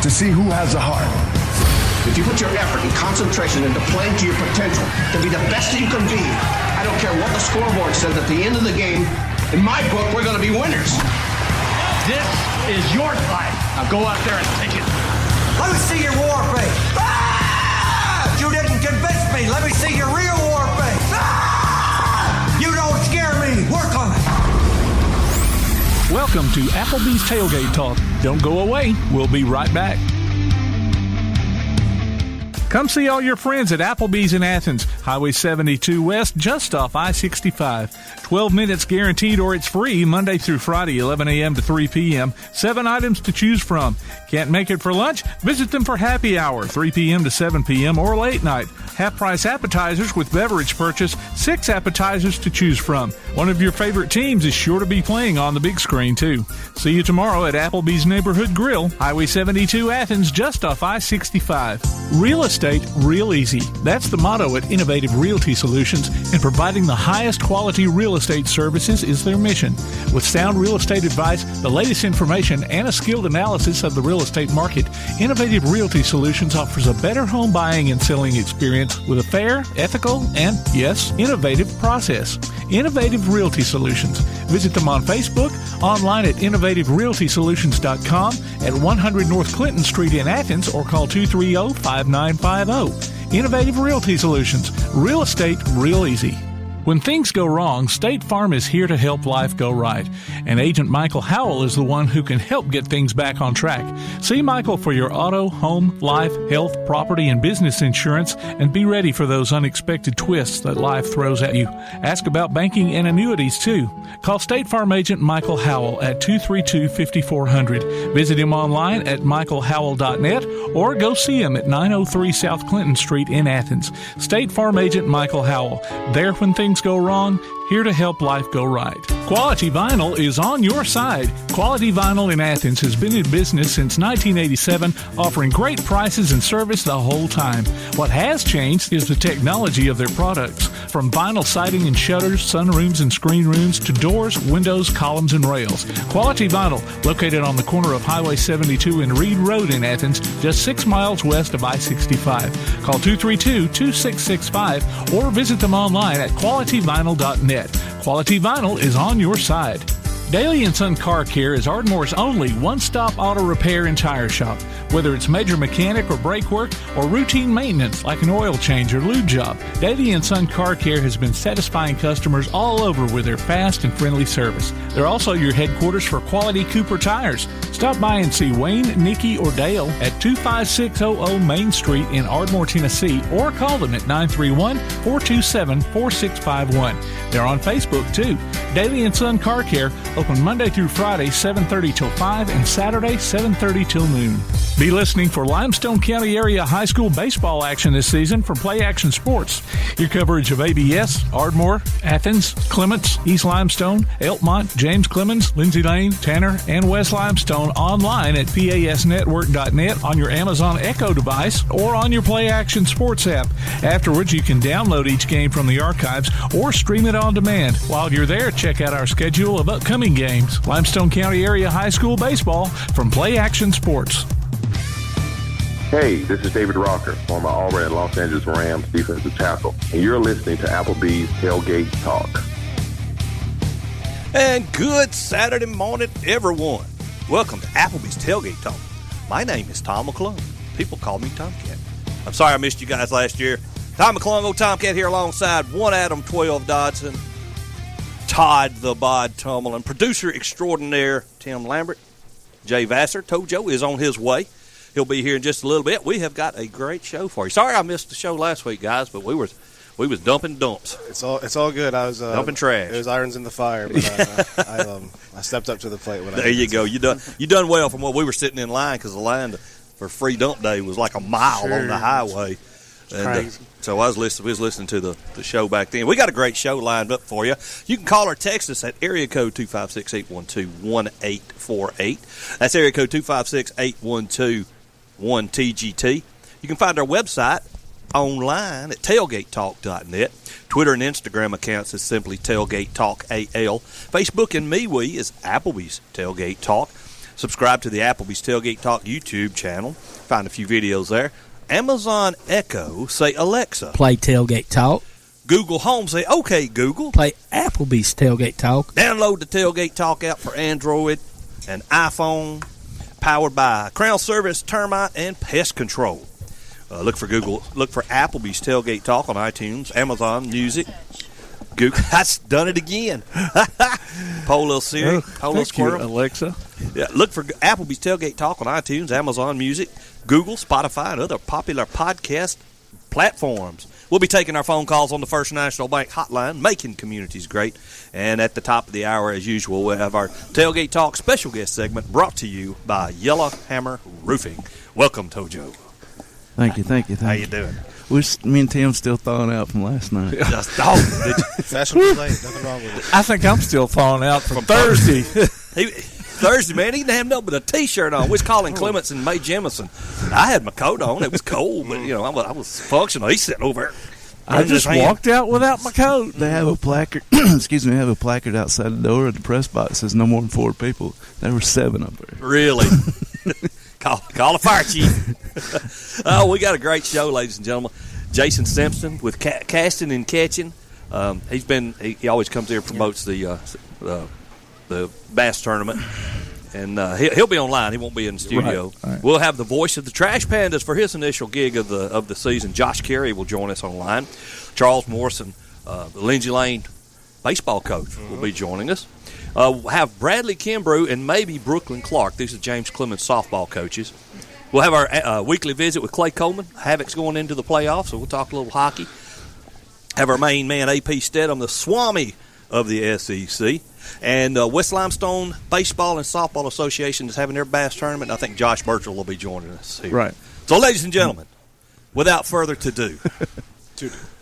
to see who has a heart. If you put your effort and concentration into playing to your potential, to be the best that you can be, I don't care what the scoreboard says at the end of the game, in my book, we're going to be winners. This is your fight. Now go out there and take it. Let me see your war face. Ah! You didn't convince me. Let me see your real war face. Ah! You don't scare me. Work on it. Welcome to Applebee's Tailgate Talk. Don't go away. We'll be right back. Come see all your friends at Applebee's in Athens, Highway 72 West, just off I-65. 12 minutes guaranteed or it's free Monday through Friday, 11 a.m. to 3 p.m. 7 items to choose from. Can't make it for lunch? Visit them for happy hour, 3 p.m. to 7 p.m. or late night. Half-price appetizers with beverage purchase, 6 appetizers to choose from. One of your favorite teams is sure to be playing on the big screen, too. See you tomorrow at Applebee's Neighborhood Grill, Highway 72 Athens, just off I-65. Real estate, real easy. That's the motto at Innovative Realty Solutions, and providing the highest quality real estate services is their mission. With sound real estate advice, the latest information, and a skilled analysis of the real estate market, Innovative Realty Solutions offers a better home buying and selling experience with a fair, ethical, and, yes, innovative process. Innovative Realty Solutions. Visit them on Facebook, online at innovativerealtysolutions.com, at 100 North Clinton Street in Athens, or call 230-5950. Innovative Realty Solutions. Real estate, real easy. When things go wrong, State Farm is here to help life go right. And Agent Michael Howell is the one who can help get things back on track. See Michael for your auto, home, life, health, property, and business insurance, and be ready for those unexpected twists that life throws at you. Ask about banking and annuities, too. Call State Farm Agent Michael Howell at 232-5400. Visit him online at michaelhowell.net or go see him at 903 South Clinton Street in Athens. State Farm Agent Michael Howell. There when things go wrong, here to help life go right. Quality Vinyl is on your side. Quality Vinyl in Athens has been in business since 1987, offering great prices and service the whole time. What has changed is the technology of their products. From vinyl siding and shutters, sunrooms and screen rooms, to doors, windows, columns, and rails. Quality Vinyl, located on the corner of Highway 72 and Reed Road in Athens, just 6 miles west of I-65. Call 232-2665 or visit them online at qualityvinyl.net. Quality Vinyl is on your side. Daly & Son Car Care is Ardmore's only one-stop auto repair and tire shop. Whether it's major mechanic or brake work or routine maintenance like an oil change or lube job, Daly & Son Car Care has been satisfying customers all over with their fast and friendly service. They're also your headquarters for quality Cooper tires. Stop by and see Wayne, Nikki, or Dale at 25600 Main Street in Ardmore, Tennessee, or call them at 931-427-4651. They're on Facebook, too. Daly & Son Car Care, open Monday through Friday, 7:30 till 5, and Saturday, 7:30 till noon. Be listening for Limestone County Area High School baseball action this season from Play Action Sports. Your coverage of ABS, Ardmore, Athens, Clemens, East Limestone, Elkmont, James Clemens, Lindsay Lane, Tanner, and West Limestone online at pasnetwork.net on your Amazon Echo device or on your Play Action Sports app. Afterwards, you can download each game from the archives or stream it on demand. While you're there, check out our schedule of upcoming games. Limestone County Area High School baseball from Play Action Sports. Hey, this is David Rocker, former Auburn and Los Angeles Rams defensive tackle, and you're listening to Applebee's Tailgate Talk. And good Saturday morning, everyone. Welcome to Applebee's Tailgate Talk. My name is Tom McClung. People call me Tomcat. I'm sorry I missed you guys last year. Tom McClung, old Tomcat here alongside one Adam 12 Dodson, Todd the Bod Tummel, and producer extraordinaire Tim Lambert. Jay Vassar, Tojo, is on his way. He'll be here in just a little bit. We have got a great show for you. Sorry I missed the show last week, guys, but we was dumping dumps. It's all good. I was dumping trash. There's irons in the fire, but I stepped up to the plate when there you go. You done well from what we were sitting in line, because the line for free dump day was like a mile on the highway. And, so we was listening to the show back then. We got a great show lined up for you. You can call or text us at area code 256-812-1848. That's area code 256-812-1TGT. You can find our website online at tailgatetalk.net. Twitter and Instagram accounts is simply Tailgate Talk AL. Facebook and MeWe is Applebee's Tailgate Talk. Subscribe to the Applebee's Tailgate Talk YouTube channel. Find a few videos there. Amazon Echo, say Alexa. Play Tailgate Talk. Google Home, say okay Google. Play Applebee's Tailgate Talk. Download the Tailgate Talk app for Android and iPhone. Powered by Crown Service, Termite, and Pest Control. Look for Applebee's Tailgate Talk on iTunes, Amazon Music. Google. That's done it again. Polo Siri, Polo Squirrel. Alexa. Yeah, look for Applebee's Tailgate Talk on iTunes, Amazon Music, Google, Spotify, and other popular podcast platforms. We'll be taking our phone calls on the First National Bank hotline, making communities great. And at the top of the hour, as usual, we'll have our Tailgate Talk special guest segment brought to you by Yellow Hammer Roofing. Welcome, Tojo. Thank you. How you doing? Me and Tim still thawing out from last night. Fashionably late. Nothing wrong with it. I think I'm still thawing out from Thursday. Thursday, man, he didn't have nothing but a T-shirt on. We was calling Clemens and Mae Jemison. I had my coat on. It was cold, but, I was functional. He's sitting over there. I just walked out without my coat. They have a placard. Excuse me. They have a placard outside the door at the press box that says no more than 4 people. There were 7 up there. Really? Call the fire chief. Oh, we got a great show, ladies and gentlemen. Jason Simpson with Castin and Catchin. He always comes here and promotes the bass tournament, and he'll be online. He won't be in the studio. Right. We'll have the voice of the Trash Pandas for his initial gig of the season. Josh Caray will join us online. Charles Morrison, the Lindsay Lane baseball coach, will be joining us. We'll have Bradley Kimbrough and maybe Brooklyn Clark. These are James Clemens softball coaches. We'll have our weekly visit with Clay Coleman. Havoc's going into the playoffs, so we'll talk a little hockey. Have our main man, AP Steadham, the Swami of the SEC. And West Limestone Baseball and Softball Association is having their bass tournament. I think Josh Burchell will be joining us here. Right. So, ladies and gentlemen, without further ado,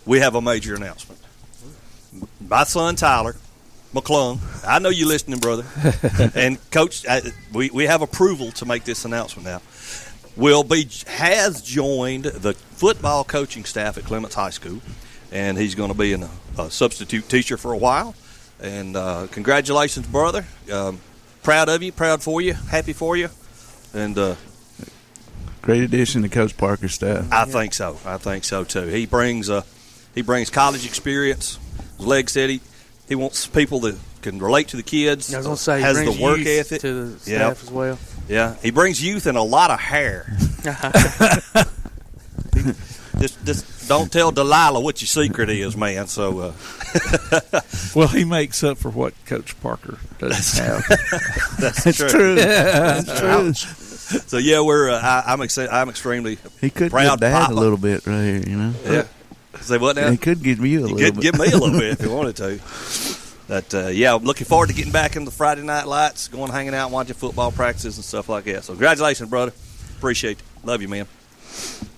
we have a major announcement. My son, Tyler McClung, I know you're listening, brother. And, Coach, we have approval to make this announcement now. Has joined the football coaching staff at Clemens High School, and he's going to be a substitute teacher for a while. And congratulations, brother. Proud of you, proud for you, happy for you. And great addition to Coach Parker's staff. I think so too. He brings college experience. As Leg said, he wants people that can relate to the kids. I was going to say, has he brings the work youth ethic to the staff as well. Yeah, he brings youth and a lot of hair. Just don't tell Delilah what your secret is, man. So, well, he makes up for what Coach Parker doesn't have. That's true. That's true. So yeah, I'm extremely he could proud. Get Dad a little bit right here, Yeah. Say what now? He could give you a little bit. He could give me a little bit if he wanted to. But, I'm looking forward to getting back into the Friday night lights, going hanging out and watching football practices and stuff like that. So, congratulations, brother. Appreciate it. Love you, man.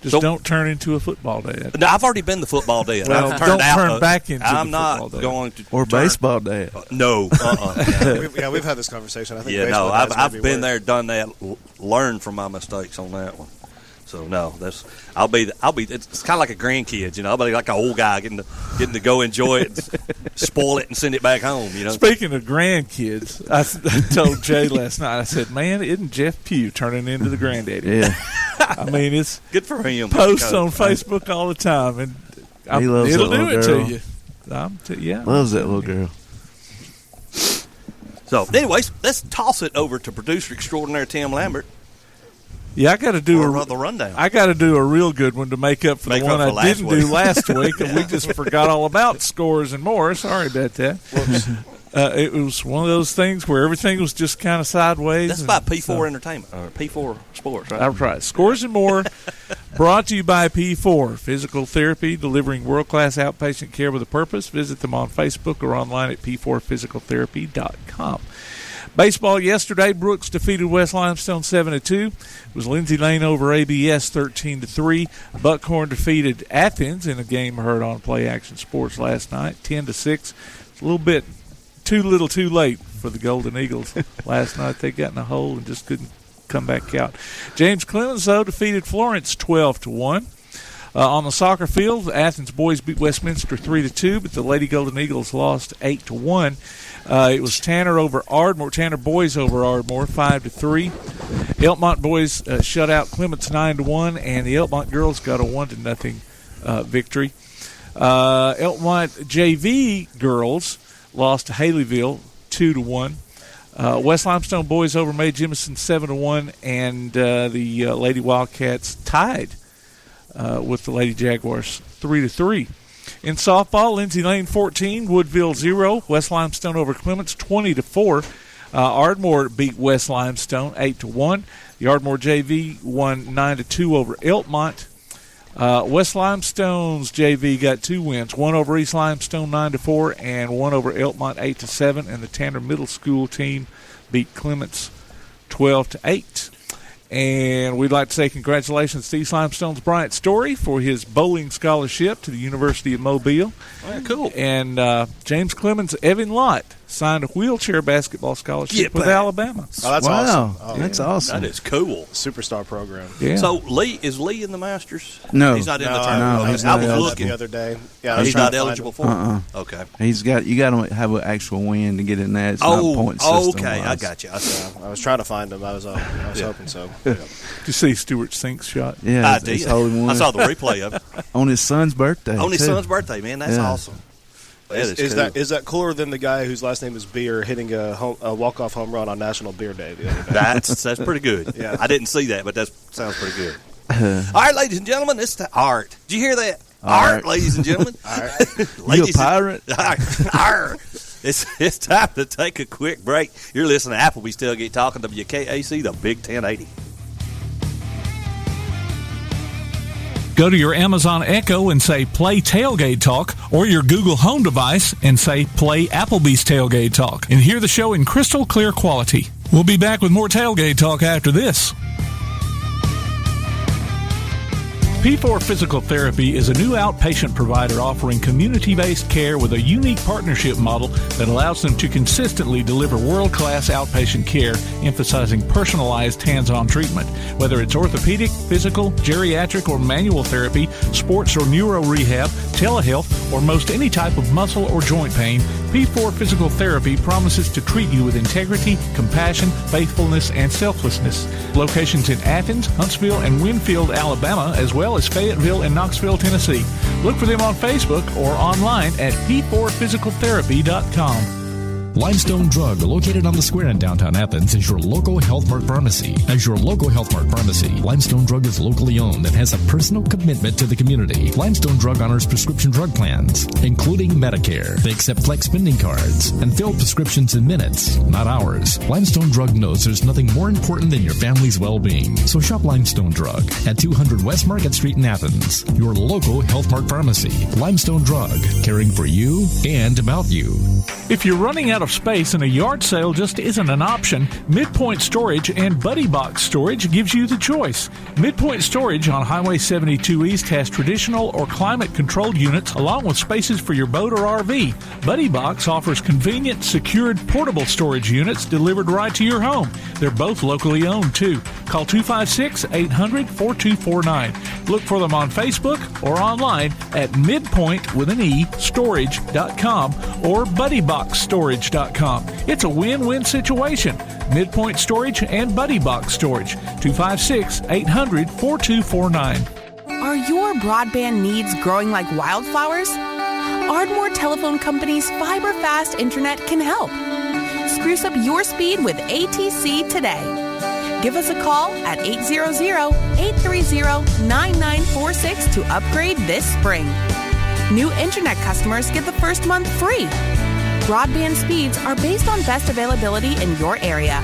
Just don't turn into a football dad. No, I've already been the football dad. Well, don't turn back into I'm the not football going to or baseball dad. No. We've had this conversation. I think. Yeah, no, I've been there, done that, learned from my mistakes on that one. So no, I'll be. It's kind of like a grandkid, I'll be like an old guy getting to go enjoy it, spoil it, and send it back home. Speaking of grandkids, I told Jay last night. I said, "Man, isn't Jeff Pugh turning into the granddaddy?" Yeah. I mean, it's good for him. Posts on Facebook all the time, and he loves it'll that do it girl. to you. Yeah, loves that little girl. So, anyways, let's toss it over to producer extraordinaire Tim Lambert. Yeah, I got to do the rundown. I got to do a real good one to make up for the one I didn't do last week, and we just forgot all about scores and more. Sorry about that. It was one of those things where everything was just kind of sideways. That's by P4 Entertainment or P4 Sports, right? That's right. Scores and more, brought to you by P4 Physical Therapy, delivering world-class outpatient care with a purpose. Visit them on Facebook or online at p4physicaltherapy.com. Baseball yesterday, Brooks defeated West Limestone 7-2. It was Lindsay Lane over ABS 13-3. Buckhorn defeated Athens in a game heard on Play Action Sports last night 10-6. It's a little bit too little too late for the Golden Eagles last night. They got in a hole and just couldn't come back out. James Clemens, though, defeated Florence 12-1. On the soccer field, the Athens boys beat Westminster 3-2, but the Lady Golden Eagles lost 8-1. It was Tanner boys over Ardmore 5-3. Elkmont boys shut out Clemens 9-1, and the Elkmont girls got a 1-0 victory. Elkmont JV girls lost to Haleyville 2-1. West Limestone boys over May Jemison 7-1, and the Lady Wildcats tied with the Lady Jaguars 3-3. In softball, Lindsay Lane 14, Woodville 0, West Limestone over Clemens 20-4. Ardmore beat West Limestone 8-1. The Ardmore JV won 9-2 over Elkmont. West Limestone's JV got 2 wins, one over East Limestone 9-4 and one over Elkmont 8-7. And the Tanner Middle School team beat Clements 12-8. And we'd like to say congratulations to East Limestone's Bryant Story for his bowling scholarship to the University of Mobile. Oh, yeah, cool. And James Clemens' Evan Lott signed a wheelchair basketball scholarship with Alabama. Oh, that's awesome. Oh, that's awesome. That is cool. Superstar program. Yeah. So, is Lee in the Masters? No. He's not in the No, tournament. he's I not was eligible. looking. The other day. Yeah, He's not eligible for it? Okay. You got to have an actual win to get in that. It's not point system. Okay. I got you. I was trying to find him. I was hoping so. Did you see Stuart Sink's shot? Yeah, I did. I saw the replay of it. On his son's birthday. On his too. son's birthday, man. That's awesome. Is that cooler than the guy whose last name is Beer hitting a walk-off home run on National Beer Day the other day? That's pretty good. Yeah. I didn't see that, but that sounds pretty good. All right, ladies and gentlemen, it's the art. Did you hear that? Art, ladies and gentlemen. You a pirate? It's time to take a quick break. You're listening to Applebee's Tailgate Talk on WKAC, the Big 1080. Go to your Amazon Echo and say Play Tailgate Talk, or your Google Home device and say Play Applebee's Tailgate Talk, and hear the show in crystal clear quality. We'll be back with more Tailgate Talk after this. P4 Physical Therapy is a new outpatient provider offering community-based care with a unique partnership model that allows them to consistently deliver world-class outpatient care, emphasizing personalized hands-on treatment. Whether it's orthopedic, physical, geriatric, or manual therapy, sports or neuro rehab, telehealth, or most any type of muscle or joint pain, P4 Physical Therapy promises to treat you with integrity, compassion, faithfulness, and selflessness. Locations in Athens, Huntsville, and Winfield, Alabama, as well as Fayetteville and Knoxville, Tennessee. Look for them on Facebook or online at p4physicaltherapy.com. Limestone Drug, located on the square in downtown Athens, is your local Health Mart pharmacy. As your local Health Mart pharmacy, Limestone Drug is locally owned and has a personal commitment to the community. Limestone Drug honors prescription drug plans, including Medicare. They accept flex spending cards and fill prescriptions in minutes, not hours. Limestone Drug knows there's nothing more important than your family's well-being. So shop Limestone Drug at 200 West Market Street in Athens, your local Health Mart pharmacy. Limestone Drug, caring for you and about you. If you're running out of space and a yard sale just isn't an option, Midpoint Storage and Buddy Box Storage gives you the choice. Midpoint Storage on Highway 72 East has traditional or climate-controlled units along with spaces for your boat or RV. Buddy Box offers convenient, secured, portable storage units delivered right to your home. They're both locally owned, too. Call 256-800-4249. Look for them on Facebook or online at midpoint.storage.com or buddyboxstorage.com. It's a win-win situation. Midpoint Storage and Buddy Box Storage. 256-800-4249. Are your broadband needs growing like wildflowers? Ardmore Telephone Company's Fiber Fast Internet can help. Spruce up your speed with ATC today. Give us a call at 800-830-9946 to upgrade this spring. New Internet customers get the first month free. Broadband speeds are based on best availability in your area.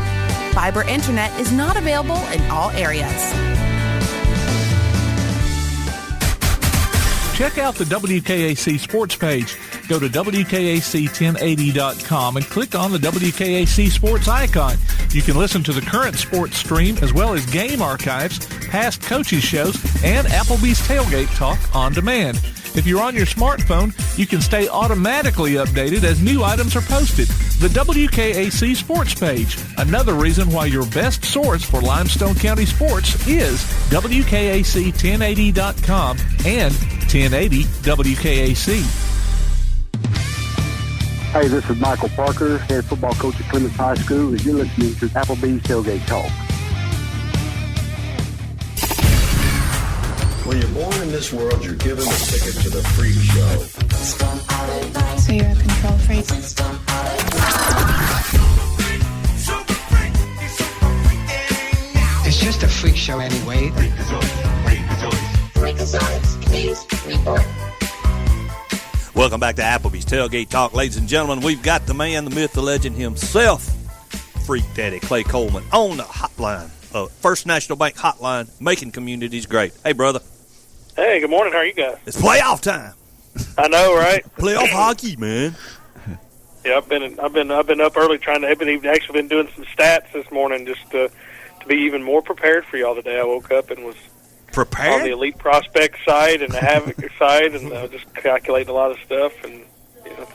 Fiber internet is not available in all areas. Check out the WKAC sports page. Go to WKAC1080.com and click on the WKAC sports icon. You can listen to the current sports stream as well as game archives, past coaches shows, and Applebee's Tailgate Talk on demand. If you're on your smartphone, you can stay automatically updated as new items are posted. The WKAC Sports page, another reason why your best source for Limestone County sports is WKAC1080.com and 1080 WKAC. Hey, this is Michael Parker, head football coach at Clemens High School, and you're listening to Applebee's Tailgate Talk. When you're born in this world, you're given a ticket to the freak show. So you're a control freak? It's just a freak show anyway. Welcome back to Applebee's Tailgate Talk. Ladies and gentlemen, we've got the man, the myth, the legend himself, Freak Daddy Clay Coleman, on the hotline. First National Bank hotline, making communities great. Hey, brother. Hey, good morning. How are you guys? It's playoff time. I know, right? Playoff hockey, man. Yeah, I've been up early trying to. I've actually been doing some stats this morning just to be even more prepared for y'all today. I woke up and was prepared on the Elite Prospect side and the Havoc side, and just calculating a lot of stuff. And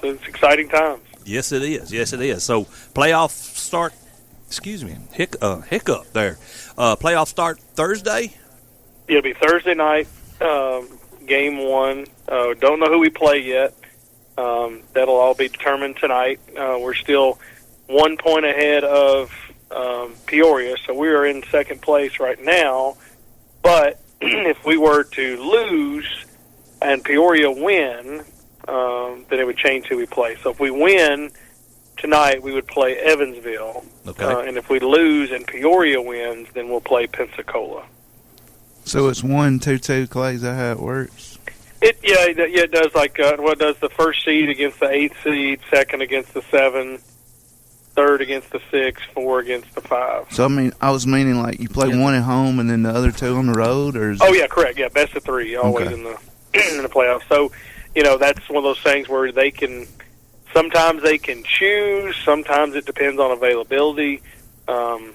it's exciting times. Yes, it is. Yes, it is. So playoff start. Excuse me, hiccup there. Playoff start Thursday. It'll be Thursday night. Game one. Don't know who we play yet. That'll all be determined tonight. We're still 1 point ahead of Peoria, so we are in second place right now. But if we were to lose and Peoria win, then it would change who we play. So if we win tonight, we would play Evansville. Okay. And if we lose and Peoria wins, then we'll play Pensacola. So it's 1-2-2, Clay. Is that how it works? It does. Like what does the first seed against the 8th seed, second against the 7, third against the 6, 4 against the 5. So I was meaning like you play one at home and then the other two on the road, or? Oh yeah, correct. Yeah, best of 3 always in the in the playoffs. So that's one of those things where they can. Sometimes they can choose. Sometimes it depends on availability. I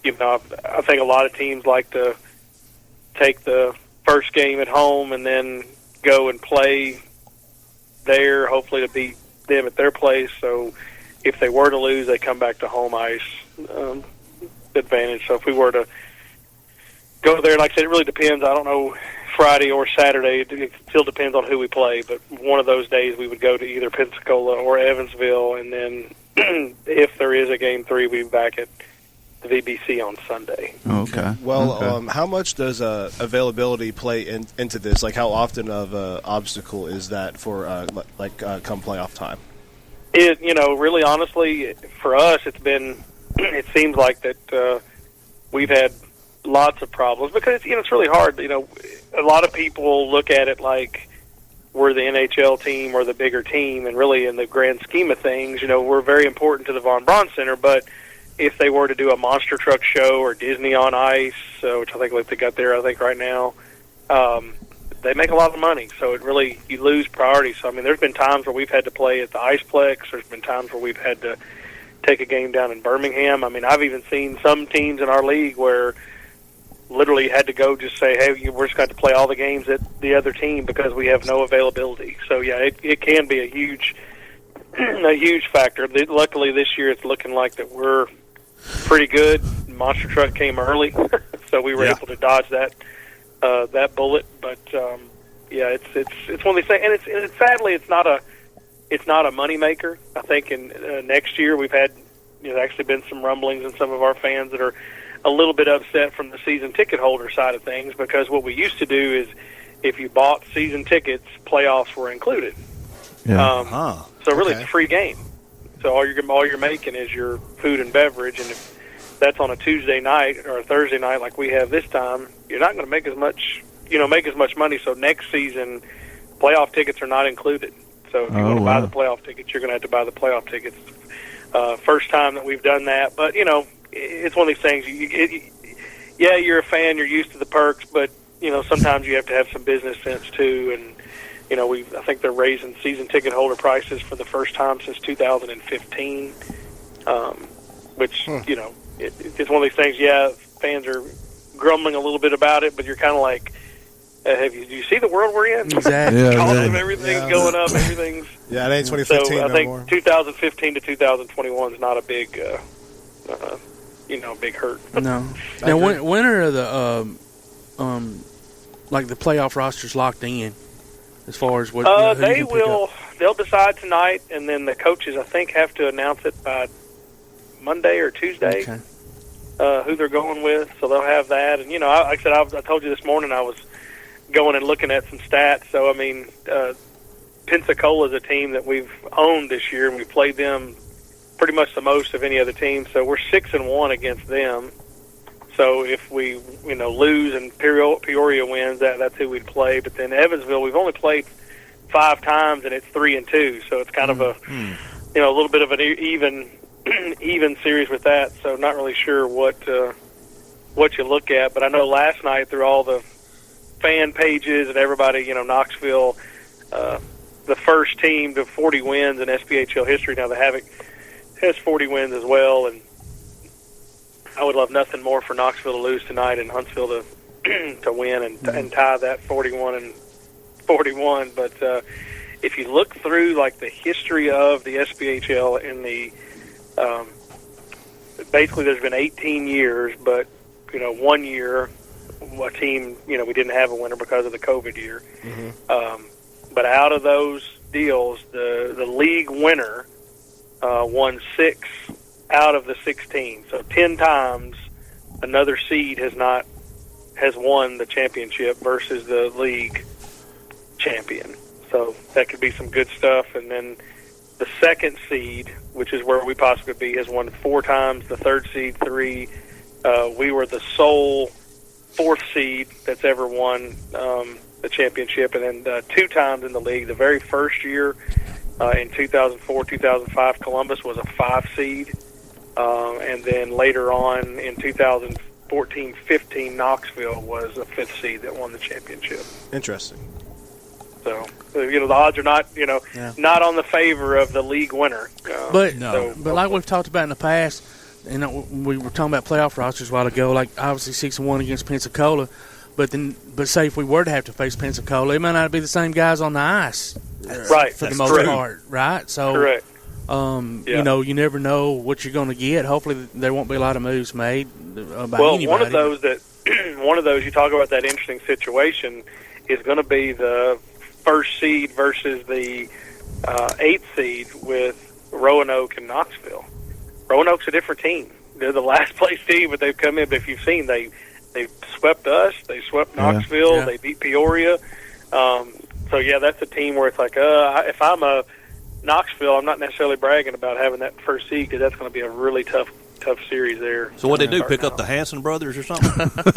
think a lot of teams like to take the first game at home and then go and play there, hopefully to beat them at their place. So if they were to lose, they come back to home ice advantage. So if we were to go there, like I said, it really depends. I don't know Friday or Saturday. It still depends on who we play, but one of those days we would go to either Pensacola or Evansville, and then if there is a game 3, we'd be back at the VBC on Sunday. Okay. Well, how much does availability play into this? Like, how often of an obstacle is that for come playoff time? Really honestly, for us, it seems like that we've had lots of problems because it's really hard. A lot of people look at it like we're the NHL team or the bigger team, and really in the grand scheme of things, we're very important to the Von Braun Center. But if they were to do a monster truck show or Disney on Ice, which I think they got there, right now, they make a lot of money. So you lose priority. So there's been times where we've had to play at the Iceplex. There's been times where we've had to take a game down in Birmingham. I've even seen some teams in our league where literally had to go just say, hey, we're just got to play all the games at the other team because we have no availability. So yeah, it can be a huge factor. Luckily this year it's looking like that we're pretty good. Monster truck came early, so we were able to dodge that bullet. But it's one of these things, and it's sadly it's not a money maker. I think in next year we've had actually been some rumblings in some of our fans that are a little bit upset from the season ticket holder side of things, because what we used to do is if you bought season tickets, playoffs were included. Yeah. So really it's a free game. So all you're making is your food and beverage, and if that's on a Tuesday night or a Thursday night like we have this time, you're not going to make as much money. So next season, playoff tickets are not included. So if you want to buy the playoff tickets, you're going to have to buy the playoff tickets. First time that we've done that, but it's one of these things. You're a fan, you're used to the perks, but sometimes you have to have some business sense too, and. I think they're raising season ticket holder prices for the first time since 2015, which, it's one of these things, fans are grumbling a little bit about it, but you're kind of like, do you see the world we're in? Exactly. Yeah, Cost right. of everything's going up. Everything's. Yeah, it ain't 2015 so I no think more. 2015 to 2021 is not a big, big hurt. No. Now, when are the like the playoff rosters locked in? As far as what who they you can pick will. up? They'll decide tonight, and then the coaches, I think, have to announce it by Monday or Tuesday. Okay. Who they're going with, so they'll have that. And like I said, I told you this morning I was going and looking at some stats. So I mean, Pensacola is a team that we've owned this year, and we played them pretty much the most of any other team. So we're 6-1 against them. So if we lose and Peoria wins, that's who we'd play. But then Evansville, we've only played 5 times, and it's 3-2. So it's kind of a little bit of an even series with that. So not really sure what you look at. But I know last night through all the fan pages and everybody, Knoxville, the first team to 40 wins in SPHL history. Now the Havoc has 40 wins as well, and I would love nothing more for Knoxville to lose tonight and Huntsville to win and tie that 41-41. But if you look through like the history of the SPHL in the basically there's been 18 years, but 1 year a team we didn't have a winner because of the COVID year. But out of those deals, the league winner won 6 out of the 16. So 10 times another seed has won the championship versus the league champion. So that could be some good stuff. And then the second seed, which is where we possibly could be, has won 4 times. The third seed 3. We were the sole 4th seed that's ever won the championship, and then 2 times in the league. The very first year in 2004-2005, Columbus was a 5 seed. And then later on in 2014-15, Knoxville was a 5th seed that won the championship. Interesting. So, the odds are not, not on the favor of the league winner. But like we've talked about in the past, we were talking about playoff rosters a while ago, like obviously 6-1 against Pensacola. But say if we were to have to face Pensacola, it might not be the same guys on the ice. Right. For the most part, right? So, correct. You never know what you're going to get. Hopefully, there won't be a lot of moves made by anybody. One of those you talk about that interesting situation is going to be the first seed versus the 8th seed with Roanoke and Knoxville. Roanoke's a different team. They're the last place team, but they've come in. But if you've seen, they swept us. They swept Knoxville. Yeah. They beat Peoria. So that's a team where it's like, if I'm a Knoxville, I'm not necessarily bragging about having that first seed because that's going to be a really tough series there. So what they do? Pick up the Hanson brothers or something? Putting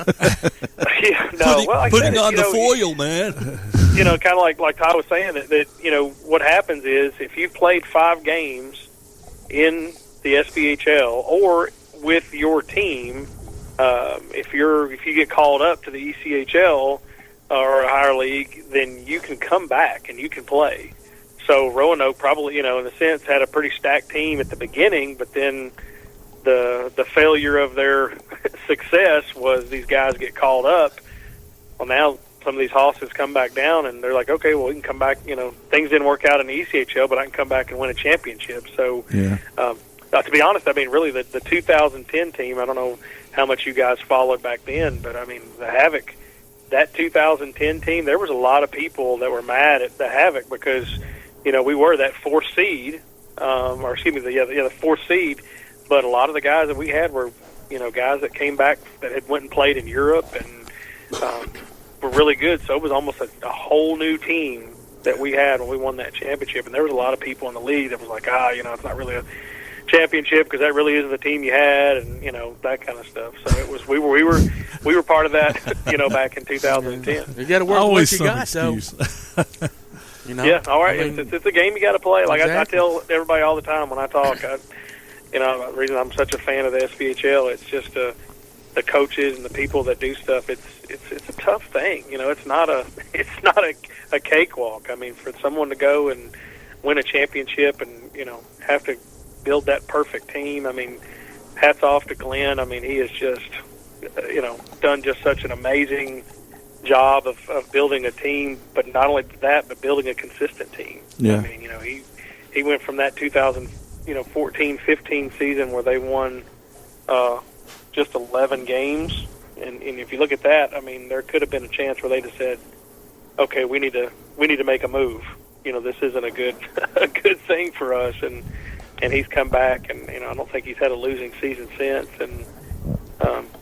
on the foil, man. Kind of like Todd was saying that what happens is if you've played 5 games in the SPHL or with your team, if you get called up to the ECHL or a higher league, then you can come back and you can play. So Roanoke probably, in a sense, had a pretty stacked team at the beginning, but then the failure of their success was these guys get called up. Well, now some of these hosses come back down, and they're like, okay, well, we can come back. Things didn't work out in the ECHL, but I can come back and win a championship. So, to be honest, really the 2010 team, I don't know how much you guys followed back then, but, the Havoc, that 2010 team, there was a lot of people that were mad at the Havoc because, we were that 4th seed, the 4th seed, but a lot of the guys that we had were, guys that came back that had went and played in Europe and were really good. So it was almost a whole new team that we had when we won that championship. And there was a lot of people in the league that was like, it's not really a championship because that really isn't the team you had, and that kind of stuff. So it was we were part of that, back in 2010. You got to work with what you got, though. Yeah, all right. It's a game you got to play. Like I tell everybody all the time when I talk. The reason I'm such a fan of the SPHL, it's just the coaches and the people that do stuff. It's a tough thing. It's not a cakewalk. For someone to go and win a championship and have to build that perfect team. Hats off to Glenn. He has just done just such an amazing job of building a team, but not only that, but building a consistent team. Yeah. I mean, he went from that 2014-15 season where they won just 11 games, and if you look at that, I mean, there could have been a chance where they just said, okay, we need to make a move. This isn't a good thing for us, and he's come back, and I don't think he's had a losing season since, and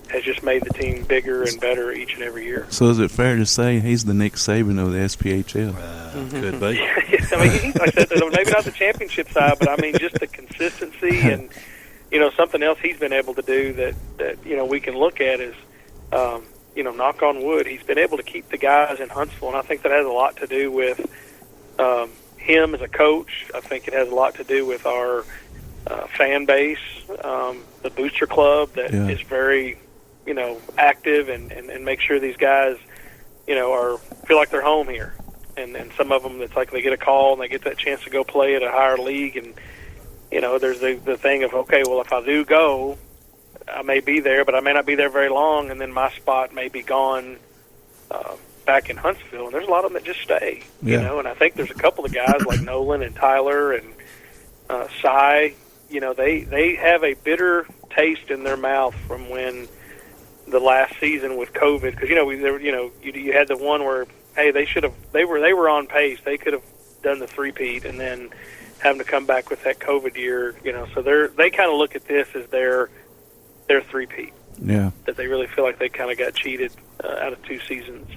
has just made the team bigger and better each and every year. So is it fair to say he's the Nick Saban of the SPHL? Could be. Yes, I mean, like I said, maybe not the championship side, but I mean just the consistency and something else he's been able to do that we can look at is knock on wood, he's been able to keep the guys in Huntsville, and I think that has a lot to do with him as a coach. I think it has a lot to do with our fan base, the booster club that is very active and make sure these guys feel like they're home here, and some of them, it's like they get a call and they get that chance to go play at a higher league, and there's the thing of, okay, well, if I do go, I may be there, but I may not be there very long, and then my spot may be gone back in Huntsville. And there's a lot of them that just stay, and I think there's a couple of guys like Nolan and Tyler and Cy, they have a bitter taste in their mouth from when the last season with COVID, because you had the one where, hey, they were on pace, they could have done the three-peat, and then having to come back with that COVID year, so they kind of look at this as their three-peat. Yeah. That they really feel like they kind of got cheated out of 2 seasons.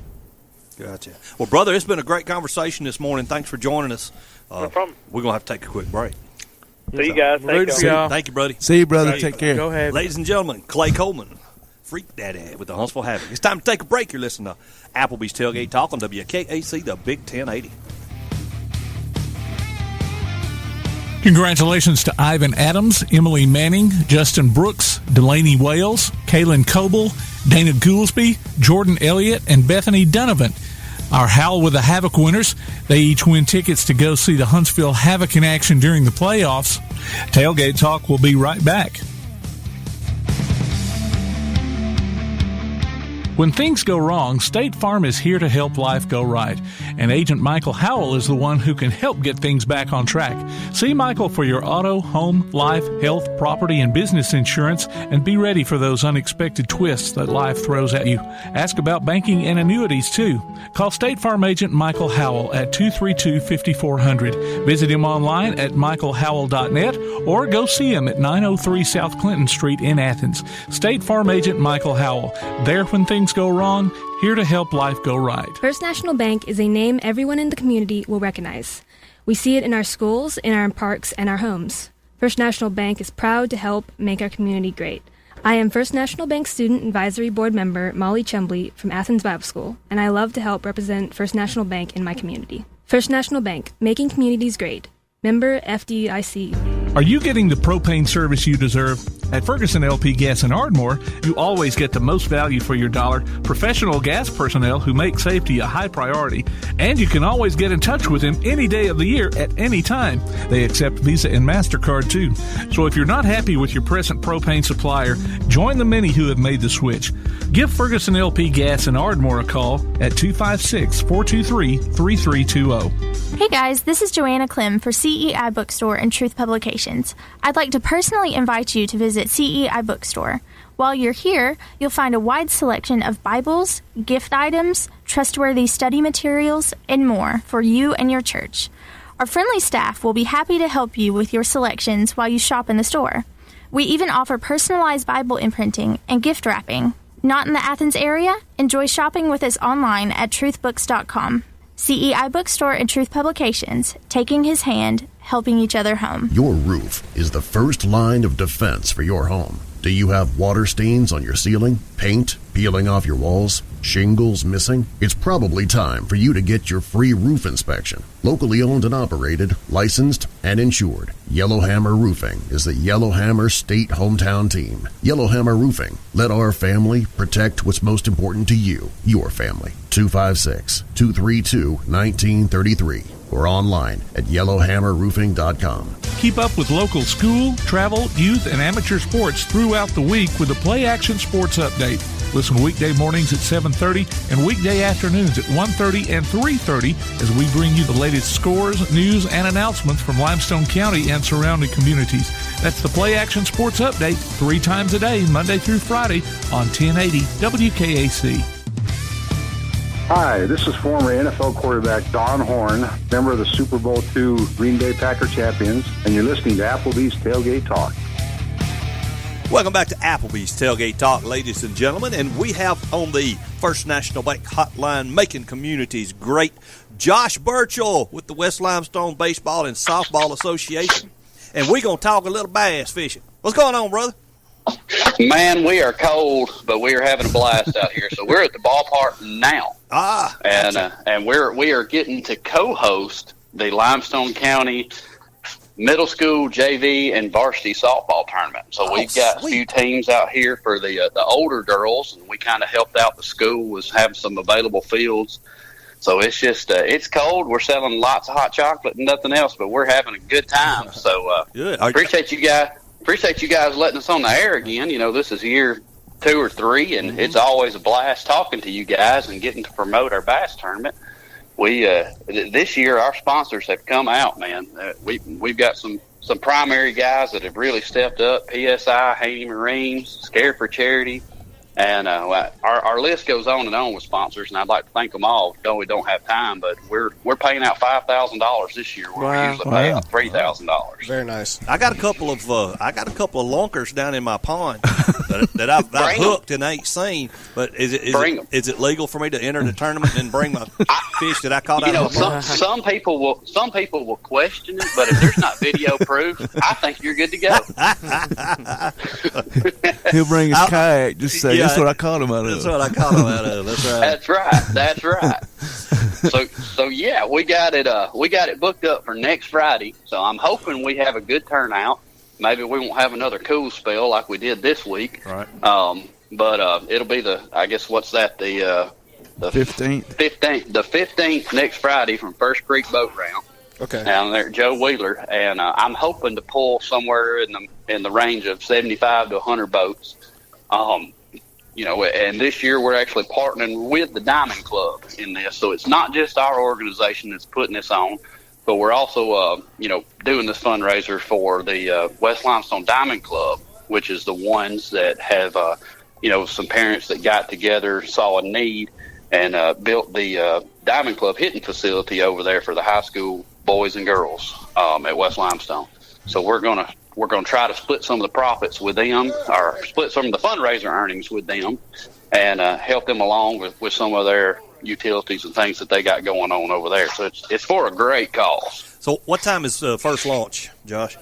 Gotcha. Well, brother, it's been a great conversation this morning. Thanks for joining us. No problem. We're going to have to take a quick break. See you guys. Thank you. Thank you, buddy. See you, brother. Take care. Go ahead. Ladies and gentlemen, Clay Coleman, Freak Daddy with the Huntsville Havoc. It's time to take a break. You're listening to Applebee's Tailgate Talk on WKAC, the Big 1080. Congratulations to Ivan Adams, Emily Manning, Justin Brooks, Delaney Wales, Kaylin Coble, Dana Goolsby, Jordan Elliott, and Bethany Donovan. Our Howl with the Havoc winners, they each win tickets to go see the Huntsville Havoc in action during the playoffs. Tailgate Talk will be right back. When things go wrong, State Farm is here to help life go right. And Agent Michael Howell is the one who can help get things back on track. See Michael for your auto, home, life, health, property, and business insurance, and be ready for those unexpected twists that life throws at you. Ask about banking and annuities, too. Call State Farm Agent Michael Howell at 232-5400. Visit him online at michaelhowell.net or go see him at 903 South Clinton Street in Athens. State Farm Agent Michael Howell. There when things go wrong, here to help life go right. First National Bank is a name everyone in the community will recognize. We see it in our schools, in our parks, and our homes. First National Bank is proud to help make our community great. I am First National Bank Student Advisory Board member Molly Chumbley from Athens Bible School, and I love to help represent First National Bank in my community. First National Bank, making communities great. Member FDIC. Are you getting the propane service you deserve? At Ferguson LP Gas in Ardmore, you always get the most value for your dollar, professional gas personnel who make safety a high priority, and you can always get in touch with them any day of the year at any time. They accept Visa and MasterCard too. So if you're not happy with your present propane supplier, join the many who have made the switch. Give Ferguson LP Gas in Ardmore a call at 256-423-3320. Hey guys, this is Joanna Clem for CEI Bookstore and Truth Publications. I'd like to personally invite you to visit CEI Bookstore. While you're here, you'll find a wide selection of Bibles, gift items, trustworthy study materials, and more for you and your church. Our friendly staff will be happy to help you with your selections while you shop in the store. We even offer personalized Bible imprinting and gift wrapping. Not in the Athens area? Enjoy shopping with us online at truthbooks.com. CEI Bookstore and Truth Publications, taking his hand, helping each other home. Your roof is the first line of defense for your home. Do you have water stains on your ceiling, paint peeling off your walls, shingles missing? It's probably time for you to get your free roof inspection. Locally owned and operated, licensed, and insured, Yellowhammer Roofing is the Yellowhammer State hometown team. Yellowhammer Roofing. Let our family protect what's most important to you, your family. 256-232-1933 or online at yellowhammerroofing.com. Keep up with local school, travel, youth, and amateur sports throughout the week with the Play Action Sports Update. Listen weekday mornings at 7:30 and weekday afternoons at 1:30 and 3:30 as we bring you the latest scores, news, and announcements from Limestone County and surrounding communities. That's the Play Action Sports Update 3 times a day, Monday through Friday on 1080 WKAC. Hi, this is former NFL quarterback Don Horn, member of the Super Bowl II Green Bay Packer champions, and you're listening to Applebee's Tailgate Talk. Welcome back to Applebee's Tailgate Talk, ladies and gentlemen, and we have on the First National Bank hotline making communities great, Josh Burchell with the West Limestone Baseball and Softball Association, and we're going to talk a little bass fishing. What's going on, brother? Man, we are cold, but we are having a blast out here. So we're at the ballpark now, and we are getting to co-host the Limestone County Middle School JV and Varsity Softball Tournament. So we've got a few teams out here for the older girls, and we kind of helped out the school with having some available fields. So it's just it's cold. We're selling lots of hot chocolate and nothing else, but we're having a good time. So appreciate you guys. Appreciate you guys letting us on the air again. You know, this is year 2 or 3, and it's always a blast talking to you guys and getting to promote our bass tournament. We this year our sponsors have come out, man. We've got some primary guys that have really stepped up. PSI, Haney Marines, Scare for Charity, and our list goes on and on with sponsors, and I'd like to thank them all. Though we don't have time, but we're paying out $5,000 this year. We're usually paying out $3,000. Very nice. I got a couple of lunkers down in my pond that I've hooked and ain't seen. But is it legal for me to enter the tournament and bring my fish that I caught out of my pond? Some people will question it, but if there's not video proof, I think you're good to go. He'll bring his kayak. Just say that's what I caught him out of. That's what I caught him out of. That's right. That's right. So yeah, we got it booked up for next Friday. So I'm hoping we have a good turnout. Maybe we won't have another cool spell like we did this week. Right. But it'll be the 15th. The 15th next Friday from First Creek Boat Round. Okay. Down there at Joe Wheeler, and I'm hoping to pull somewhere in the range of 75 to 100 boats. You know, and this year we're actually partnering with the Diamond Club in this, so it's not just our organization that's putting this on, but we're also, doing this fundraiser for the West Limestone Diamond Club, which is the ones that have, some parents that got together, saw a need, and built the Diamond Club hitting facility over there for the high school boys and girls at West Limestone. So we're gonna try to split some of the profits with them, or split some of the fundraiser earnings with them, and help them along with some of their utilities and things that they got going on over there. So it's for a great cause. So what time is first launch, Josh?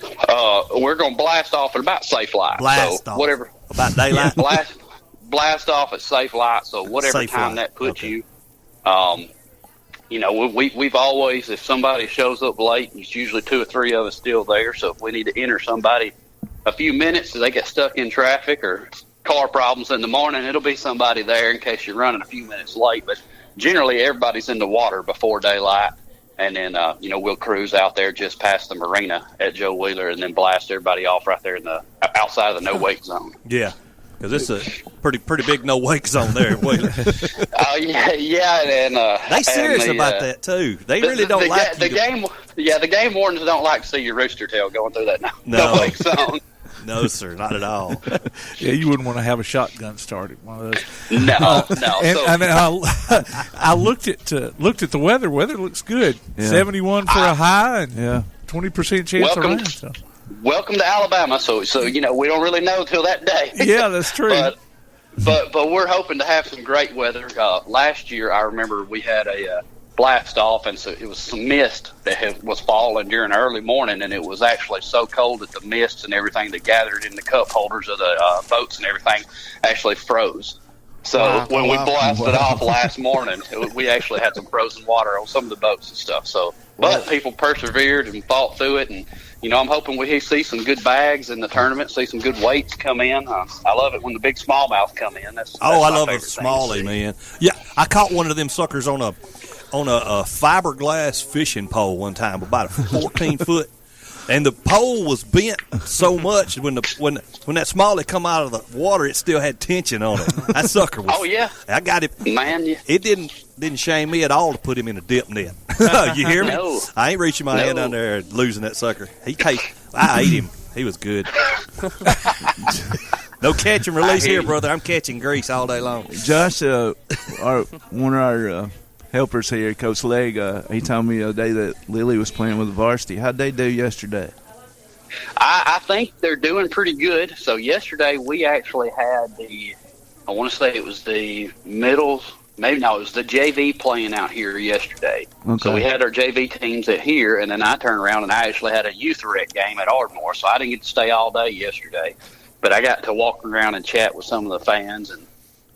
We're going to blast off at about safe light. Blast off. Whatever. About daylight? Yeah, blast off at safe light. So whatever safe time light. that puts you. We've always, if somebody shows up late, it's usually 2 or 3 of us still there. So if we need to enter somebody a few minutes, so they get stuck in traffic or car problems in the morning, it'll be somebody there in case you're running a few minutes late. But generally, everybody's in the water before daylight. And then, we'll cruise out there just past the marina at Joe Wheeler and then blast everybody off right there in the outside of the no-wake zone. Yeah, because it's a pretty big no-wake zone there at Wheeler. Yeah. And they serious about that, too. They really don't like the game. Yeah, the game wardens don't like to see your rooster tail going through that no-wake zone. No, sir, not at all. Yeah, you wouldn't want to have a shotgun started, one of those. No. And I looked at the weather. Weather looks good. Yeah. 71 for a high and 20% chance of rain. So. Welcome to Alabama. So we don't really know till that day. Yeah, that's true. but we're hoping to have some great weather. Last year, I remember we had a blast off, and so it was some mist that was falling during early morning, and it was actually so cold that the mist and everything that gathered in the cup holders of the boats and everything actually froze. So when we blasted off last morning, we actually had some frozen water on some of the boats and stuff. So, but people persevered and fought through it, and I'm hoping we see some good bags in the tournament, see some good weights come in. I love it when the big smallmouth come in. I love a smallie, man. Yeah, I caught one of them suckers on a fiberglass fishing pole one time, about a 14 foot, And the pole was bent so much when that smalley come out of the water, it still had tension on it. That sucker was. Oh yeah, I got it. Man, it didn't shame me at all to put him in a dip net. You hear me? No. I ain't reaching my hand down there and losing that sucker. I ate him. He was good. No catch and release here, brother. I'm catching grease all day long. Josh, one of our helpers here, Coach Legg, he told me the other day that Lily was playing with the varsity. How'd they do yesterday? I think they're doing pretty good. So yesterday we actually had I want to say it was the middles. Maybe no, it was the JV playing out here yesterday. Okay. So we had our JV teams at here, and then I turned around and I actually had a youth rec game at Ardmore. So I didn't get to stay all day yesterday, but I got to walk around and chat with some of the fans and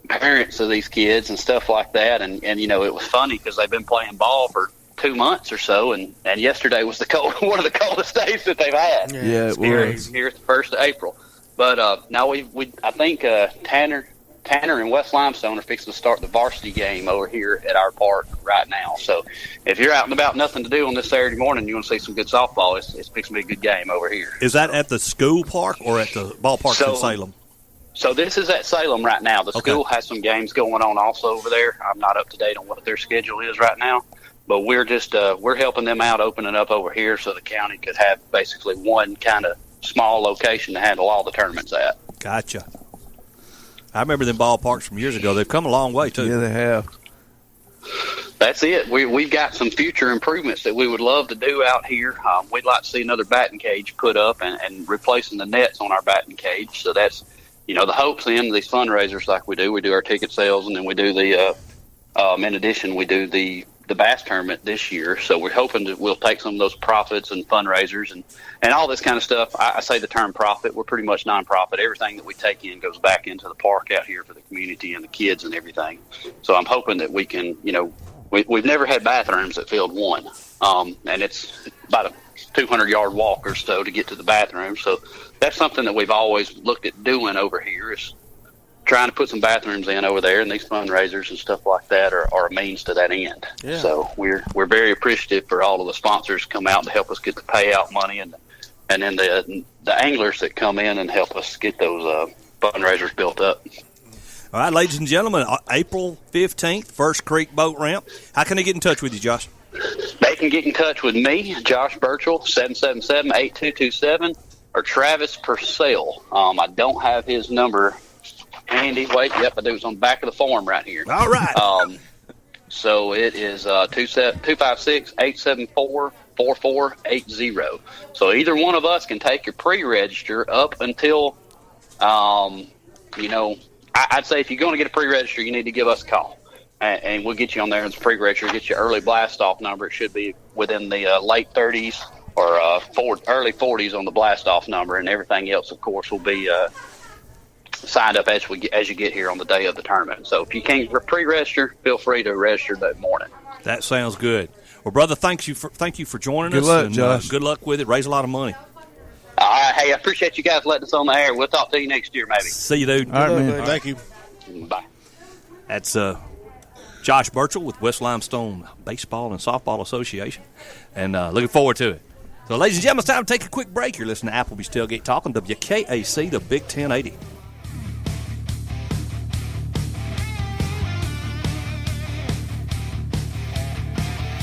parents of these kids and stuff like that. And you know, it was funny because they've been playing ball for 2 months or so, and yesterday was one of the coldest days that they've had. Yeah, it was. Here at the 1st of April. But now I think Tanner and West Limestone are fixing to start the varsity game over here at our park right now. So if you're out and about, nothing to do on this Saturday morning, you want to see some good softball, it's fixing to be a good game over here. Is that at the school park or at the ballpark in Salem? So this is at Salem right now. The school has some games going on also over there. I'm not up to date on what their schedule is right now, but we're just we're helping them out, opening up over here so the county could have basically one kind of small location to handle all the tournaments at. Gotcha. I remember them ballparks from years ago. They've come a long way, too. Yeah, they have. That's it. We've got some future improvements that we would love to do out here. We'd like to see another batting cage put up and replacing the nets on our batting cage. So that's, the hopes in these fundraisers like we do. We do our ticket sales, and then we do in addition, we do the bass tournament this year. So we're hoping that we'll take some of those profits and fundraisers and all this kind of stuff. I say the term profit. We're pretty much nonprofit. Everything that we take in goes back into the park out here for the community and the kids and everything. So I'm hoping that we can, we've never had bathrooms at Field 1. And it's about a 200-yard walk or so to get to the bathroom. So that's something that we've always looked at doing over here is trying to put some bathrooms in over there, and these fundraisers and stuff like that are a means to that end. Yeah. So we're very appreciative for all of the sponsors come out to help us get the payout money, and then the anglers that come in and help us get those fundraisers built up. All right, ladies and gentlemen, April 15th, First Creek Boat Ramp. How can they get in touch with you, Josh? They can get in touch with me, Josh Burchell, 777-8227, or Travis Purcell. I don't have his number handy. Wait, yep, I do. It's on the back of the form right here. All right. So it is 256-874-4480. So either one of us can take your pre-register up until, I'd say if you're going to get a pre-register, you need to give us a call. And we'll get you on there as a pre-register, get your early blast-off number. It should be within the late 30s or early 40s on the blast-off number, and everything else, of course, will be signed up as you get here on the day of the tournament. So if you can't pre-register, feel free to register that morning. That sounds good. Well, brother, thank you for joining us. Good luck, Josh. Good luck with it. Raise a lot of money. Hey, I appreciate you guys letting us on the air. We'll talk to you next year, maybe. See you, dude. All right, man. Thank you. Bye. That's Josh Burchell with West Limestone Baseball and Softball Association, and looking forward to it. So, ladies and gentlemen, it's time to take a quick break. You're listening to Applebee's Tailgate Talk on WKAC, the Big 1080.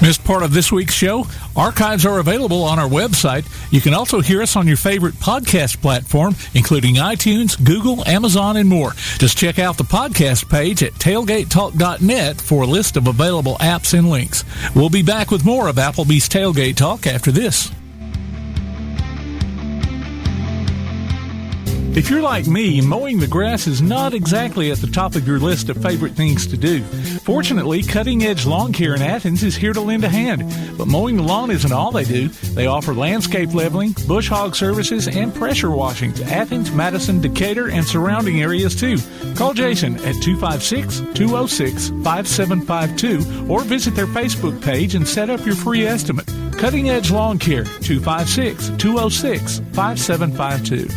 Missed part of this week's show? Archives are available on our website. You can also hear us on your favorite podcast platform, including iTunes, Google, Amazon, and more. Just check out the podcast page at tailgatetalk.net for a list of available apps and links. We'll be back with more of Applebee's Tailgate Talk after this. If you're like me, mowing the grass is not exactly at the top of your list of favorite things to do. Fortunately, Cutting Edge Lawn Care in Athens is here to lend a hand. But mowing the lawn isn't all they do. They offer landscape leveling, bush hog services, and pressure washing to Athens, Madison, Decatur, and surrounding areas too. Call Jason at 256-206-5752 or visit their Facebook page and set up your free estimate. Cutting Edge Lawn Care, 256-206-5752.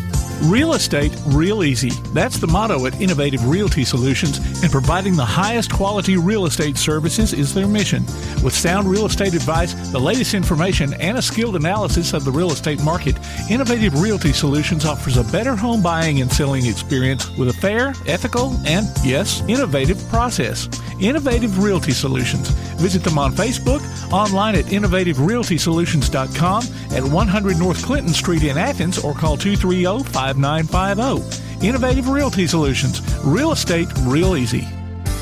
Real estate, real easy. That's the motto at Innovative Realty Solutions, and providing the highest quality real estate services is their mission. With sound real estate advice, the latest information, and a skilled analysis of the real estate market, Innovative Realty Solutions offers a better home buying and selling experience with a fair, ethical, and, yes, innovative process. Innovative Realty Solutions. Visit them on Facebook, online at innovativerealtysolutions.com, at 100 North Clinton Street in Athens, or call 230-5950. Innovative Realty Solutions. Real estate, real easy.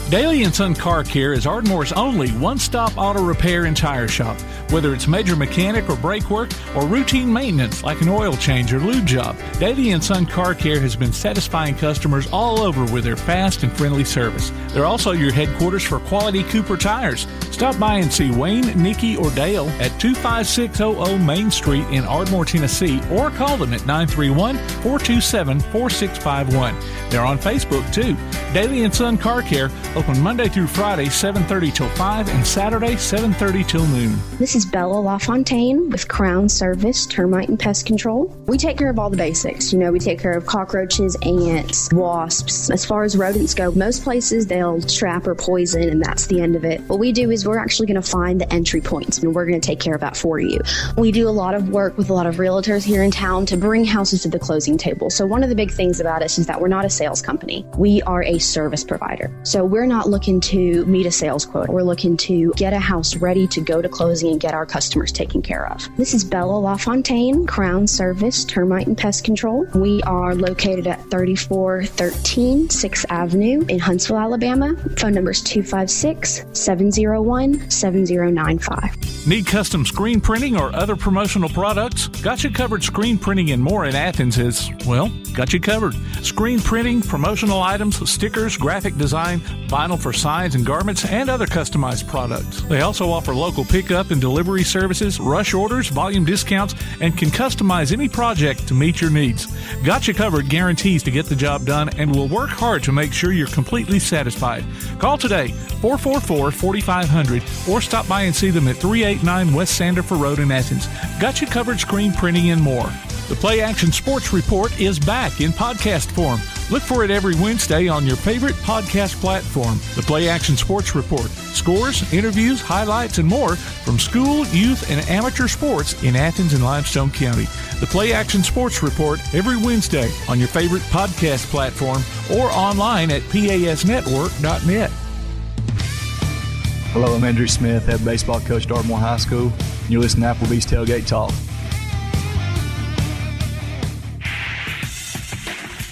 Daly & Son Car Care is Ardmore's only one-stop auto repair and tire shop. Whether it's major mechanic or brake work or routine maintenance like an oil change or lube job, Daly & Son Car Care has been satisfying customers all over with their fast and friendly service. They're also your headquarters for quality Cooper tires. Stop by and see Wayne, Nikki, or Dale at 25600 Main Street in Ardmore, Tennessee, or call them at 931-427-4651. They're on Facebook, too. Daly & Son Car Care, open Monday through Friday, 7:30 till 5, and Saturday, 7:30 till noon. This is Bella LaFontaine with Crown Service Termite and Pest Control. We take care of all the basics. We take care of cockroaches, ants, wasps. As far as rodents go, most places they'll trap or poison, and that's the end of it. What we do is we're actually going to find the entry points, and we're going to take care of that for you. We do a lot of work with a lot of realtors here in town to bring houses to the closing table. So one of the big things about us is that we're not a sales company. We are a service provider. So we're not looking to meet a sales quota. We're looking to get a house ready to go to closing and get our customers taken care of. This is Bella LaFontaine, Crown Service Termite and Pest Control. We are located at 3413 6th Avenue in Huntsville, Alabama. Phone number is 256-701-7095. Need custom screen printing or other promotional products? Got You Covered Screen Printing and More in Athens is, well, got you covered. Screen printing, promotional items, stickers, graphic design, vinyl for signs and garments, and other customized products. They also offer local pickup and delivery services, rush orders, volume discounts, and can customize any project to meet your needs. Got You Covered guarantees to get the job done and will work hard to make sure you're completely satisfied. Call today, 444-4500, or stop by and see them at 389 West Sandifer Road in Athens. Got You Covered Screen Printing and More. The Play Action Sports Report is back in podcast form. Look for it every Wednesday on your favorite podcast platform. The Play Action Sports Report. Scores, interviews, highlights, and more from school, youth, and amateur sports in Athens and Limestone County. The Play Action Sports Report every Wednesday on your favorite podcast platform or online at pasnetwork.net. Hello, I'm Andrew Smith, head baseball coach at Ardmore High School. You're listening to Applebee's Tailgate Talk.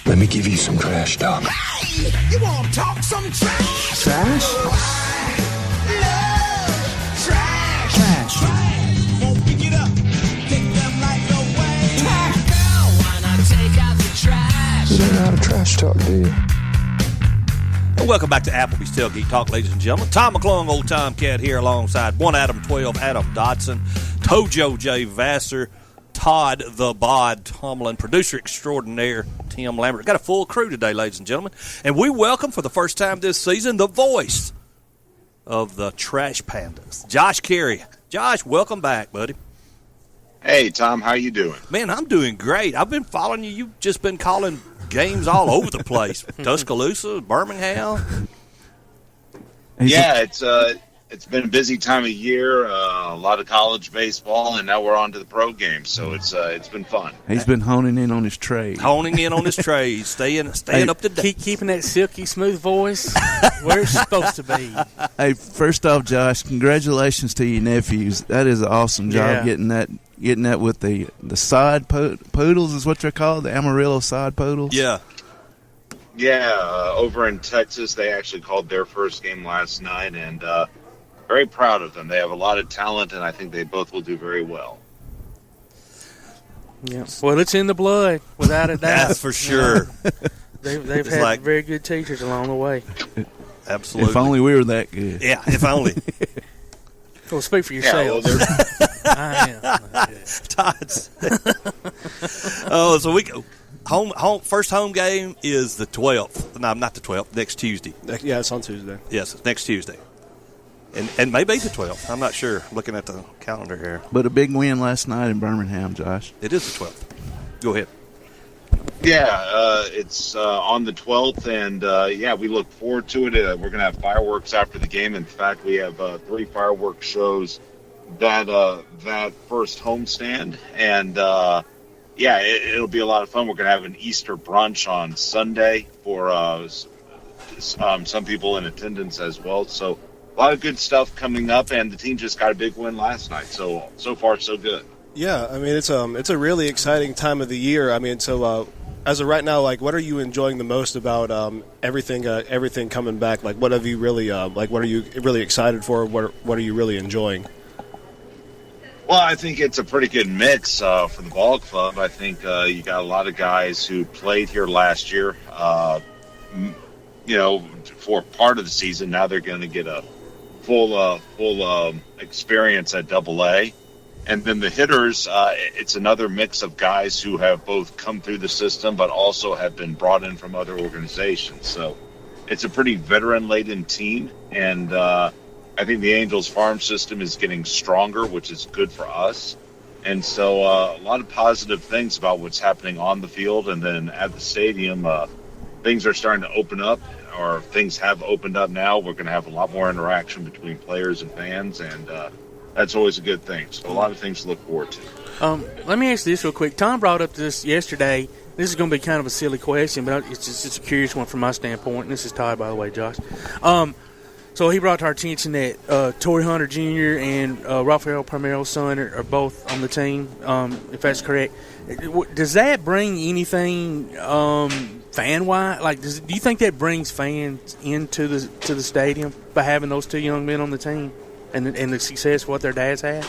Let me give you some trash talk. Hey, you want to talk some trash? Trash? Trash. Trash. Won't pick it up. Take them like away. Girl, why not take out the trash? You don't know how to trash talk, do you? And welcome back to Applebee's Tailgate Talk, ladies and gentlemen. Tom McClung, Old Tomcat here alongside 1 Adam 12, Adam Dodson, Tojo J. Vassar, Todd the Bod Tomlin, producer extraordinaire Tim Lambert. Got a full crew today, ladies and gentlemen. And we welcome for the first time this season the voice of the Trash Pandas, Josh Caray. Josh, welcome back, buddy. Hey, Tom, how you doing? Man, I'm doing great. I've been following you. You've just been calling games all over the place. Tuscaloosa, Birmingham. Yeah, it's been a busy time of year, a lot of college baseball, and now we're on to the pro games, so it's been fun. He's been honing in on his trade. Staying up to date. Keeping that silky smooth voice where it's supposed to be. Hey, first off, Josh, congratulations to your nephews. That is an awesome job getting that with the side poodles is what they're called, the Amarillo side poodles. Yeah. Yeah, over in Texas, they actually called their first game last night, and very proud of them. They have a lot of talent, and I think they both will do very well. Yeah. Well, it's in the blood, without a doubt. That's for sure. They've had very good teachers along the way. Absolutely. If only we were that good. Yeah, if only. Well, speak for yourself. I am. Todd's. So we go. First home game is the 12th. No, not the 12th. Next Tuesday. Yeah, it's on Tuesday. Yes, it's next Tuesday. And maybe the 12th. I'm not sure. Looking at the calendar here. But a big win last night in Birmingham, Josh. It is the 12th. Go ahead. Yeah, it's on the 12th, and we look forward to it. We're going to have fireworks after the game. In fact, we have 3 fireworks shows that first homestand, and it'll be a lot of fun. We're going to have an Easter brunch on Sunday for some people in attendance as well. So a lot of good stuff coming up, and the team just got a big win last night. So far, so good. Yeah, I mean, it's a really exciting time of the year. I mean, so as of right now, like, what are you enjoying the most about everything coming back? Like, what have you really what are you really excited for? What are you really enjoying? Well, I think it's a pretty good mix for the ball club. I think you got a lot of guys who played here last year, for part of the season. Now they're going to get a full experience at AA. And then the hitters, it's another mix of guys who have both come through the system but also have been brought in from other organizations. So it's a pretty veteran-laden team, and I think the Angels farm system is getting stronger, which is good for us. And so a lot of positive things about what's happening on the field, and then at the stadium, things are starting to open up, or things have opened up now. We're going to have a lot more interaction between players and fans, and that's always a good thing. So a lot of things to look forward to. Let me ask this real quick. Tom brought up this yesterday. This is going to be kind of a silly question, but it's just a curious one from my standpoint. And this is Ty, by the way, Josh. So he brought to our attention that Torrey Hunter Jr. and Rafael Primero's son are both on the team, if that's correct. Does that bring anything fan-wise? Like, do you think that brings fans into the stadium by having those 2 young men on the team? And the success of what their dads had?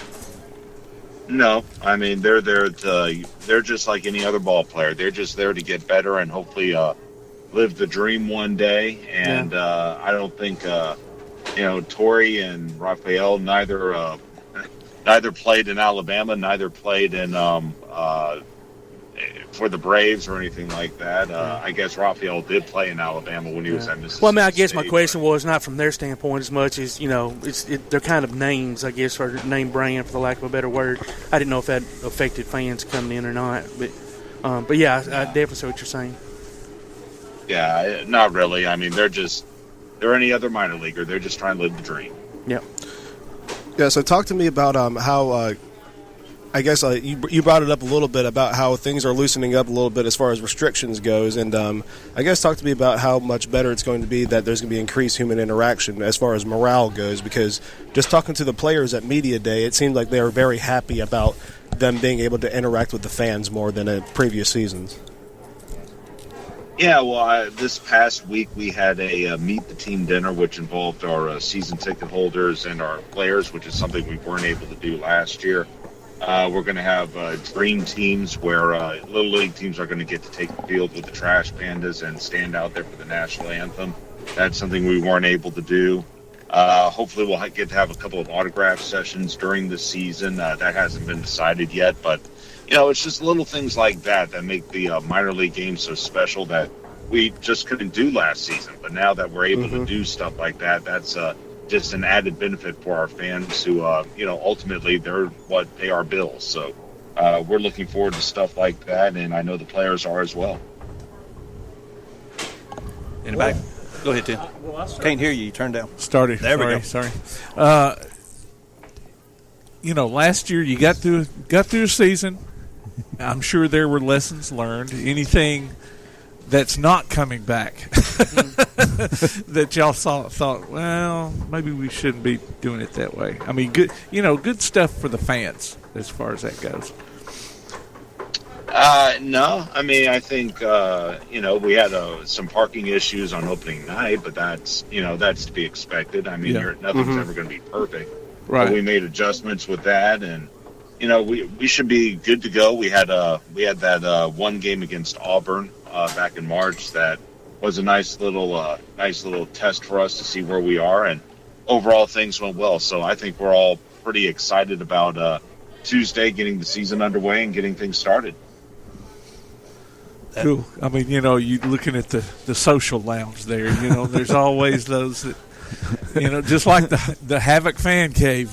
No, I mean they're just like any other ball player. They're just there to get better and hopefully live the dream one day. And I don't think Torrey and Rafael neither played in Alabama, neither played in for the Braves or anything like that. I guess Rafael did play in Alabama when he was at Mississippi. Well, I mean, I guess my question was not from their standpoint as much as, they're kind of names, I guess, or name brand, for the lack of a better word. I didn't know if that affected fans coming in or not. But yeah, I definitely see what you're saying. Yeah, not really. I mean, they're any other minor leaguer. They're just trying to live the dream. Yep. Yeah, so talk to me about how I guess you brought it up a little bit about how things are loosening up a little bit as far as restrictions goes, and I guess talk to me about how much better it's going to be that there's going to be increased human interaction as far as morale goes, because just talking to the players at Media Day, it seemed like they were very happy about them being able to interact with the fans more than in previous seasons. Yeah, well, this past week we had a Meet the Team dinner, which involved our season ticket holders and our players, which is something we weren't able to do last year. We're going to have dream teams where Little League teams are going to get to take the field with the Trash Pandas and stand out there for the national anthem. That's something we weren't able to do. Hopefully we'll get to have a couple of autograph sessions during the season. That hasn't been decided yet, but it's just little things like that make the minor league game so special that we just couldn't do last season. But now that we're able to do stuff like that, that's just an added benefit for our fans who, ultimately they're what pay our bills. So we're looking forward to stuff like that, and I know the players are as well. In the back. Go ahead, Tim. Can't hear you. You turned down. Started. There we go. Sorry. Last year you got through a season. I'm sure there were lessons learned. Anything that's not coming back that y'all thought, well, maybe we shouldn't be doing it that way. I mean, good stuff for the fans as far as that goes. No, I mean, I think we had some parking issues on opening night, but that's to be expected. I mean, nothing's ever going to be perfect. Right. But we made adjustments with that, and we should be good to go. We had that one game against Auburn back in March that was a nice little test for us to see where we are, and overall things went well. So I think we're all pretty excited about Tuesday getting the season underway and getting things started. Cool. I mean, you're looking at the social lounge there. There's always those that, just like the Havoc fan cave.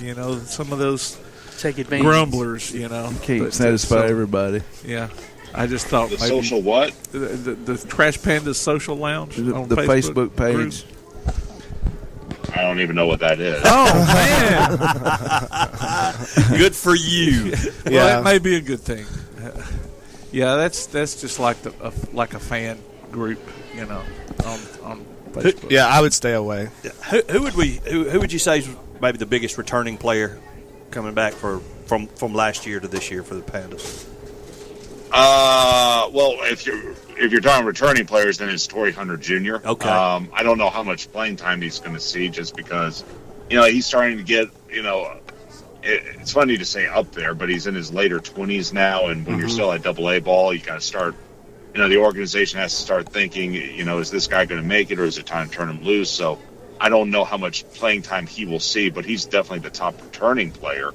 Some of those take advantage grumblers. Can't satisfy everybody. Yeah. I just thought the maybe social what? The Trash Pandas social lounge the on Facebook page. I don't even know what that is. Oh man! Good for you. Well, that may be a good thing. Yeah, that's just like a fan group, on Facebook. Yeah, I would stay away. Who would you say is maybe the biggest returning player coming back from last year to this year for the Pandas? Well, if you're talking returning players, then it's Torrey Hunter Jr. Okay. I don't know how much playing time he's going to see, just because he's starting to get it's funny to say up there, but he's in his later 20s now, and when you're still at AA ball, you got to start. The organization has to start thinking, is this guy going to make it, or is it time to turn him loose? So I don't know how much playing time he will see, but he's definitely the top returning player.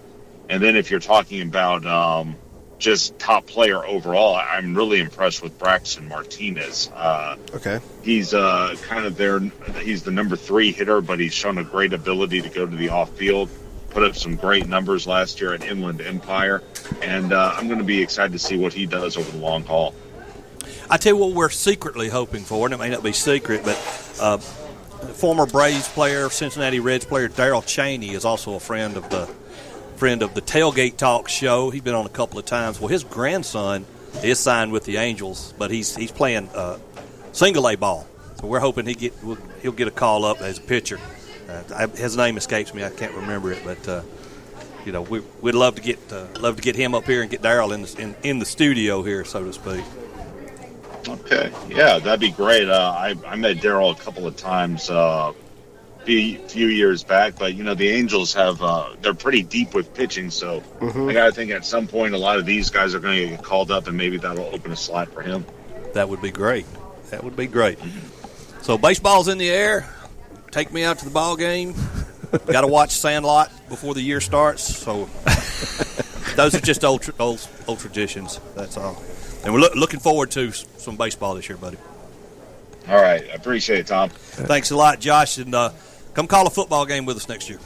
And then if you're talking about just top player overall, I'm really impressed with Braxton Martinez. Okay. He's kind of he's the number 3 hitter, but he's shown a great ability to go to the off field, put up some great numbers last year at Inland Empire, and I'm going to be excited to see what he does over the long haul. I tell you what we're secretly hoping for, and it may not be secret, but former Braves player, Cincinnati Reds player Darryl Cheney is also a friend of the Tailgate Talk show. He's been on a couple of times. Well, his grandson is signed with the Angels, but he's playing single A ball. So we're hoping he'll get a call up as a pitcher. His name escapes me. I can't remember it, but we'd love to get him up here and get Darryl in the studio here, so to speak. Okay, yeah, that'd be great. I met Darryl a couple of times a few years back, but the Angels they're pretty deep with pitching, so I gotta think at some point a lot of these guys are going to get called up, and maybe that'll open a slot for him. That would be great. So baseball's in the air. Take me out to the ball game. Got to watch Sandlot before the year starts. So those are just old traditions. That's all. And we're looking forward to some baseball this year, buddy. All right. I appreciate it, Tom. Thanks a lot, Josh. And come call a football game with us next year.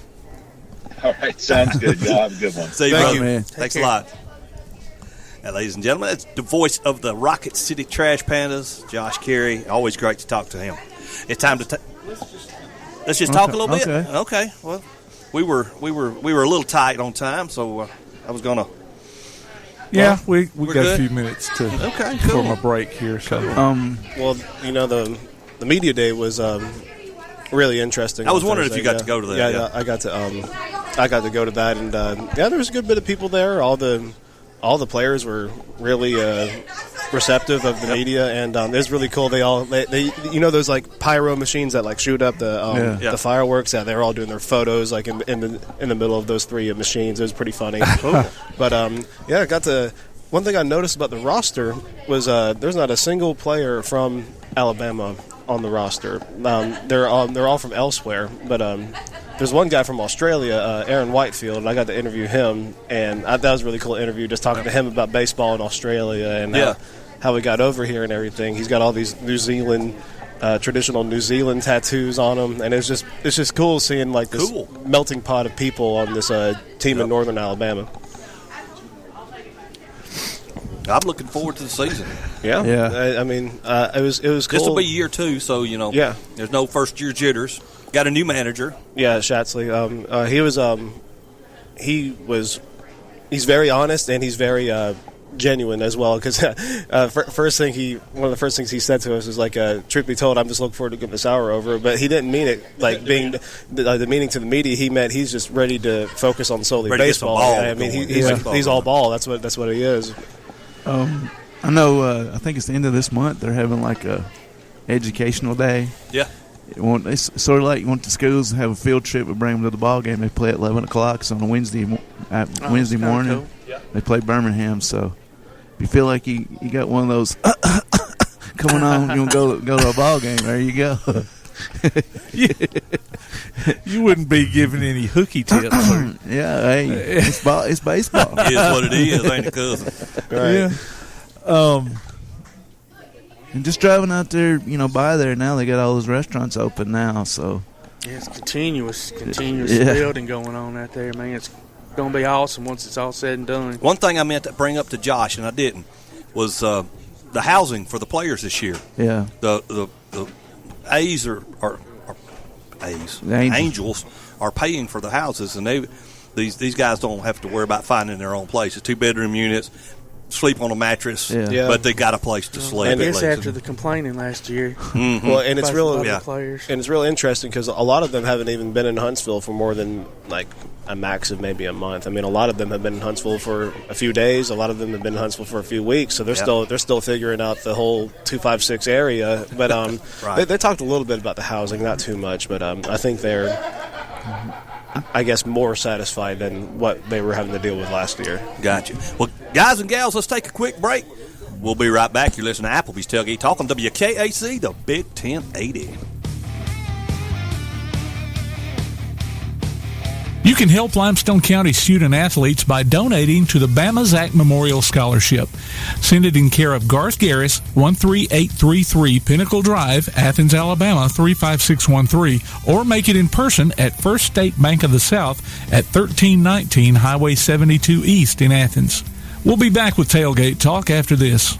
All right. Sounds good. Y'all have a good one. See you, Thank brother. you, man. Thanks a lot. Now, ladies and gentlemen, that's the voice of the Rocket City Trash Pandas, Josh Caray. Always great to talk to him. It's time to let's just talk a little bit. Okay. Well, we were a little tight on time, so I was gonna. Yeah, we got good? a few minutes for my break here. So, well, the media day was really interesting. I was wondering if you got to go to that. Yeah, I got to go to that, and there was a good bit of people there. All the players were really receptive of the media, and it was really cool. They those like pyro machines that like shoot up the fireworks. Yeah, they were all doing their photos like in the middle of those 3 machines. It was pretty funny. But I got to. One thing I noticed about the roster was there's not a single player from Alabama on the roster. They're all from elsewhere, but there's one guy from Australia, Aaron Whitefield, and I got to interview him, and that was a really cool interview, just talking to him about baseball in Australia and how he got over here and everything. He's got all these New Zealand traditional New Zealand tattoos on him, and it's just cool seeing like this melting pot of people on this team in Northern Alabama. I'm looking forward to the season. Yeah. I mean, it was cool. This will be year 2, so there's no first year jitters. Got a new manager. Yeah, Shatsley. He's very honest, and he's very genuine as well. Because one of the first things he said to us was like, "Truth be told, I'm just looking forward to getting this hour over." But he didn't mean it like being the meaning to the media. He meant he's just ready to focus on solely baseball. I mean, he's all ball. That's what he is. I know. I think it's the end of this month. They're having like a educational day. Yeah. It's sort of like you want the schools to have a field trip and bring them to the ball game. They play at 11 o'clock. So on a Wednesday morning, cool. They play Birmingham. So if you feel like you got one of those coming on, you want to go to a ball game, there you go. You wouldn't be giving any hooky tips. Yeah, hey, it's baseball. It is what it is, ain't it, cousin? Right. Yeah. And just driving out there, by there now, they got all those restaurants open now. So yeah, it's continuous building going on out there, man. It's going to be awesome once it's all said and done. One thing I meant to bring up to Josh, and I didn't, was the housing for the players this year. Yeah. The A's are A's. The Angels are paying for the houses, and these guys don't have to worry about finding their own place. It's 2-bedroom units, sleep on a mattress, but they got a place to sleep. And it's after the complaining last year. Mm-hmm. Well, and it's real, players. and it's real interesting because a lot of them haven't even been in Huntsville for more than like a max of maybe a month. I mean, a lot of them have been in Huntsville for a few days. A lot of them have been in Huntsville for a few weeks. So they're still figuring out the whole 256 area. But right. they talked a little bit about the housing, not too much. But I think they're, I guess, more satisfied than what they were having to deal with last year. Gotcha. Well, guys and gals, let's take a quick break. We'll be right back. You're listening to Applebee's Tailgate Talk on WKAC, the Big 1080. You can help Limestone County student-athletes by donating to the Bama Zach Memorial Scholarship. Send it in care of Garth Garris, 13833 Pinnacle Drive, Athens, Alabama, 35613, or make it in person at First State Bank of the South at 1319 Highway 72 East in Athens. We'll be back with Tailgate Talk after this.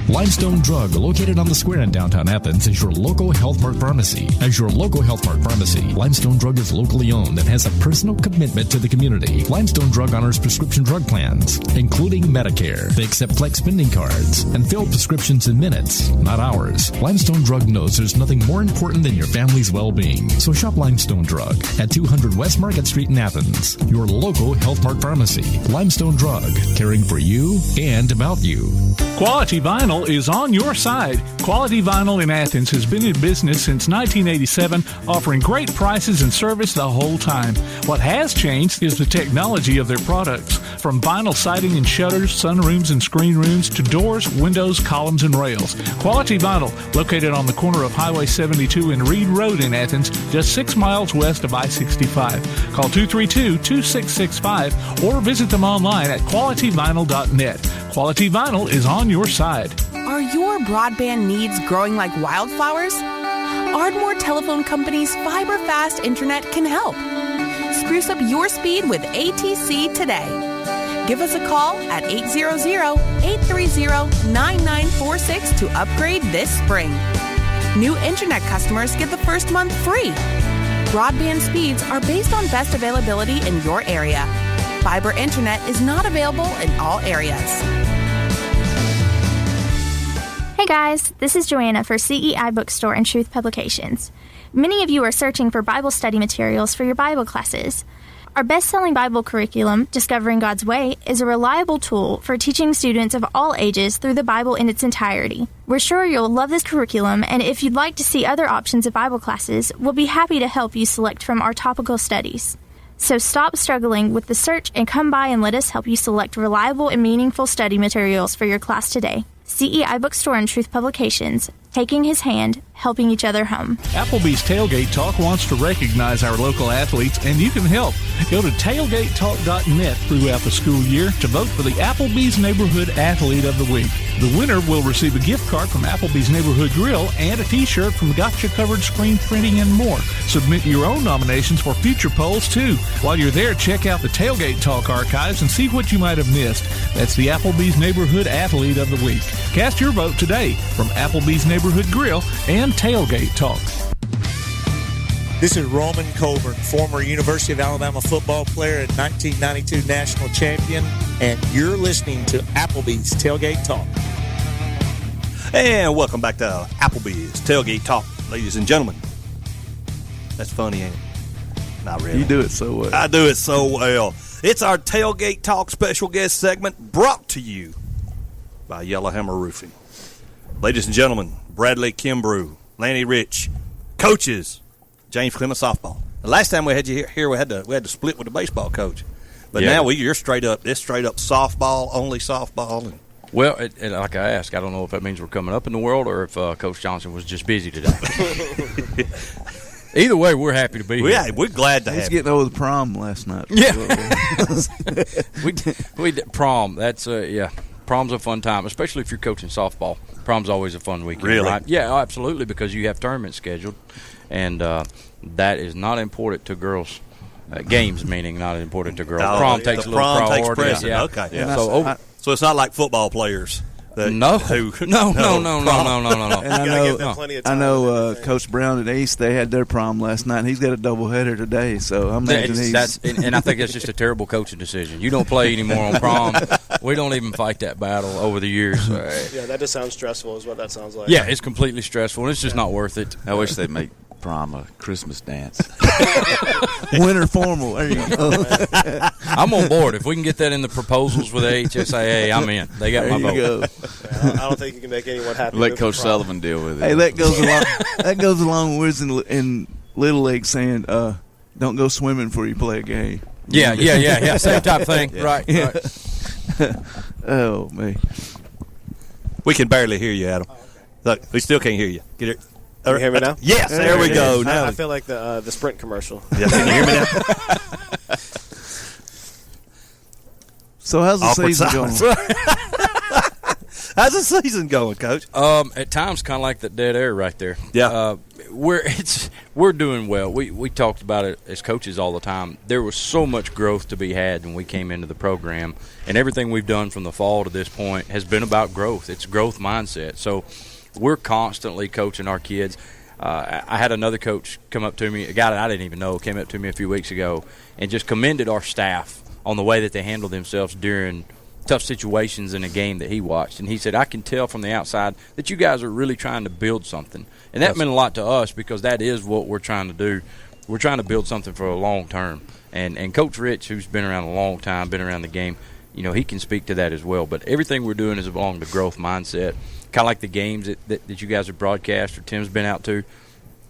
Limestone Drug, located on the square in downtown Athens, is your local Health Mart pharmacy. As your local Health Mart pharmacy, Limestone Drug is locally owned and has a personal commitment to the community. Limestone Drug honors prescription drug plans, including Medicare. They accept flex spending cards and fill prescriptions in minutes, not hours. Limestone Drug knows there's nothing more important than your family's well-being. So shop Limestone Drug at 200 West Market Street in Athens, your local Health Mart pharmacy. Limestone Drug, caring for you and about you. Quality Vinyl is on your side. Quality Vinyl in Athens has been in business since 1987, offering great prices and service the whole time. What has changed is the technology of their products. From vinyl siding and shutters, sunrooms and screen rooms, to doors, windows, columns, and rails. Quality Vinyl, located on the corner of Highway 72 and Reed Road in Athens, just 6 miles west of I-65. Call 232-2665 or visit them online at qualityvinyl.net. Quality Vinyl is on your side. Are your broadband needs growing like wildflowers? Ardmore Telephone Company's fiber fast internet can help. Spruce up your speed with ATC today. Give us a call at 800-830-9946 to upgrade this spring. New internet customers get the first month free. Broadband speeds are based on best availability in your area. Fiber internet is not available in all areas. Hey guys, this is Joanna for CEI Bookstore and Truth Publications. Many of you are searching for Bible study materials for your Bible classes. Our best-selling Bible curriculum, Discovering God's Way, is a reliable tool for teaching students of all ages through the Bible in its entirety. We're sure you'll love this curriculum, and if you'd like to see other options of Bible classes, we'll be happy to help you select from our topical studies. So stop struggling with the search and come by and let us help you select reliable and meaningful study materials for your class today. CEI Bookstore and Truth Publications, taking his hand, helping each other home. Applebee's Tailgate Talk wants to recognize our local athletes, and you can help. Go to tailgatetalk.net throughout the school year to vote for the Applebee's Neighborhood Athlete of the Week. The winner will receive a gift card from Applebee's Neighborhood Grill and a t-shirt from Gotcha Covered Screen Printing and more. Submit your own nominations for future polls, too. While you're there, check out the Tailgate Talk archives and see what you might have missed. That's the Applebee's Neighborhood Athlete of the Week. Cast your vote today from Applebee's Neighborhood Grill and Tailgate Talk. This is Roman Colburn, former University of Alabama football player and 1992 national champion, and you're listening to Applebee's Tailgate Talk. And welcome back to Applebee's Tailgate Talk, ladies and gentlemen. That's funny, ain't it? Not really. You do it so well. I do it so well. It's our Tailgate Talk special guest segment brought to you by Yellowhammer Roofing. Ladies and gentlemen, Bradley Kimbrough, Lanny Rich, coaches, James Clemens softball. The last time we had you here, we had to split with the baseball coach. But now you're straight up. It's straight up softball, only softball. And well, like I asked, I don't know if that means we're coming up in the world or if Coach Johnson was just busy today. Either way, we're happy to be here. Yeah, we're glad to have you. He's getting over the prom last night. Yeah. we prom. That's prom's a fun time, especially if you're coaching softball. Prom's always a fun weekend, really? Right? Yeah, absolutely, because you have tournaments scheduled, and that is not important to girls Games meaning not important to girls. Oh, Prom takes a little priority. Precedent. Yeah. Okay. Yeah. So it's not like football players. No. And I know Coach Brown at East, they had their prom last night. He's got a doubleheader today, so I'm imagining and I think that's just a terrible coaching decision. You don't play anymore on prom. We don't even fight that battle over the years. Yeah, that just sounds stressful is what that sounds like. Yeah, it's completely stressful, and it's just not worth it. I wish they'd make prom a Christmas dance. Winter formal. There you go. I'm on board. If we can get that in the proposals with the HSAA, I'm in. They got my vote. Yeah, I don't think you can make anyone happy. Let Coach Sullivan deal with it. Hey, that goes along with in Little League saying, don't go swimming before you play a game. Yeah. Same type of thing. Yeah. Right. Oh, man. We can barely hear you, Adam. Look, we still can't hear you. Get it. Can you hear me now? Yes, there we go. Now I feel like the Sprint commercial. Yeah, can you hear me now? So how's the season going? How's the season going, Coach? At times, kind of like the dead air right there. Yeah. We're doing well. We talked about it as coaches all the time. There was so much growth to be had when we came into the program, and everything we've done from the fall to this point has been about growth. It's growth mindset. So we're constantly coaching our kids. I had another coach come up to me, a guy that I didn't even know, came up to me a few weeks ago and just commended our staff on the way that they handled themselves during tough situations in a game that he watched. And he said, I can tell from the outside that you guys are really trying to build something. And that meant a lot to us because that is what we're trying to do. We're trying to build something for a long term. And Coach Rich, who's been around a long time, been around the game, he can speak to that as well. But everything we're doing is along the growth mindset. Kind of like the games that you guys have broadcast or Tim's been out to.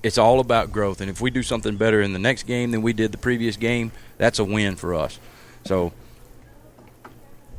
It's all about growth. And if we do something better in the next game than we did the previous game, that's a win for us. So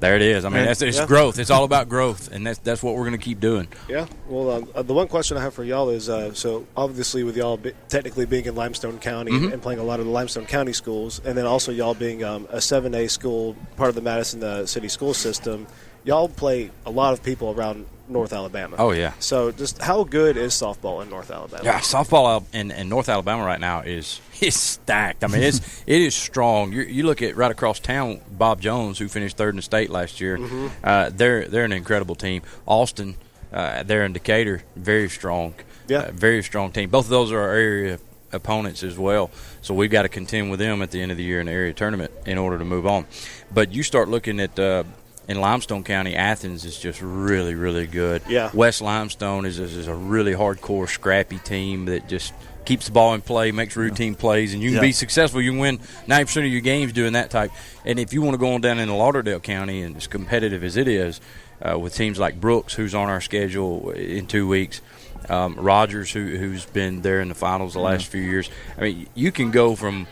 there it is. I mean, it's growth. It's all about growth, and that's what we're going to keep doing. Yeah. Well, the one question I have for y'all is, so obviously with y'all technically being in Limestone County and playing a lot of the Limestone County schools, and then also y'all being a 7A school, part of the Madison City school system, y'all play a lot of people around North Alabama. Oh, yeah. So just how good is softball in North Alabama? Yeah, softball in North Alabama right now is stacked. I mean, it is strong. You look at right across town, Bob Jones, who finished third in the state last year. They're an incredible team. Austin, they're in Decatur, very strong. Yeah. Very strong team. Both of those are our area opponents as well. So we've got to contend with them at the end of the year in the area tournament in order to move on. But you start looking at in Limestone County, Athens is just really, really good. Yeah. West Limestone is a really hardcore, scrappy team that just keeps the ball in play, makes routine plays, and you can be successful. You can win 90% of your games doing that type. And if you want to go on down into Lauderdale County, and as competitive as it is, with teams like Brooks, who's on our schedule in 2 weeks, Rogers, who's been there in the finals the last few years. I mean, you can go from,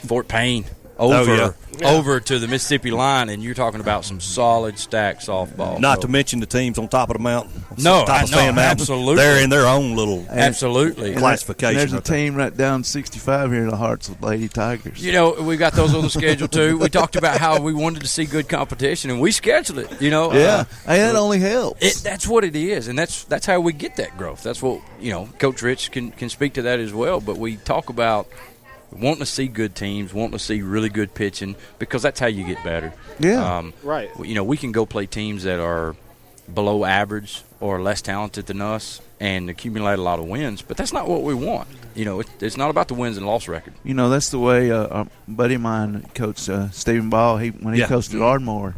Fort Payne over to the Mississippi line, and you're talking about some solid stacked softball. Not to mention the teams on top of the mountain. Absolutely. They're in their own little classification. There's a team right down 65 here in the Hartsville Lady Tigers. We've got those on the schedule too. We talked about how we wanted to see good competition, and we scheduled it. That only helps. That's what it is, and that's how we get that growth. That's what Coach Rich can speak to that as well. But we talk about wanting to see good teams, wanting to see really good pitching, because that's how you get better. Yeah, right. We can go play teams that are below average or less talented than us and accumulate a lot of wins, but that's not what we want. It's not about the wins and loss record. That's the way our buddy of mine, Coach Stephen Ball, when he coached at Ardmore,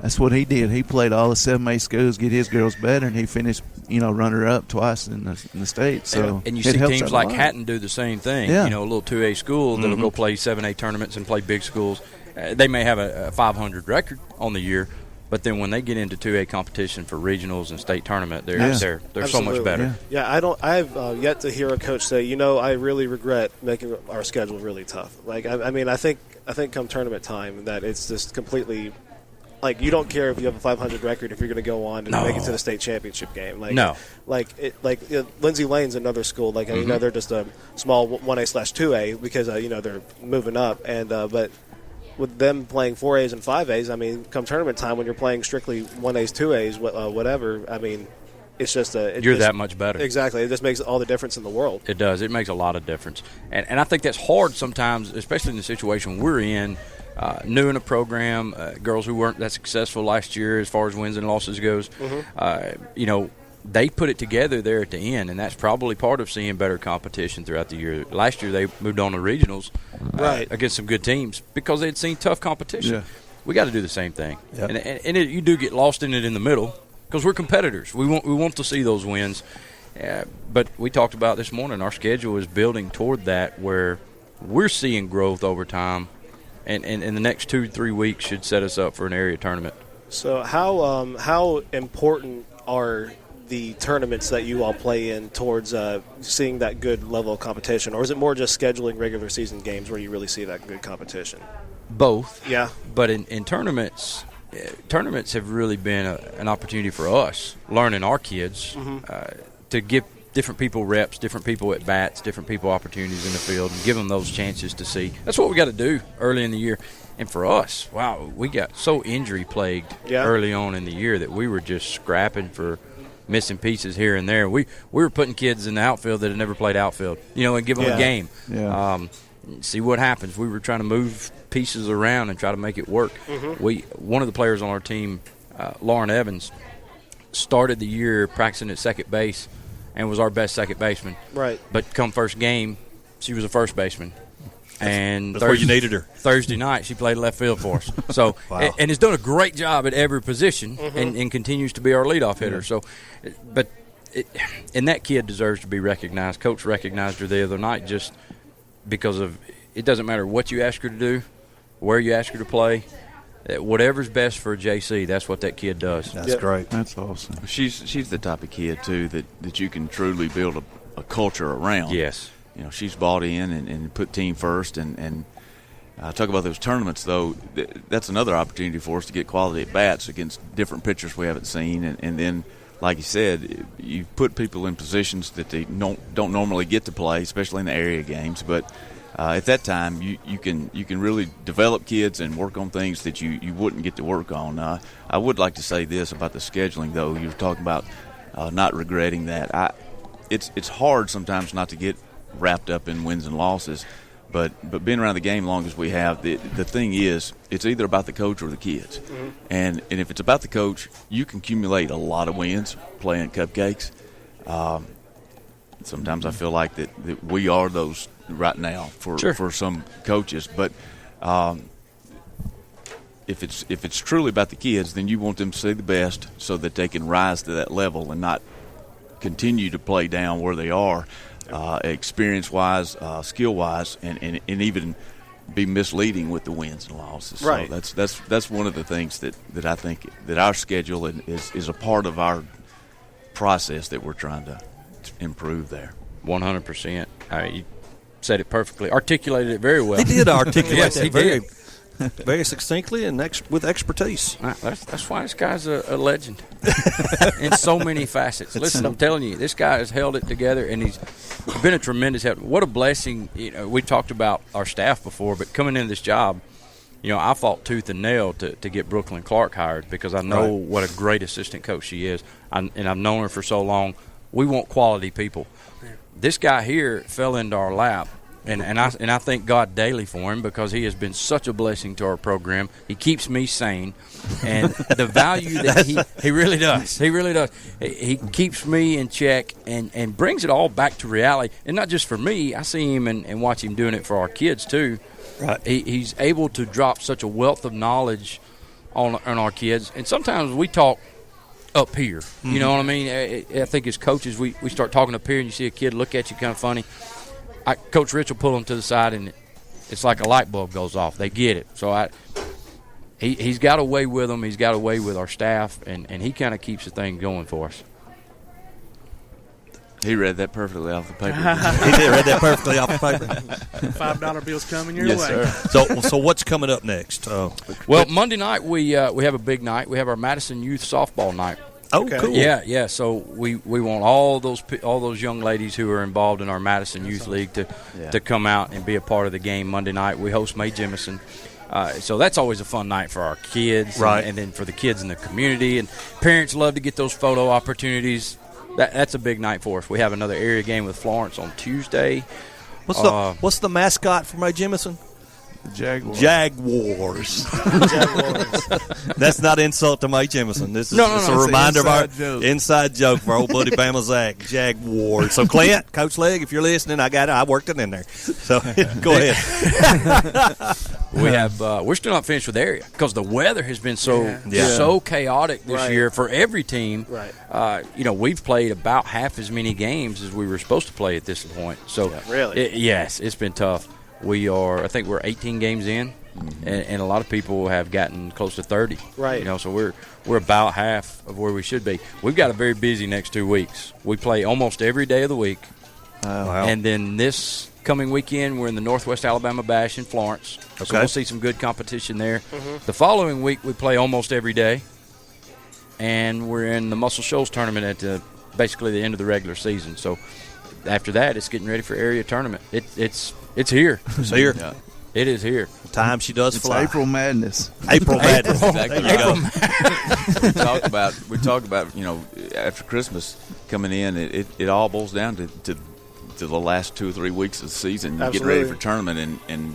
that's what he did. He played all the 7A schools, get his girls better, and he finished runner-up twice in the state. So and you see teams like Hatton do the same thing. Yeah. A little 2A school that'll go play 7A tournaments and play big schools. They may have a 500 record on the year, but then when they get into 2A competition for regionals and state tournament, they're so much better. Yeah, I've yet to hear a coach say, I really regret making our schedule really tough. Like, I think come tournament time that it's just completely. Like, you don't care if you have a 500 record if you're going to go on and make it to the state championship game. Lindsay Lane's another school. Like, they're just a small 1A/2A because they're moving up. And but with them playing 4As and 5As, come tournament time when you're playing strictly 1As, 2As, whatever. it's just you're that much better. Exactly. It just makes all the difference in the world. It does. It makes a lot of difference. And I think that's hard sometimes, especially in the situation we're in, new in a program, girls who weren't that successful last year as far as wins and losses goes. They put it together there at the end, and that's probably part of seeing better competition throughout the year. Last year they moved on to regionals against some good teams because they'd seen tough competition. Yeah. We got to do the same thing. Yep. And you do get lost in it in the middle because we're competitors. We want to see those wins. But we talked about this morning, our schedule is building toward that where we're seeing growth over time, and in the next 2-3 weeks should set us up for an area tournament. So how important are the tournaments that you all play in towards seeing that good level of competition, or is it more just scheduling regular season games where you really see that good competition? Both. Yeah. But in tournaments have really been an opportunity for us, learning our kids, to give different people reps, different people at bats, different people opportunities in the field, and give them those chances to see. That's what we got to do early in the year. And for us, wow, we got so injury-plagued early on in the year that we were just scrapping for missing pieces here and there. We were putting kids in the outfield that had never played outfield, and give them a game. Yeah. See what happens. We were trying to move pieces around and try to make it work. One of the players on our team, Lauren Evans, started the year practicing at second base and was our best second baseman. Right. But come first game, she was a first baseman. And that's where you needed her. Thursday night, she played left field for us. So, wow. and has done a great job at every position, and continues to be our leadoff hitter. So, and that kid deserves to be recognized. Coach recognized her the other night just because of it doesn't matter what you ask her to do, where you ask her to play. Whatever's best for JC, that's what that kid does. That's great. That's awesome. She's the type of kid too that you can truly build a culture around. Yes. She's bought in and put team first. And talk about those tournaments, though, that's another opportunity for us to get quality at bats against different pitchers we haven't seen. And then, like you said, you put people in positions that they don't normally get to play, especially in the area games. But at that time, you can really develop kids and work on things that you wouldn't get to work on. I would like to say this about the scheduling, though. You were talking about not regretting that. It's hard sometimes not to get wrapped up in wins and losses, but being around the game long as we have, the thing is, it's either about the coach or the kids. And if it's about the coach, you can accumulate a lot of wins playing cupcakes. Sometimes I feel like that we are those right now for some coaches, but if it's truly about the kids, then you want them to see the best so that they can rise to that level and not continue to play down where they are. Experience-wise, skill-wise, and even be misleading with the wins and losses. Right. So that's one of the things that I think that our schedule is a part of our process that we're trying to improve there. 100%. You said it perfectly. Articulated it very well. He did articulate yes, that very succinctly and with expertise. That's why this guy's a legend in so many facets. Listen, I'm telling you, this guy has held it together, and he's been a tremendous help. What a blessing. We talked about our staff before, but coming into this job, I fought tooth and nail to get Brooklyn Clark hired because I know what a great assistant coach she is, and I've known her for so long. We want quality people. This guy here fell into our lap. And I thank God daily for him because he has been such a blessing to our program. He keeps me sane, and the value that he really does. He really does. He keeps me in check and brings it all back to reality. And not just for me. I see him and watch him doing it for our kids too. Right. He's able to drop such a wealth of knowledge on our kids. And sometimes we talk up here. You know what I mean? I think as coaches we start talking up here, and you see a kid look at you kind of funny. Coach Rich will pull them to the side, and it's like a light bulb goes off. They get it. So he's got a way with them. He's got a way with our staff, and he kind of keeps the thing going for us. He read that perfectly off the paper. He did read that perfectly off the paper. $5 bills coming your yes, way. Sir. So what's coming up next? Well, Monday night we have a big night. We have our Madison Youth Softball night. Oh, cool. Yeah. So we want all those young ladies who are involved in our Madison Youth League to come out and be a part of the game Monday night. We host Mae Jemison. So that's always a fun night for our kids, right? And then for the kids in the community, and parents love to get those photo opportunities. That's a big night for us. We have another area game with Florence on Tuesday. What's the mascot for May Jemison? Jaguars. Jaguars. That's not insult to Mike Jemison. This is a reminder of our inside joke for old buddy Bama Zach. Jaguars. So Clint, Coach Legg, if you're listening, I got it. I worked it in there. So go ahead. We're still not finished with the area because the weather has been so chaotic this year for every team. Right. We've played about half as many games as we were supposed to play at this point. So really, yes, it's been tough. I think we're 18 games in, and a lot of people have gotten close to 30. Right. So we're about half of where we should be. We've got a very busy next 2 weeks. We play almost every day of the week. Wow. And then this coming weekend, we're in the Northwest Alabama Bash in Florence. Okay. So we'll see some good competition there. Mm-hmm. The following week, we play almost every day. And we're in the Muscle Shoals tournament at basically the end of the regular season. So after that, it's getting ready for area tournament. It's here. It's here. Yeah. It is here. Time she does fly. April Madness. April Madness. Exactly. We talked about after Christmas coming in, it all boils down to the last 2 or 3 weeks of the season. You get ready for tournament, and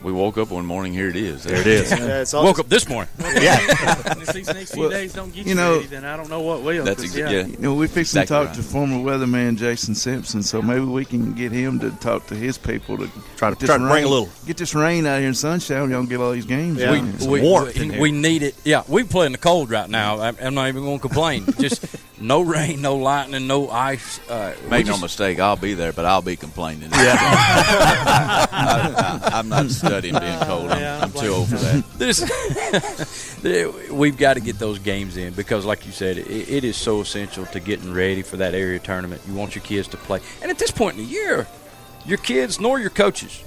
we woke up one morning. Here it is. There it is. It's woke up this morning. If these next few days don't get you ready, then I don't know what will. That's we fixed to talk to former weatherman Jason Simpson, so maybe we can get him to talk to his people to try to bring a little. Get this rain out here in sunshine. Y'all get all these games. Yeah. We need it. Yeah, we play in the cold right now. I'm not even going to complain. Just no rain, no lightning, no ice. Make no mistake, I'll be there, but I'll be complaining. I'm not studying being cold. I'm too old for that. We've got to get those games in because, like you said, it is so essential to getting ready for that area tournament. You want your kids to play. And at this point in the year, your kids nor your coaches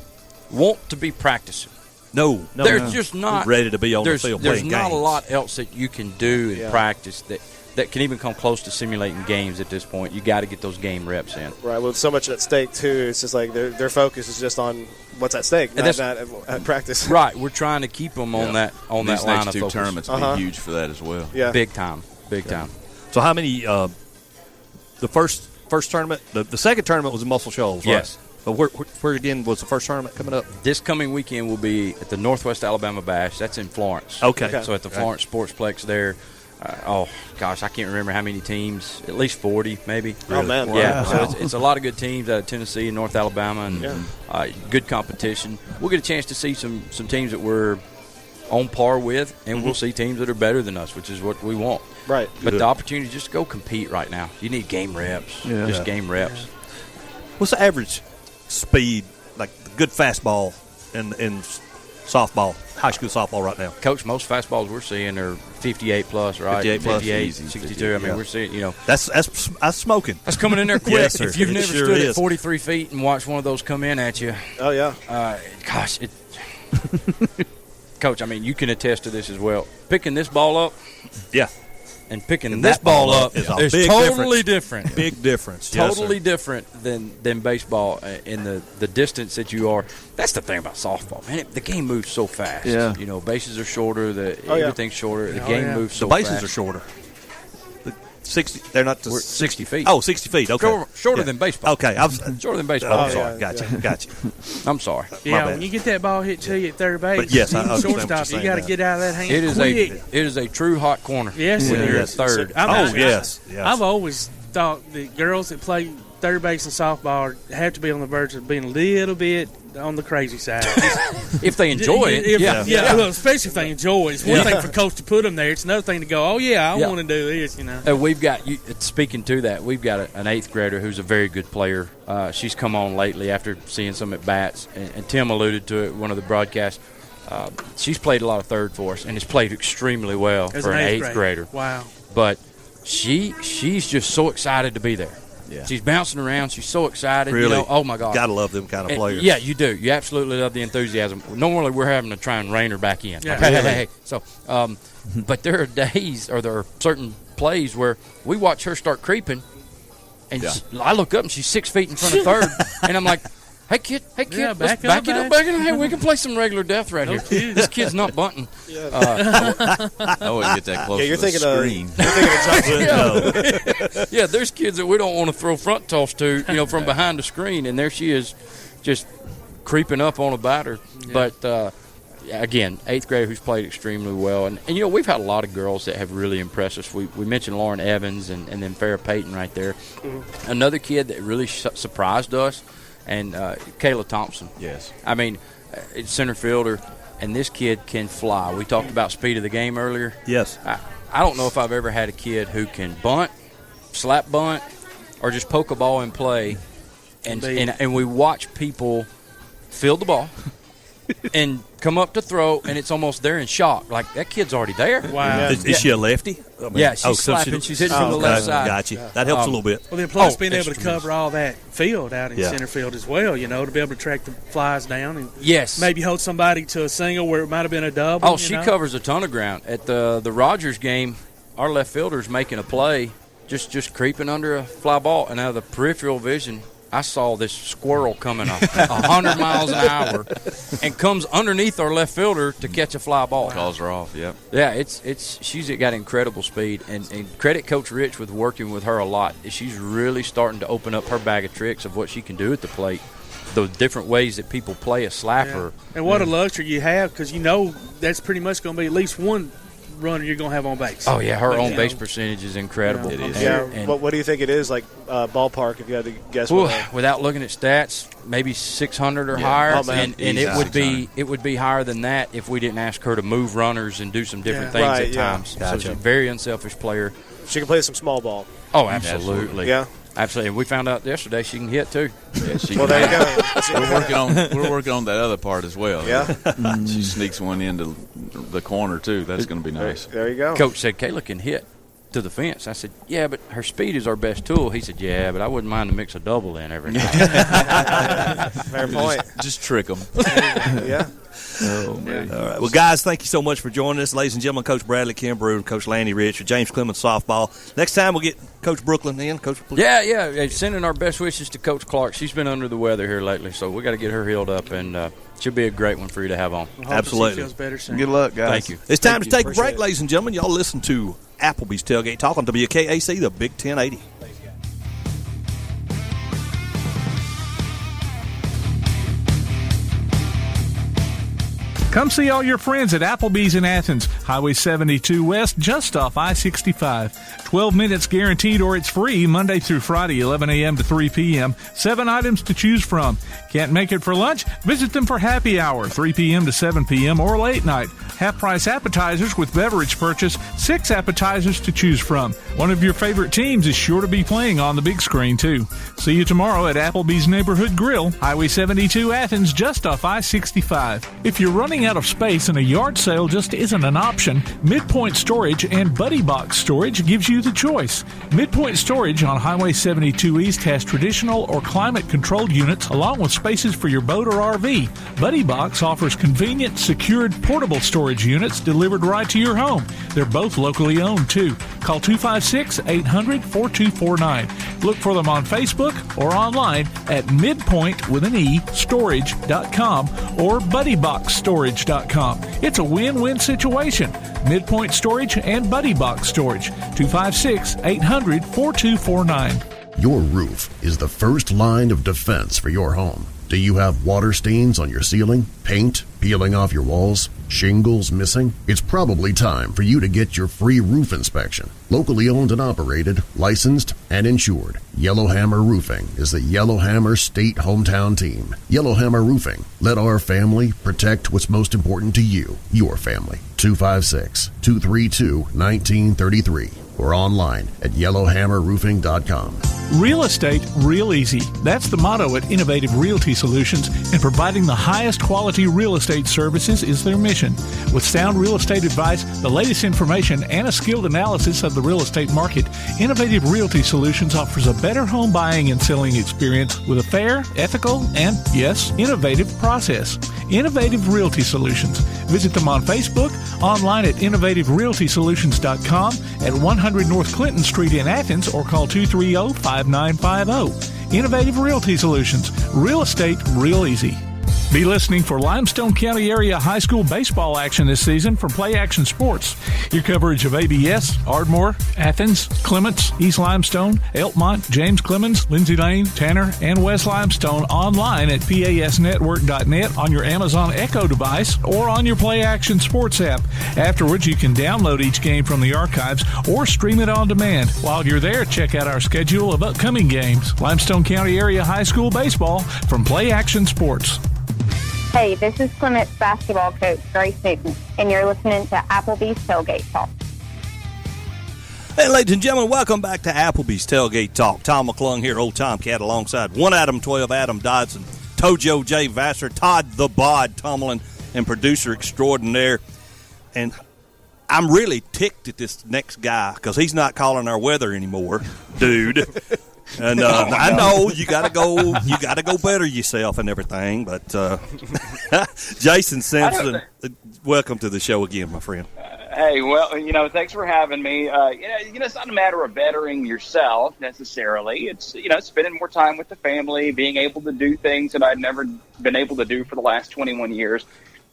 want to be practicing. No. They're just not ready to be on the field playing games. There's not a lot else that you can do in practice that can even come close to simulating games at this point. You got to get those game reps in. Right, with so much at stake too, it's just like their focus is just on what's at stake, not at practice. Right, we're trying to keep them on that These line next of two focus. tournaments will be huge for that as well. Yeah, big time. So how many? The first tournament, the second tournament was in Muscle Shoals, right? Yes. But where again was the first tournament coming up? This coming weekend will be at the Northwest Alabama Bash. That's in Florence. Okay. So at the Florence Sportsplex there. I can't remember how many teams. At least 40, maybe. Oh, man. Yeah, Wow. so it's a lot of good teams out of Tennessee and North Alabama, and good competition. We'll get a chance to see some teams that we're on par with, and we'll see teams that are better than us, which is what we want. Right. But the opportunity just to go compete right now. You need game reps. Just game reps. What's the average speed, like the good fastball in softball, high school softball right now? Coach, most fastballs we're seeing are 58 plus, right? 58, 62. I mean, we're seeing, That's smoking. That's coming in there quick. Yes, sir. If you've never Sure stood is. at 43 feet and watched one of those come in at you. Oh, yeah. Coach, I mean, you can attest to this as well. Picking this ball up. Yeah. And picking this ball up is totally different. Big difference. Totally different than baseball in the distance that you are. That's the thing about softball, man. The game moves so fast. Yeah. Bases are shorter. Everything's shorter. The game moves so fast. fast. The bases are shorter. 60. They're not. We're 60 feet. Oh, 60 feet. Okay. Shorter than baseball. Okay. Shorter than baseball. I'm sorry. Gotcha. I'm sorry. Yeah, when you get that ball hit to you at third base, but yes, I understand shortstop, what you're you got to saying. get out of that hand It is a true hot corner. Yes, when it you're is. at third. Yes. I've always thought that girls that play third base and softball have to be on the verge of being a little bit on the crazy side. If they enjoy it. Well, especially if they enjoy it. It's one thing for coach to put them there. It's another thing to go, I want to do this, We've got, speaking to that, we've got an 8th grader who's a very good player. She's come on lately after seeing some at-bats, and Tim alluded to it, one of the broadcasts. She's played a lot of third for us and has played extremely well for an 8th grader. Wow. But she's just so excited to be there. Yeah. She's bouncing around. She's so excited. Really? Oh, my God. Got to love them kind of players. Yeah, you do. You absolutely love the enthusiasm. Normally, we're having to try and rein her back in. Yeah. Like, hey. So, but there are days or there are certain plays where we watch her start creeping, and I look up and she's 6 feet in front of third, and I'm like, Hey, kid. Yeah, back back it up. Hey, we can play some regular death right here. This kid's not bunting. I wouldn't get that close to the screen. You're thinking of Yeah, there's kids that we don't want to throw front toss to, from behind the screen, and there she is just creeping up on a batter. Yeah. But, again, 8th grader who's played extremely well. And we've had a lot of girls that have really impressed us. We mentioned Lauren Evans and then Farrah Payton right there. Mm-hmm. Another kid that really surprised us, and Kayla Thompson. Yes. I mean, it's center fielder, and this kid can fly. We talked about speed of the game earlier. Yes. I don't know if I've ever had a kid who can bunt, slap bunt, or just poke a ball in play. And we watch people field the ball and come up to throw, and it's almost there in shock. Like, that kid's already there. Wow. Is she a lefty? Yeah, she's slapping. She's hitting from the left side. Got you. That helps a little bit. Well, then plus being able to cover all that field out in center field as well, to be able to track the flies down and maybe hold somebody to a single where it might have been a double. Oh, she covers a ton of ground. At the Rogers game, our left fielder's making a play, just creeping under a fly ball, and out of the peripheral vision, I saw this squirrel coming 100 miles an hour and comes underneath our left fielder to catch a fly ball. Calls her off, yep. Yeah, she's got incredible speed, and credit Coach Rich with working with her a lot. She's really starting to open up her bag of tricks of what she can do at the plate, the different ways that people play a slapper. Yeah. And what a luxury you have, because that's pretty much going to be at least one runner you're going to have on base. Oh, yeah, her on base percentage is incredible. It is. And what do you think it is, like ballpark, if you had to guess? Without looking at stats, maybe 600 or higher, and it would be higher than that if we didn't ask her to move runners and do some different things at times. Gotcha. So she's a very unselfish player. She can play some small ball. Oh, absolutely. Yeah. Absolutely. And we found out yesterday she can hit, too. Yeah, there you go. We're working on that other part as well. Yeah. She sneaks one into the corner, too. That's going to be nice. There you go. Coach said, Kayla can hit to the fence. I said, yeah, but her speed is our best tool. He said, yeah, but I wouldn't mind to mix a double in every night. Fair point. Just trick them. Yeah. Oh, man. All right. Well, guys, thank you so much for joining us. Ladies and gentlemen, Coach Bradley Kimbrough, Coach Lanny Rich, James Clemens softball. Next time we'll get Coach Brooklyn in. Coach, please. Yeah. Sending our best wishes to Coach Clark. She's been under the weather here lately, so we got to get her healed up, and she'll be a great one for you to have on. Absolutely. She feels better soon. Good luck, guys. Thank you. It's time to take a break, ladies and gentlemen. Y'all listen to Applebee's Tailgate Talk on WKAC, the Big 1080. Come see all your friends at Applebee's in Athens, Highway 72 West, just off I-65. 12 minutes guaranteed or it's free Monday through Friday, 11 a.m. to 3 p.m. 7 items to choose from. Can't make it for lunch? Visit them for happy hour, 3 p.m. to 7 p.m. or late night. Half-price appetizers with beverage purchase, 6 appetizers to choose from. One of your favorite teams is sure to be playing on the big screen, too. See you tomorrow at Applebee's Neighborhood Grill, Highway 72 Athens, just off I-65. If you're running out of space and a yard sale just isn't an option, Midpoint Storage and Buddy Box Storage gives you the choice. Midpoint Storage on Highway 72 East has traditional or climate-controlled units along with spaces for your boat or RV. Buddy Box offers convenient, secured, portable storage units delivered right to your home. They're both locally owned, too. Call 256-800-4249. Look for them on Facebook or online at midpoint.storage.com or buddyboxstorage.com. It's a win-win situation. Midpoint Storage and Buddy Box Storage. 256-800-4249. Your roof is the first line of defense for your home. Do you have water stains on your ceiling, paint peeling off your walls, shingles missing? It's probably time for you to get your free roof inspection. Locally owned and operated, licensed, and insured, Yellowhammer Roofing is the Yellowhammer State hometown team. Yellowhammer Roofing. Let our family protect what's most important to you, your family. 256-232-1933 or online at yellowhammerroofing.com. Real estate, real easy. That's the motto at Innovative Realty Solutions, and providing the highest quality real estate services is their mission. With sound real estate advice, the latest information, and a skilled analysis of the real estate market, Innovative Realty Solutions offers a better home buying and selling experience with a fair, ethical, and, yes, innovative process. Innovative Realty Solutions. Visit them on Facebook, online at innovativerealtysolutions.com, at 100 North Clinton Street in Athens, or call 230-5950. Innovative Realty Solutions. Real estate real easy. Be listening for Limestone County Area High School baseball action this season from Play Action Sports. Your coverage of ABS, Ardmore, Athens, Clements, East Limestone, Elkmont, James Clemens, Lindsay Lane, Tanner, and West Limestone online at pasnetwork.net on your Amazon Echo device or on your Play Action Sports app. Afterwards, you can download each game from the archives or stream it on demand. While you're there, check out our schedule of upcoming games. Limestone County Area High School baseball from Play Action Sports. Hey, this is Clements basketball coach Grace Newton, and you're listening to Applebee's Tailgate Talk. Hey, ladies and gentlemen, welcome back to Applebee's Tailgate Talk. Tom McClung here, Old Tomcat, alongside 1 Adam 12, Adam Dodson, Tojo J. Vassar, Todd the Bod Tomlin, and producer extraordinaire. And I'm really ticked at this next guy because he's not calling our weather anymore, dude. And I know you got to go better yourself and everything. But Jason Simpson, welcome to the show again, my friend. Hey, well, thanks for having me. It's not a matter of bettering yourself necessarily. It's spending more time with the family, being able to do things that I'd never been able to do for the last 21 years.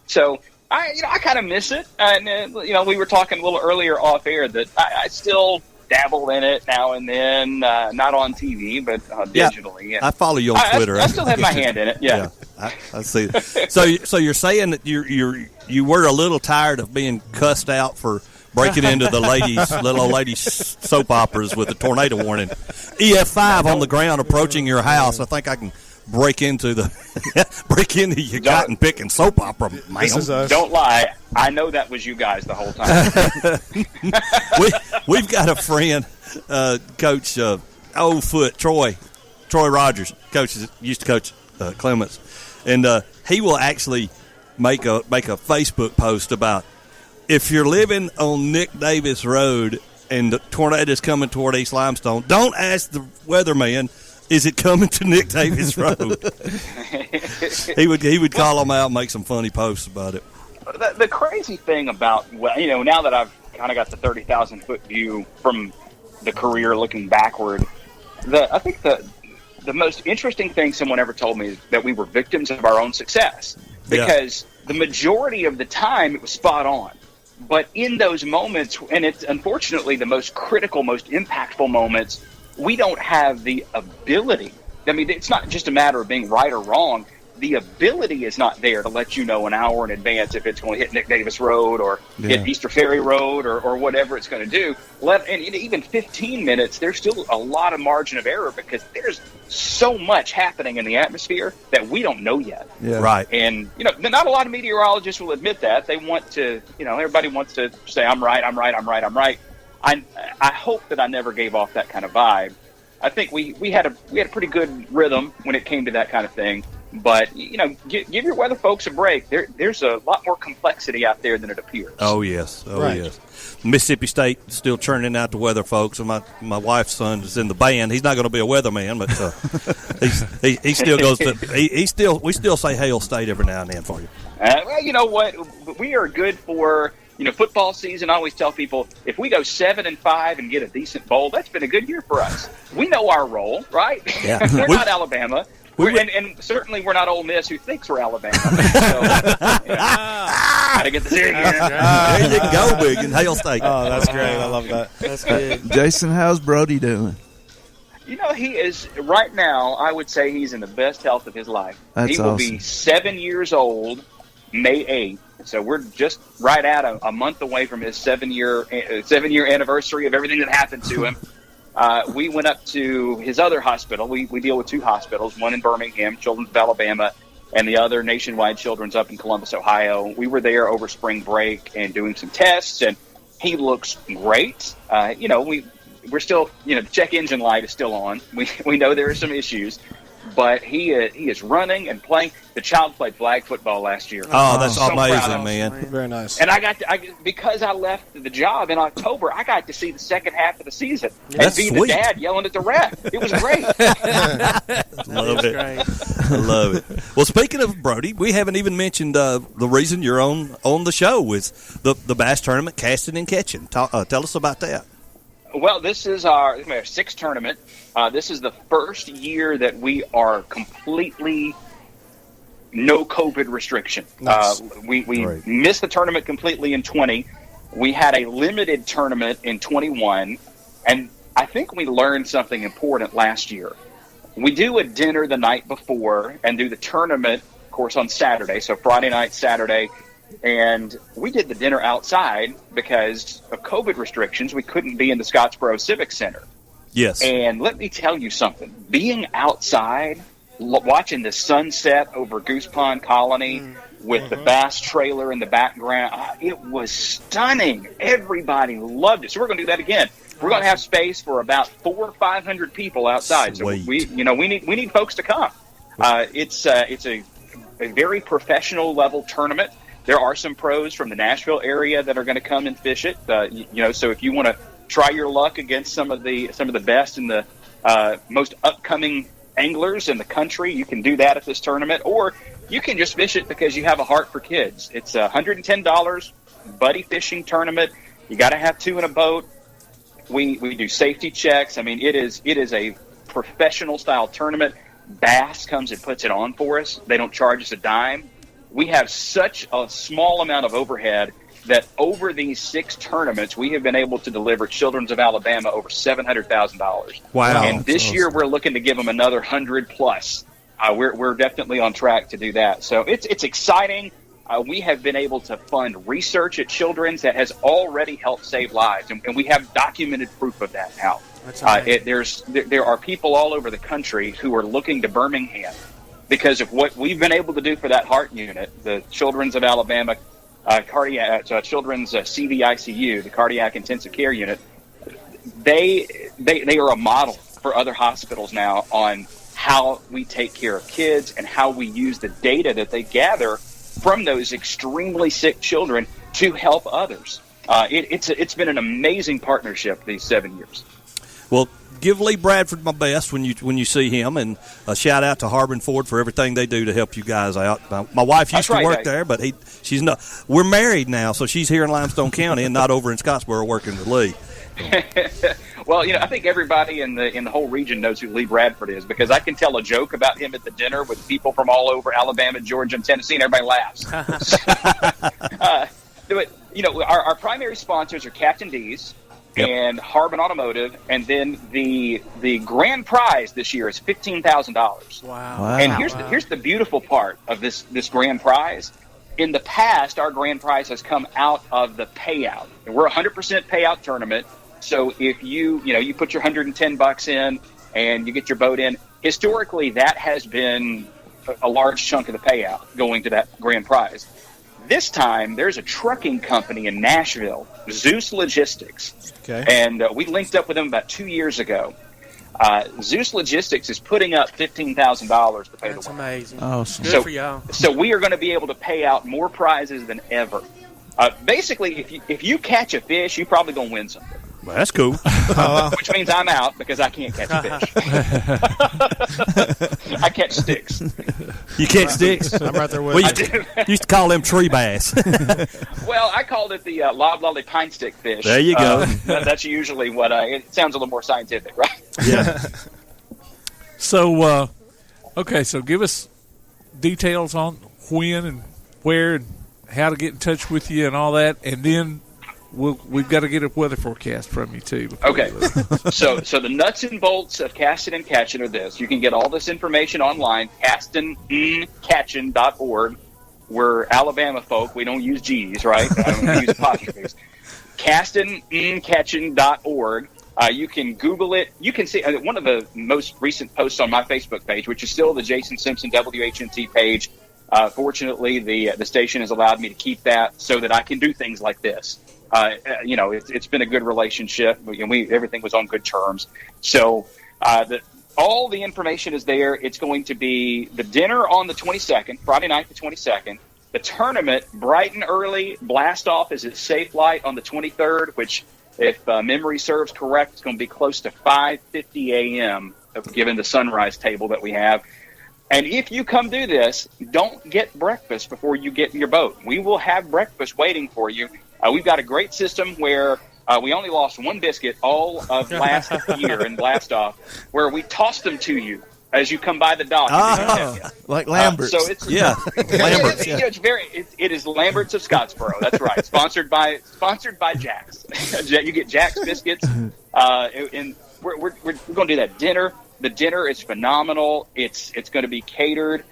So I kind of miss it. And we were talking a little earlier off air that I still dabble in it now and then, not on TV, but digitally. Yeah, I follow you on Twitter. I still have my hand in it. Yeah, I see. So you're saying that you were a little tired of being cussed out for breaking into the little old ladies soap operas with the tornado warning. EF5 on the ground approaching your house. I think I can break into your cotton picking soap opera, man. Don't lie. I know that was you guys the whole time. We've got a friend, Coach Old Foot Troy Rogers, used to coach Clemens, and he will actually make a Facebook post about if you're living on Nick Davis Road and the tornado's coming toward East Limestone, don't ask the weatherman, is it coming to Nick Davis Road? He would call them out and make some funny posts about it. The crazy thing about, now that I've kind of got the 30,000-foot view from the career looking backward, I think the most interesting thing someone ever told me is that we were victims of our own success. Because the majority of the time it was spot on. But in those moments, and it's unfortunately the most critical, most impactful moments, we don't have the ability. I mean, it's not just a matter of being right or wrong. The ability is not there to let you know an hour in advance if it's going to hit Nick Davis Road or hit Easter Ferry Road or whatever it's going to do. And even 15 minutes, there's still a lot of margin of error because there's so much happening in the atmosphere that we don't know yet. Yeah. Right. And, not a lot of meteorologists will admit that. They want to, everybody wants to say, I'm right. I hope that I never gave off that kind of vibe. I think we had a pretty good rhythm when it came to that kind of thing. But give your weather folks a break. There's a lot more complexity out there than it appears. Oh yes, yes. Mississippi State still churning out the weather folks. And my wife's son is in the band. He's not going to be a weatherman, but he still goes to. We still say Hail State every now and then for you. Well, you know what? We are good for. Football season, I always tell people, if we go 7-5 and get a decent bowl, that's been a good year for us. We know our role, right? Yeah. We're not Alabama. And certainly we're not Ole Miss, who thinks we're Alabama. So, gotta get the series. There you go, Big, and Hail State. Oh, that's great. I love that. That's good. Jason, how's Brody doing? He is, right now, I would say he's in the best health of his life. That's he will awesome. be 7 years old May 8th. So we're just right at a month away from his 7-year anniversary of everything that happened to him. We went up to his other hospital. We deal with 2 hospitals, one in Birmingham, Children's of Alabama, and the other Nationwide Children's up in Columbus, Ohio. We were there over spring break and doing some tests, and he looks great. We're still, the check engine light is still on. We know there are some issues. But he is running and playing. The child played flag football last year. Oh, that's so amazing, man. Very nice. And because I left the job in October, I got to see the second half of the season That's and be sweet. the dad yelling at the ref. It was great. Love it. I love it. Well, speaking of Brody, we haven't even mentioned the reason you're on the show with the bass tournament, Castin and Catchin. Tell us about that. Well, this is our sixth tournament. This is the first year that we are completely no COVID restriction. Nice. We missed the tournament completely in 20. We had a limited tournament in 21, and I think we learned something important last year. We do a dinner the night before and do the tournament, of course, on Saturday, so Friday night, Saturday. And we did the dinner outside because of COVID restrictions. We couldn't be in the Scottsboro Civic Center. Yes. And let me tell you something. Being outside, watching the sunset over Goose Pond Colony with the Bass trailer in the background, it was stunning. Everybody loved it. So we're going to do that again. We're going to have space for about 400 or 500 people outside. Sweet. So we need folks to come. It's a very professional level tournament. There are some pros from the Nashville area that are going to come and fish it. So if you want to try your luck against some of the best and the most upcoming anglers in the country, you can do that at this tournament, or you can just fish it because you have a heart for kids. It's $110 buddy fishing tournament. You got to have two in a boat. We do safety checks. I mean, it is a professional style tournament. Bass comes and puts it on for us. They don't charge us a dime. We have such a small amount of overhead that over these 6 tournaments, we have been able to deliver Children's of Alabama over $700,000. Wow. And this year, we're looking to give them another 100 plus. We're definitely on track to do that. So it's exciting. We have been able to fund research at Children's that has already helped save lives, and we have documented proof of that now. There are people all over the country who are looking to Birmingham because of what we've been able to do for that heart unit, the Children's of Alabama Children's CVICU, the Cardiac Intensive Care Unit. They are a model for other hospitals now on how we take care of kids and how we use the data that they gather from those extremely sick children to help others. It's been an amazing partnership these 7 years. Well, give Lee Bradford my best when you see him, and a shout out to Harbin Ford for everything they do to help you guys out. My wife used to work there, but she's not. We're married now, so she's here in Limestone County and not over in Scottsboro working with Lee. Well, I think everybody in the whole region knows who Lee Bradford is because I can tell a joke about him at the dinner with people from all over Alabama, Georgia, and Tennessee, and everybody laughs. Our primary sponsors are Captain D's. Yep. And Harbin Automotive, and then the grand prize this year is $15,000. Wow! And here's the beautiful part of this grand prize. In the past, our grand prize has come out of the payout. And we're a 100% payout tournament. So if you put your $110 in and you get your boat in, historically that has been a large chunk of the payout going to that grand prize. This time, there's a trucking company in Nashville, Zeus Logistics. Okay. And we linked up with them about 2 years ago. Zeus Logistics is putting up $15,000 to pay the winner. That's amazing. Awesome. Good for y'all. So we are going to be able to pay out more prizes than ever. Basically, if you catch a fish, you're probably going to win something. Well, that's cool. Which means I'm out because I can't catch a fish. I catch sticks. You catch sticks? I'm right there with you. Used to call them tree bass. Well, I called it the loblolly pine stick fish. There you go. That's usually what it sounds a little more scientific, right? Yeah. So, so give us details on when and where and how to get in touch with you and all that, and then we've got to get a weather forecast from you too. Okay. So the nuts and bolts of Castin and Catchin are this. You can get all this information online, castinandcatchin.org. We're Alabama folk. We don't use G's, right? We use apostrophes. castinandcatchin.org. You can Google it. You can see one of the most recent posts on my Facebook page, which is still the Jason Simpson WHNT page. Fortunately, the station has allowed me to keep that so that I can do things like this. It's been a good relationship, and everything was on good terms. So all the information is there. It's going to be the dinner on the 22nd, Friday night the 22nd. The tournament, bright and early, blast off is at Safe Light on the 23rd, which, if memory serves correct, it's going to be close to 5:50 a.m., given the sunrise table that we have. And if you come do this, don't get breakfast before you get in your boat. We will have breakfast waiting for you. We've got a great system where We only lost one biscuit all of last year in Blastoff, where we tossed them to you as you come by the dock. Like Lambert's. So it's Lambert's. Yeah. It is Lambert's of Scottsboro. That's right. Sponsored by Jack's. You get Jack's biscuits, and we're going to do that dinner. The dinner is phenomenal. It's going to be catered.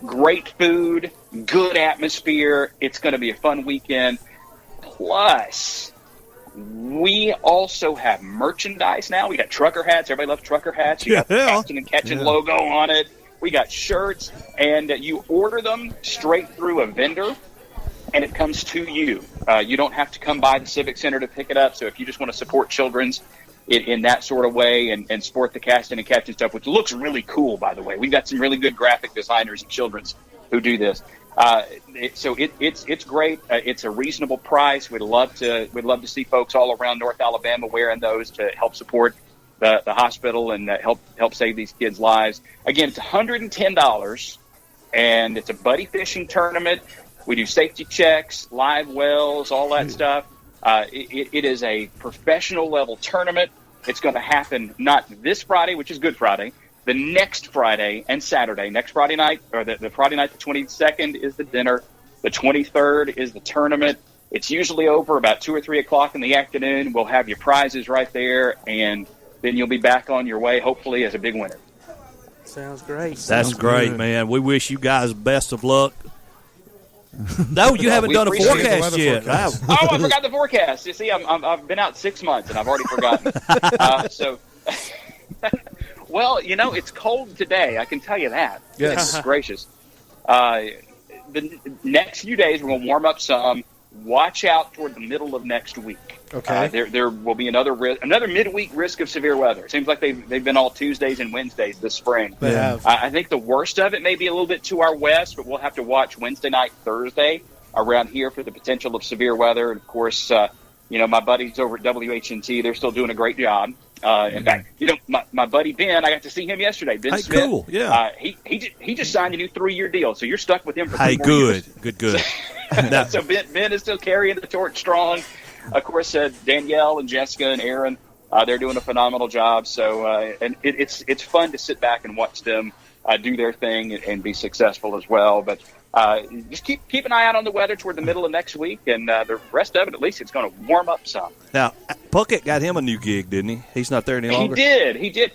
Great food, good atmosphere. It's going to be a fun weekend. Plus, we also have merchandise now. We got trucker hats. Everybody loves trucker hats. You got the Castin and Catchin logo on it. We got shirts, and you order them straight through a vendor, and it comes to you. You don't have to come by the Civic Center to pick it up. So if you just want to support children's in that sort of way and support the Castin and Catchin stuff, which looks really cool, by the way. We've got some really good graphic designers and children's who do this. So it's great. It's a reasonable price. We'd love to see folks all around North Alabama wearing those to help support the hospital and help save these kids' lives. Again, it's $110, and it's a buddy fishing tournament. We do safety checks, live wells, all that stuff. It is a professional level tournament. It's going to happen not this Friday, which is Good Friday, the next Friday and Saturday. Next Friday night, or the Friday night, the 22nd is the dinner. The 23rd is the tournament. It's usually over about 2 or 3 o'clock in the afternoon. We'll have your prizes right there, and then you'll be back on your way, hopefully, as a big winner. Sounds great. That's great, man. We wish you guys best of luck. No, you haven't done a forecast yet. I forgot the forecast. You see, I've been out 6 months, and I've already forgotten. Well, it's cold today. I can tell you that. Yes. Goodness gracious. The next few days, we're going to warm up some. Watch out toward the middle of next week. Okay. There will be another midweek risk of severe weather. It seems like they've been all Tuesdays and Wednesdays this spring. They have. I think the worst of it may be a little bit to our west, but we'll have to watch Wednesday night, Thursday around here for the potential of severe weather. And, of course, my buddies over at WHNT, they're still doing a great job. In fact, my buddy Ben, I got to see him yesterday. Ben Smith. Cool. Yeah. He just signed a new 3-year deal, so you're stuck with him for 3 more years. Good. So Ben is still carrying the torch strong. Of course, Danielle and Jessica and Aaron, they're doing a phenomenal job. So and it's fun to sit back and watch them do their thing and be successful as well. But just keep an eye out on the weather toward the middle of next week, and the rest of it, at least, it's going to warm up some. Now, Puckett got him a new gig, didn't he? He's not there any longer? He did.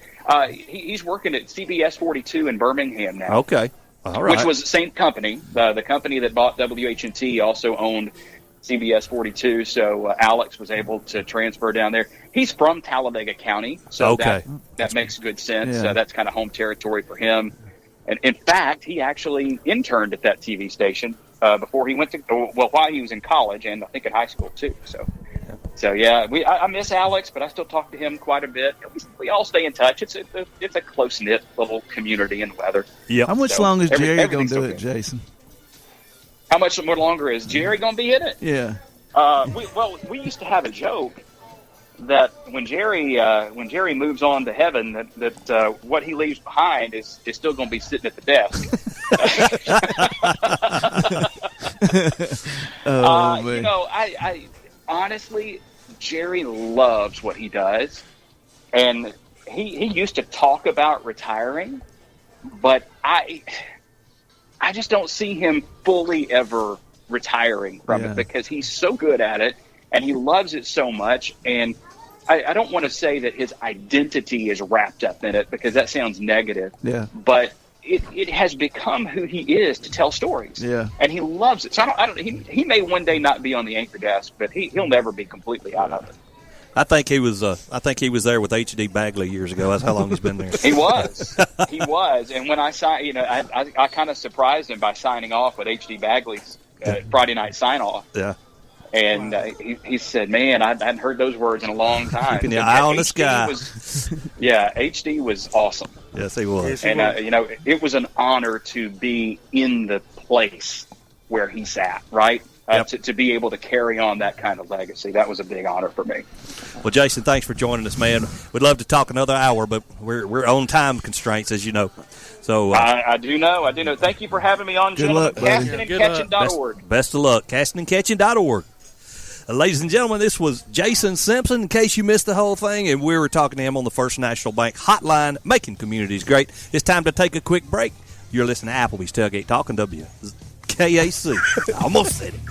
He's working at CBS 42 in Birmingham now. Okay. All right. Which was the same company. The company that bought WHNT also owned CBS 42, so Alex was able to transfer down there. He's from Talladega County, so that makes good sense. Yeah. That's kind of home territory for him. And in fact, he actually interned at that TV station before he went to while he was in college and I think in high school too. So yeah, I miss Alex, but I still talk to him quite a bit. We all stay in touch. It's a close knit little community in weather. Yeah. How much longer is Jerry going to do it, Jason? How much more longer is Jerry going to be in it? Yeah. We used to have a joke that when Jerry moves on to heaven, that what he leaves behind is still going to be sitting at the desk. I honestly, Jerry loves what he does, and he used to talk about retiring, but I just don't see him fully ever retiring from it because he's so good at it and he loves it so much. And I don't want to say that his identity is wrapped up in it because that sounds negative. Yeah. But it has become who he is to tell stories. Yeah. And he loves it. So he may one day not be on the anchor desk, but he'll never be completely out of it. I think he was there with H.D. Bagley years ago. That's how long he's been there. He was. And when I signed, I kind of surprised him by signing off with H.D. Bagley's Friday night sign off. Yeah. And he said, "Man, I hadn't heard those words in a long time." Keeping your eye on the sky. HD was awesome. Yes, he was. And it was an honor to be in the place where he sat. Right. To be able to carry on that kind of legacy, that was a big honor for me. Well, Jason, thanks for joining us, man. We'd love to talk another hour, but we're on time constraints, as you know. So I do know. Thank you for having me on, gentlemen. CastinandCatchin.org. Best of luck. CastinandCatchin.org. Ladies and gentlemen, this was Jason Simpson, in case you missed the whole thing, and we were talking to him on the First National Bank hotline, making communities great. It's time to take a quick break. You're listening to Applebee's Tailgate Talk on WKAC. I almost said it.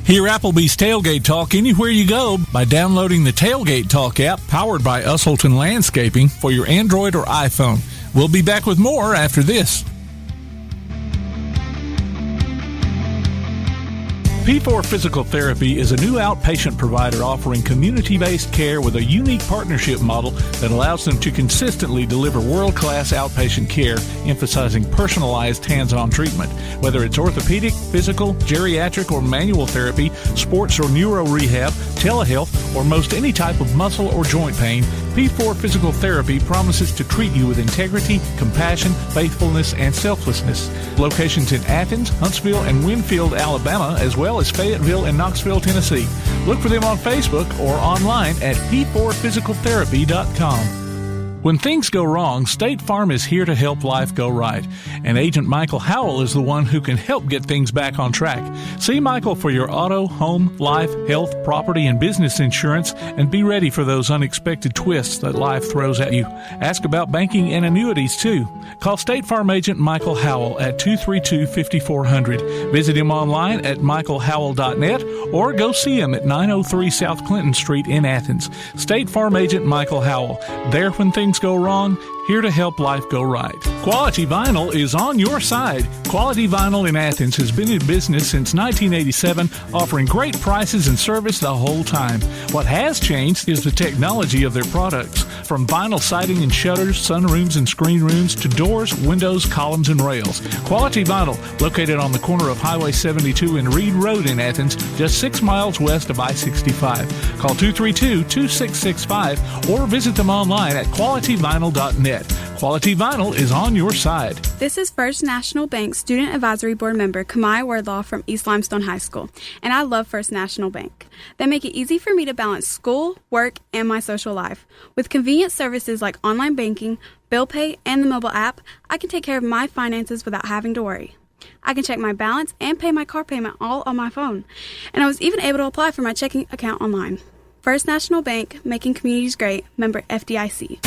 Hear Applebee's Tailgate Talk anywhere you go by downloading the Tailgate Talk app powered by Usselton Landscaping for your Android or iPhone. We'll be back with more after this. P4 Physical Therapy is a new outpatient provider offering community-based care with a unique partnership model that allows them to consistently deliver world-class outpatient care, emphasizing personalized hands-on treatment. Whether it's orthopedic, physical, geriatric, or manual therapy, sports or neuro rehab, telehealth, or most any type of muscle or joint pain, P4 Physical Therapy promises to treat you with integrity, compassion, faithfulness, and selflessness. Locations in Athens, Huntsville, and Winfield, Alabama, as well as Fayetteville and Knoxville, Tennessee. Look for them on Facebook or online at p4physicaltherapy.com. When things go wrong, State Farm is here to help life go right. And Agent Michael Howell is the one who can help get things back on track. See Michael for your auto, home, life, health, property, and business insurance, and be ready for those unexpected twists that life throws at you. Ask about banking and annuities, too. Call State Farm Agent Michael Howell at 232-5400. Visit him online at michaelhowell.net or go see him at 903 South Clinton Street in Athens. State Farm Agent Michael Howell. There when things go wrong, here to help life go right. Quality Vinyl is on your side. Quality Vinyl in Athens has been in business since 1987, offering great prices and service the whole time. What has changed is the technology of their products. From vinyl siding and shutters, sunrooms and screen rooms, to doors, windows, columns, and rails. Quality Vinyl, located on the corner of Highway 72 and Reed Road in Athens, just 6 miles west of I-65. Call 232-2665 or visit them online at qualityvinyl.net. Quality Vinyl is on your side. This is First National Bank Student Advisory Board member Caray Wardlaw from East Limestone High School, and I love First National Bank. They make it easy for me to balance school, work, and my social life. With convenient services like online banking, bill pay, and the mobile app, I can take care of my finances without having to worry. I can check my balance and pay my car payment all on my phone, and I was even able to apply for my checking account online. First National Bank, making communities great, member FDIC.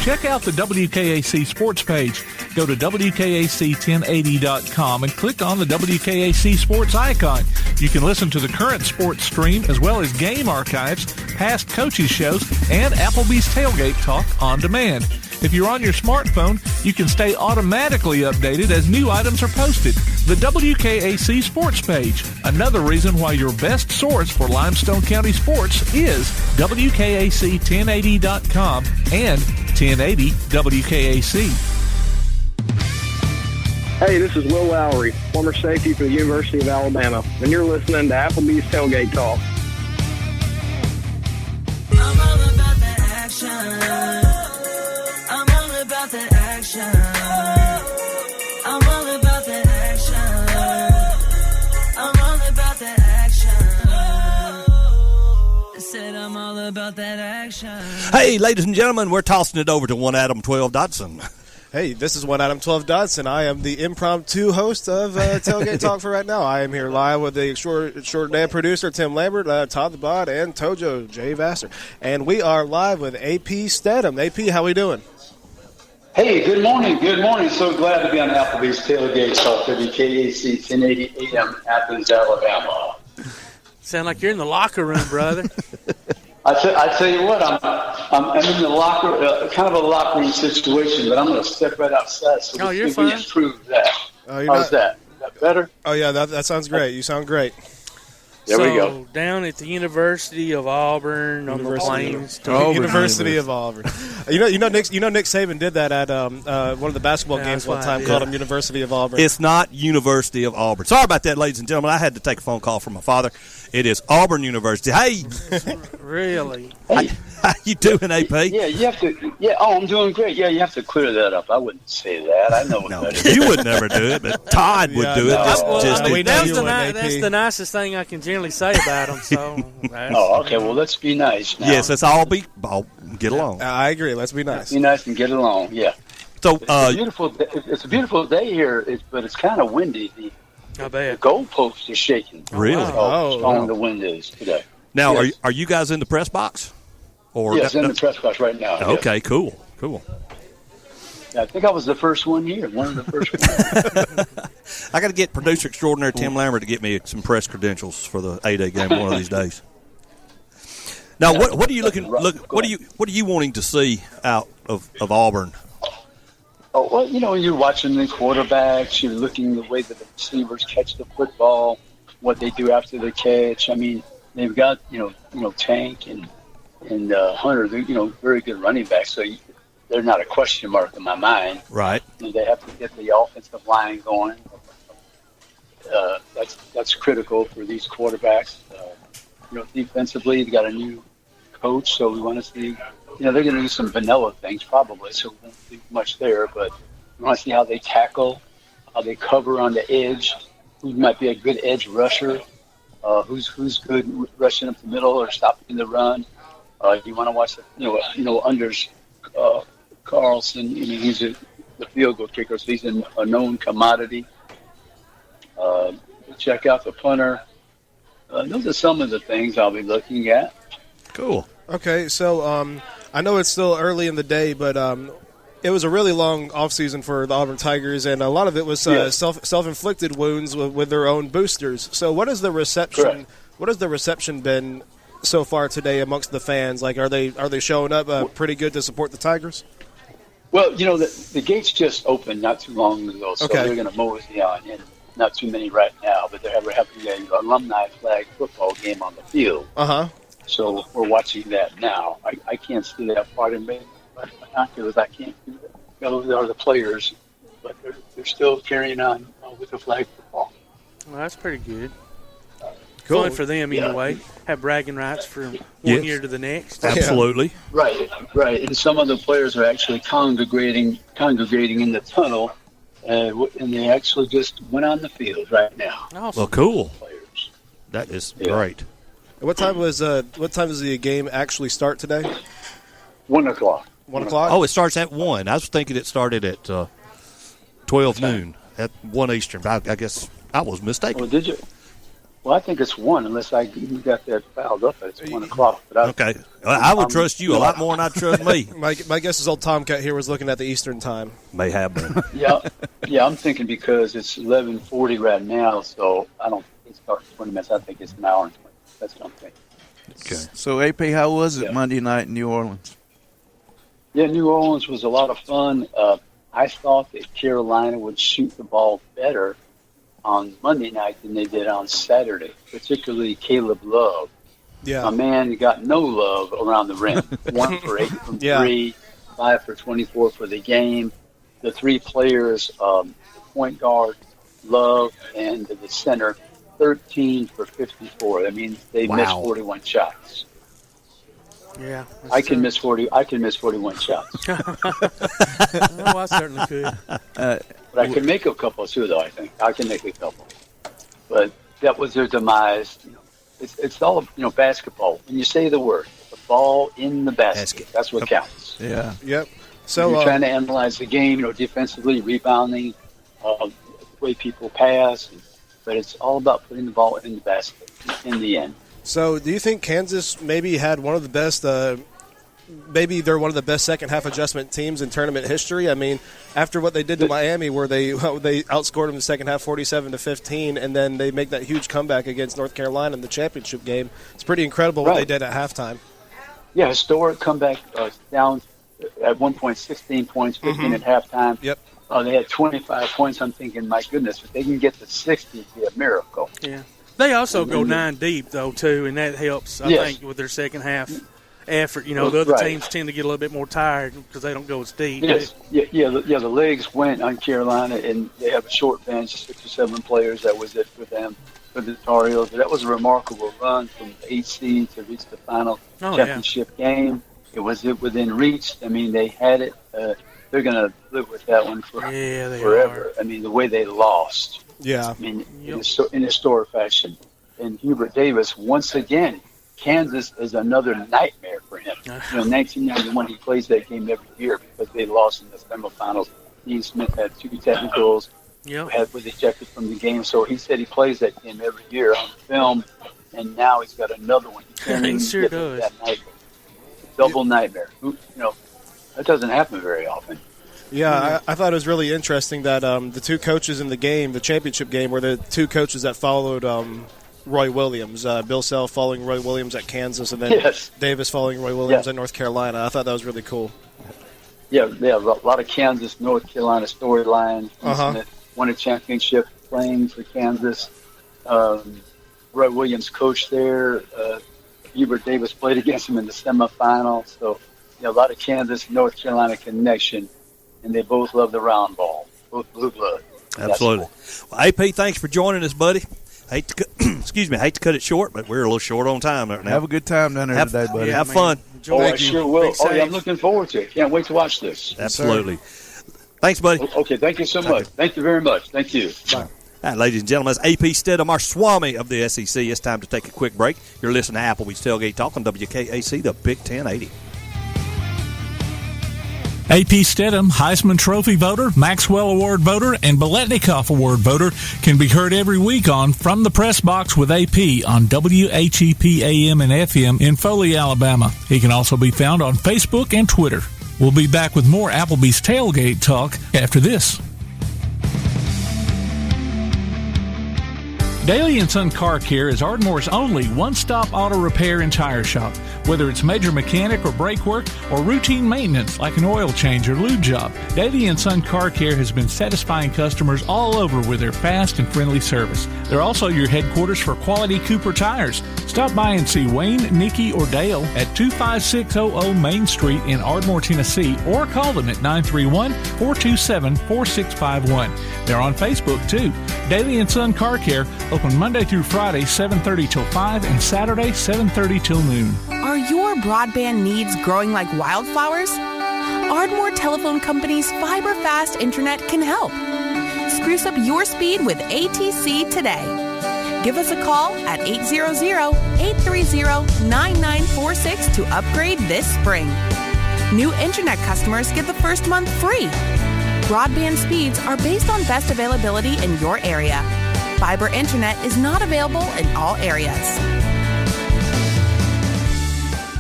Check out the WKAC sports page. Go to WKAC1080.com and click on the WKAC sports icon. You can listen to the current sports stream as well as game archives, past coaches' shows, and Applebee's Tailgate Talk on demand. If you're on your smartphone, you can stay automatically updated as new items are posted. The WKAC sports page. Another reason why your best source for Limestone County sports is WKAC1080.com and 1080 WKAC. Hey, this is Will Lowry, former safety for the University of Alabama, and you're listening to Applebee's Tailgate Talk. I'm all about that action. I'm all about that action. I'm all about that action. I'm all about that action. I said I'm all about that action. Hey, ladies and gentlemen, we're tossing it over to one Adam 12 Dodson. Hey, this is one Adam 12 Dodson. I am the impromptu host of Tailgate Talk for right now. I am here live with the extraordinary producer, Tim Lambert, Todd the Bod, and Tojo, Jay Vassar. And we are live with AP Steadham. AP, how we doing? Hey, good morning. Good morning. So glad to be on Applebee's Tailgate Talk, WKAC 1080 AM, Athens, Alabama. Sound like you're in the locker room, brother. I tell you what, I'm in the locker, kind of a locker room situation, but I'm going to step right outside so we can improve that. How's that? Is that better? Oh, yeah, that sounds great. You sound great. There we go. Down at the University of Auburn on the plains. University of Auburn. You know, Nick Saban did that at one of the basketball games one time. Called him University of Auburn. It's not University of Auburn. Sorry about that, ladies and gentlemen. I had to take a phone call from my father. It is Auburn University. Hey, really? How you doing, AP? Yeah, you have to. Yeah, I'm doing great. Yeah, you have to clear that up. I wouldn't say that. I know. No, you would never do it, but Todd would do it. That's the nicest thing I can generally say about him. So. Okay. Well, let's be nice now. Yes, let's all get along. I agree. Let's be nice. Be nice and get along. Yeah. So it's a beautiful day here, but it's kind of windy. The goalposts are shaking. Really? How strong the wind is today. Now, Yes. are you guys in the press box? Yes, in the press box right now. Okay, yes. cool. Yeah, I think I was the first one here. One of the first ones. I got to get producer extraordinaire Tim Lambert to get me some press credentials for the A-Day game one of these days. Now, what are you what are you wanting to see out of Auburn? Oh, well, you're watching the quarterbacks. You're looking the way that the receivers catch the football, what they do after the catch. I mean, they've got Tank and Hunter. They're very good running backs. So they're not a question mark in my mind. Right. They have to get the offensive line going. That's critical for these quarterbacks. Defensively, they got a new coach, so we want to see. They're going to do some vanilla things probably, so we won't see much there. But we want to see how they tackle, how they cover on the edge, who might be a good edge rusher, who's good rushing up the middle or stopping the run. You want to watch Unders. Carlson, he's the field goal kicker, so he's a known commodity. Check out the punter. Those are some of the things I'll be looking at. Cool. Okay, so I know it's still early in the day, but it was a really long offseason for the Auburn Tigers, and a lot of it was self-inflicted wounds with their own boosters. So what is the reception? Correct. What has the reception been so far today amongst the fans? Like, are they showing up pretty good to support the Tigers? Well, the gates just opened not too long ago, so they're going to mosey on in. Not too many right now, but they're having an alumni flag football game on the field. So we're watching that now. I can't see that part of me, but binoculars I can't do that. Those are the players, but they're still carrying on with the flag football. Well, that's pretty good. Cool. Fun for them anyway. Have bragging rights from one year to the next. Absolutely. Right. And some of the players are actually congregating in the tunnel, and they actually just went on the field right now. Awesome. Well, cool. That is great. What time does the game actually start today? 1 o'clock. 1 o'clock? Oh, it starts at 1. I was thinking it started at 12 noon, at 1 Eastern. I guess I was mistaken. Well, did you? Well, I think it's 1, unless you got that fouled up. It's 1 o'clock. But okay. I would trust you a lot more than I'd trust me. My guess is old Tomcat here was looking at the Eastern time. May have been. Yeah, I'm thinking because it's 11:40 right now, so I don't think it starts 20 minutes. I think it's an hour and 20. That's what I'm thinking. Okay. So, AP, how was it Monday night in New Orleans? Yeah, New Orleans was a lot of fun. I thought that Carolina would shoot the ball better on Monday night than they did on Saturday, particularly Caleb Love. Yeah. A man got no love around the rim. 1 for 8 from 3, 5 for 24 for the game. The three players, the point guard, Love, and the center, 13 for 54. That means they missed 41 shots. Yeah, I can miss 41 shots. I certainly could. But I can make a couple too, though. I think I can make a couple. But that was their demise. It's all basketball. When you say the word, the ball in the basket, that's what counts. Yeah. Yep. So you're trying to analyze the game, defensively, rebounding, the way people pass, but it's all about putting the ball in the basket in the end. So, do you think Kansas maybe had one of the best? Maybe they're one of the best second half adjustment teams in tournament history. I mean, after what they did to Miami, where they outscored them in the second half 47-15, and then they make that huge comeback against North Carolina in the championship game. It's pretty incredible what they did at halftime. Yeah, historic comeback, down at one point 16 points, 15 at halftime. Yep. They had 25 points. I'm thinking, my goodness, if they can get to 60, it'd be a miracle. Yeah. They also go 9 deep, though, too, and that helps, I think, with their second half effort. The other teams tend to get a little bit more tired because they don't go as deep. Yes. The legs went on Carolina, and they have a short bench, 6 or 7 players. That was it for them, for the Tar Heels. But that was a remarkable run from 8 seed to reach the final championship game. It was within reach. I mean, they had it. They're going to live with that one forever. I mean, the way they lost. Yeah. I mean, in historic fashion. And Hubert Davis, once again, Kansas is another nightmare for him. 1991, he plays that game every year because they lost in the semifinals. Dean Smith had 2 technicals, was ejected from the game. So he said he plays that game every year on film, and now he's got another one. He can't even get to that nightmare. Double nightmare. That doesn't happen very often. Yeah, I thought it was really interesting that the 2 coaches in the game, the championship game, were the 2 coaches that followed Roy Williams. Bill Self following Roy Williams at Kansas, and then Davis following Roy Williams at North Carolina. I thought that was really cool. Yeah, a lot of Kansas, North Carolina storyline. Smith won a championship playing for Kansas. Roy Williams coached there. Hubert Davis played against him in the semifinal. So, a lot of Kansas, North Carolina connection, and they both love the round ball, both blue blood. Absolutely. Well, AP, thanks for joining us, buddy. Hate to cut it short, but we're a little short on time right now. Have a good time down there today, buddy. Have fun. I sure will. I'm looking forward to it. Can't wait to watch this. Absolutely. Thanks, buddy. Okay, thank you so much. Thank you very much. Thank you. Bye. All right, ladies and gentlemen, that's AP Steadham, our Swami of the SEC. It's time to take a quick break. You're listening to Applebee's Tailgate Talk on WKAC, the Big 1080. AP Steadham, Heisman Trophy voter, Maxwell Award voter, and Biletnikoff Award voter can be heard every week on From the Press Box with AP on WHEP AM and FM in Foley, Alabama. He can also be found on Facebook and Twitter. We'll be back with more Applebee's Tailgate Talk after this. Daly & Son Car Care is Ardmore's only one-stop auto repair and tire shop. Whether it's major mechanic or brake work or routine maintenance like an oil change or lube job, Daly & Son Car Care has been satisfying customers all over with their fast and friendly service. They're also your headquarters for quality Cooper tires. Stop by and see Wayne, Nikki, or Dale at 25600 Main Street in Ardmore, Tennessee, or call them at 931-427-4651. They're on Facebook, too. Daly & Son Car Care, open Monday through Friday, 7:30 till 5, and Saturday, 7:30 till noon. Are your broadband needs growing like wildflowers? Ardmore Telephone Company's Fiber Fast Internet can help. Spruce up your speed with ATC today. Give us a call at 800-830-9946 to upgrade this spring. New Internet customers get the first month free. Broadband speeds are based on best availability in your area. Fiber internet is not available in all areas.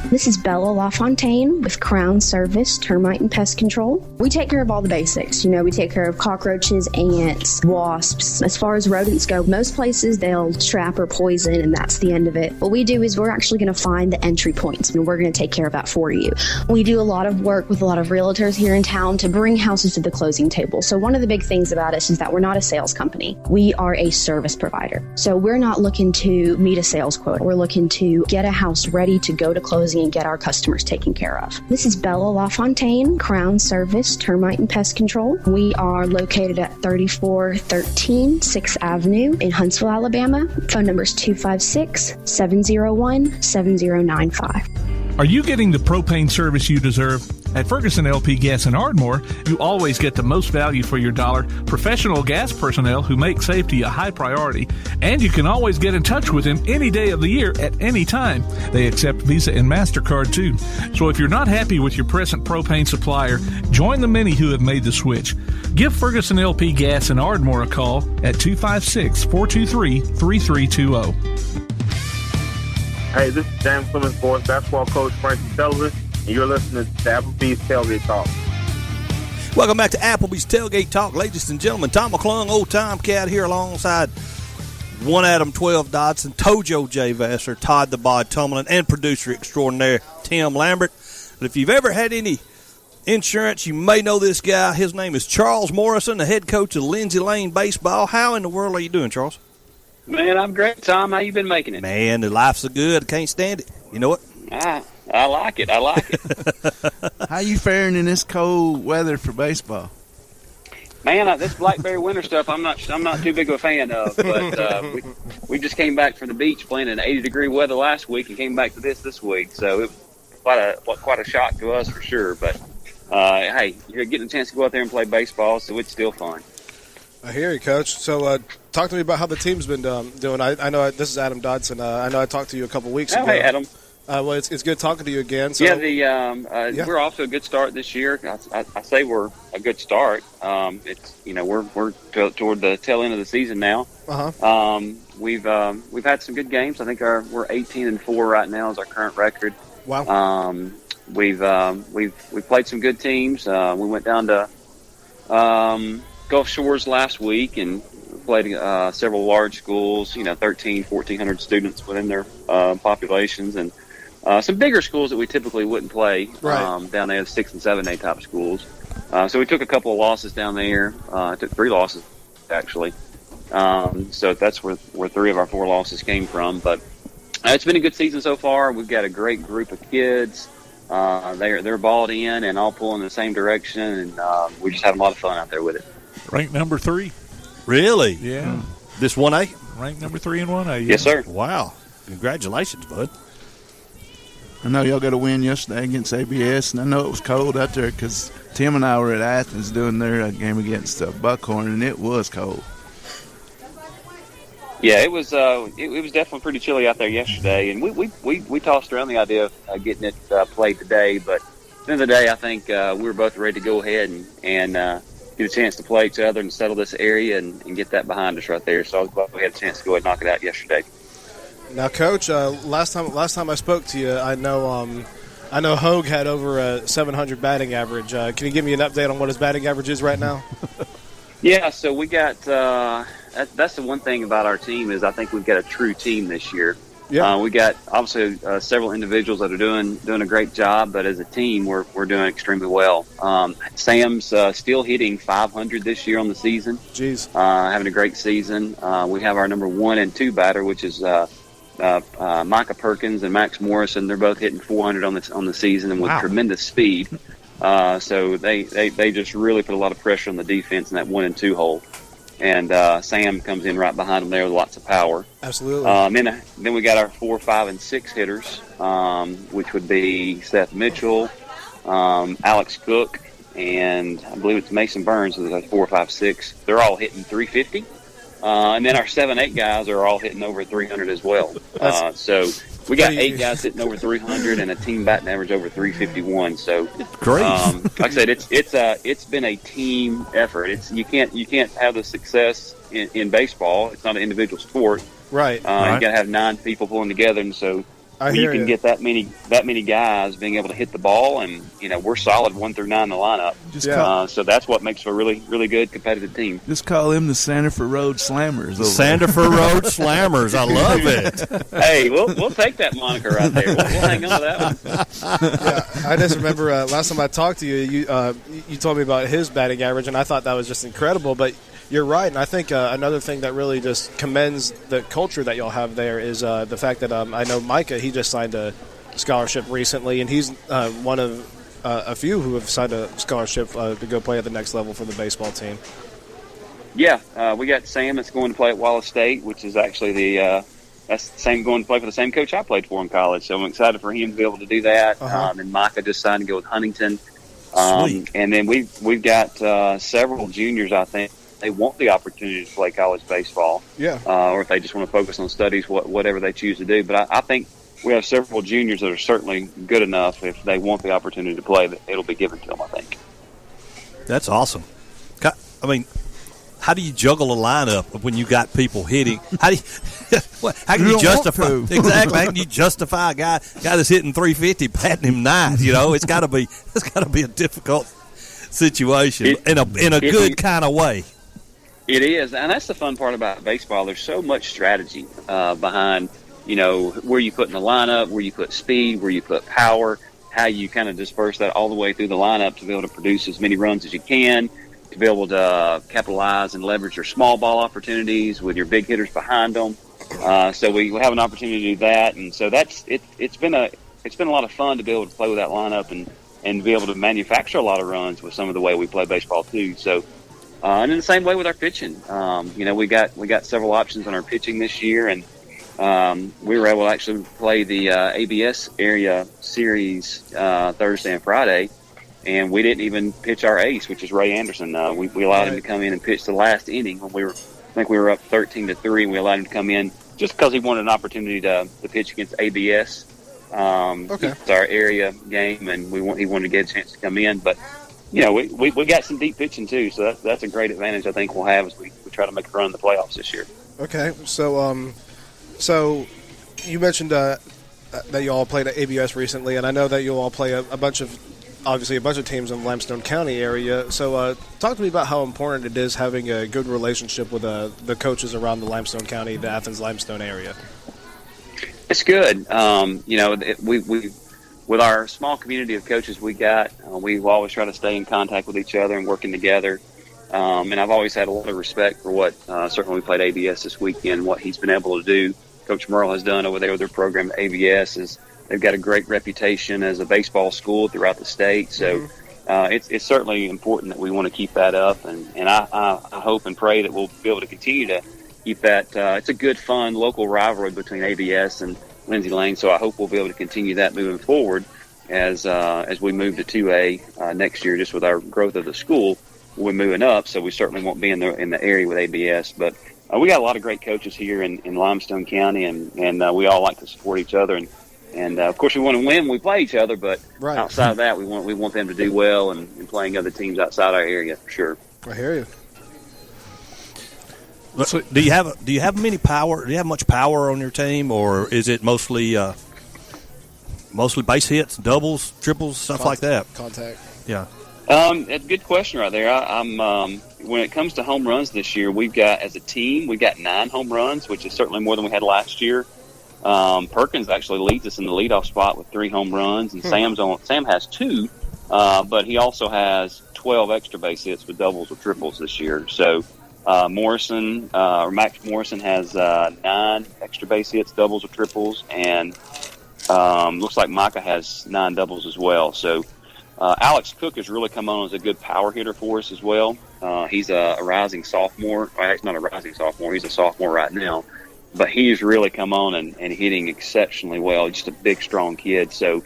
This is Bella LaFontaine with Crown Service Termite and Pest Control. We take care of all the basics. We take care of cockroaches, ants, wasps. As far as rodents go, most places they'll trap or poison, and that's the end of it. What we do is we're actually going to find the entry points, and we're going to take care of that for you. We do a lot of work with a lot of realtors here in town to bring houses to the closing table. So one of the big things about us is that we're not a sales company. We are a service provider. So we're not looking to meet a sales quota. We're looking to get a house ready to go to closing and get our customers taken care of. This is Bella LaFontaine, Crown Service Termite and Pest Control. We are located at 3413 6th Avenue in Huntsville, Alabama. Phone number is 256-701-7095. Are you getting the propane service you deserve? At Ferguson LP Gas in Ardmore, you always get the most value for your dollar, professional gas personnel who make safety a high priority, and you can always get in touch with them any day of the year at any time. They accept Visa and MasterCard too. So if you're not happy with your present propane supplier, join the many who have made the switch. Give Ferguson LP Gas in Ardmore a call at 256-423-3320. Hey, this is James Clemens, boys basketball coach Francis Sullivan, and you're listening to Applebee's Tailgate Talk. Welcome back to Applebee's Tailgate Talk, ladies and gentlemen. Tom McClung, old Tomcat, here alongside one Adam 12 Dodson, Tojo J. Vassar, Todd the Bod Tumlin, and producer extraordinaire Tim Lambert. But if you've ever had any insurance, you may know this guy. His name is Charles Morrison, the head coach of Lindsay Lane Baseball. How in the world are you doing, Charles? Man, I'm great, Tom. How you been making it? Man, the life's so good, I can't stand it. You know what? I like it. How you faring in this cold weather for baseball? Man, this blackberry winter stuff, I'm not too big of a fan of. But we just came back from the beach playing in 80-degree weather last week and came back to this week. So it was quite a shock to us for sure. But hey, you're getting a chance to go out there and play baseball, so it's still fun. I hear you, Coach. So talk to me about how the team's been doing. I know this is Adam Dodson. I know I talked to you a couple weeks ago. Hey, Adam. Well, it's good talking to you again. So. Yeah, we're off to a good start this year. I say we're a good start. It's we're toward the tail end of the season now. We've had some good games. I think we're 18-4 right now is our current record. Wow. We've played some good teams. We went down to Gulf Shores last week and played several large schools. 1,400 students within their populations, and some bigger schools that we typically wouldn't play down there, 6 and 7A type schools. So we took a couple of losses down there. Took 3 losses actually. So that's where 3 of our 4 losses came from. But it's been a good season so far. We've got a great group of kids. They're balled in and all pulling in the same direction, and we're just having a lot of fun out there with it. Ranked number 3. Really? Yeah. This 1A? Ranked number 3 in 1A. Yeah. Yes, sir. Wow. Congratulations, bud. I know y'all got a win yesterday against ABS, and I know it was cold out there because Tim and I were at Athens doing their game against Buckhorn, and it was cold. Yeah, it was definitely pretty chilly out there yesterday, and we tossed around the idea of getting it played today, but at the end of the day, I think we were both ready to go ahead and get a chance to play each other and settle this area and get that behind us right there. So I was glad we had a chance to go ahead and knock it out yesterday. Now, Coach, last time I spoke to you, I know Hogue had over a 700 batting average. Can you give me an update on what his batting average is right now? Yeah, so we got that's the one thing about our team is I think we've got a true team this year. Yeah. We got obviously several individuals that are doing a great job, but as a team, we're doing extremely well. Sam's still hitting 500 this year on the season. Jeez. Having a great season. We have our number 1 and 2 batter, which is Micah Perkins and Max Morrison. They're both hitting 400 on the season and with tremendous speed. So they just really put a lot of pressure on the defense in that 1 and 2 hole. And Sam comes in right behind them there with lots of power. Absolutely. Then we got our 4, 5, and 6 hitters, which would be Seth Mitchell, Alex Cook, and I believe it's Mason Burns. So there's 4, 5, 6. They're all hitting 350. And then our 7, 8 guys are all hitting over 300 as well. So we got 8 guys hitting over 300 and a team batting average over 351. So great. Like I said, it's been a team effort. You can't have the success in baseball. It's not an individual sport. Right. You got to have 9 people pulling together, and so you can get that many guys being able to hit the ball, and we're solid 1 through 9 in the lineup. So that's what makes for a really, really good competitive team. Just call them the Sanford Road Slammers. Sanford Road Slammers. I love it. Hey, we'll take that moniker right there. We'll hang on to that one. Yeah, I just remember last time I talked to you, you told me about his batting average, and I thought that was just incredible. But you're right, and I think another thing that really just commends the culture that y'all have there is the fact that I know Micah, he just signed a scholarship recently, and he's one of a few who have signed a scholarship to go play at the next level for the baseball team. Yeah, we got Sam that's going to play at Wallace State, which is actually that's the same going to play for the same coach I played for in college. So I'm excited for him to be able to do that. And Micah just signed to go with Huntington. And then we've got several juniors, I think. They want the opportunity to play college baseball. Yeah. Or if they just want to focus on studies, whatever they choose to do. But I think we have several juniors that are certainly good enough. If they want the opportunity to play, that it'll be given to them, I think. That's awesome. I mean, how do you juggle a lineup when you got people hitting? How can you justify exactly? How can you justify a guy that's hitting 350, patting him nice? It's got to be a difficult situation in a good kind of way. It is, and that's the fun part about baseball. There's so much strategy behind, where you put in the lineup, where you put speed, where you put power, how you kind of disperse that all the way through the lineup to be able to produce as many runs as you can, to be able to capitalize and leverage your small ball opportunities with your big hitters behind them. So we have an opportunity to do that, and so that's it. It's been a lot of fun to be able to play with that lineup and be able to manufacture a lot of runs with some of the way we play baseball too. So. And in the same way with our pitching, we got several options on our pitching this year, and we were able to actually play the ABS area series Thursday and Friday, and we didn't even pitch our ace, which is Ray Anderson. We allowed him to come in and pitch the last inning when I think we were up 13-3, and we allowed him to come in just because he wanted an opportunity to pitch against ABS. It's our area game, and he wanted to get a chance to come in. But we got some deep pitching too, so that's a great advantage I think we'll have as we try to make a run in the playoffs this year. Okay, so you mentioned that you all played at ABS recently, and I know that you'll all play a bunch of teams in the Limestone County area. So talk to me about how important it is having a good relationship with the coaches around the Limestone County, the Athens-Limestone area. It's good. We with our small community of coaches we got, we always try to stay in contact with each other and working together. And I've always had a lot of respect for what certainly we played ABS this weekend, what he's been able to do. Coach Merle has done over there with their program at ABS. They've got a great reputation as a baseball school throughout the state. So it's certainly important that we want to keep that up. And I hope and pray that we'll be able to continue to keep that. It's a good, fun local rivalry between ABS and Lindsay Lane. So I hope we'll be able to continue that moving forward as we move to 2A next year. Just with our growth of the school, we're moving up. So we certainly won't be in the area with ABS. But we got a lot of great coaches here in Limestone County, and we all like to support each other. And of course, we want to win when we play each other, but outside of that, we want them to do well and playing other teams outside our area for sure. I hear you. Do you have many power? Do you have much power on your team, or is it mostly base hits, doubles, triples, stuff like that? Contact. Yeah. That's a good question right there. When it comes to home runs this year, we've got, as a team, we've got 9 home runs, which is certainly more than we had last year. Perkins actually leads us in the leadoff spot with 3 home runs, and Sam has 2, but he also has 12 extra base hits with doubles or triples this year. So Max Morrison has 9 extra base hits, doubles or triples, and looks like Micah has 9 doubles as well. So Alex Cook has really come on as a good power hitter for us as well. He's a rising sophomore. Well, he's not a rising sophomore. He's a sophomore right now. But he's really come on and hitting exceptionally well. Just a big, strong kid. So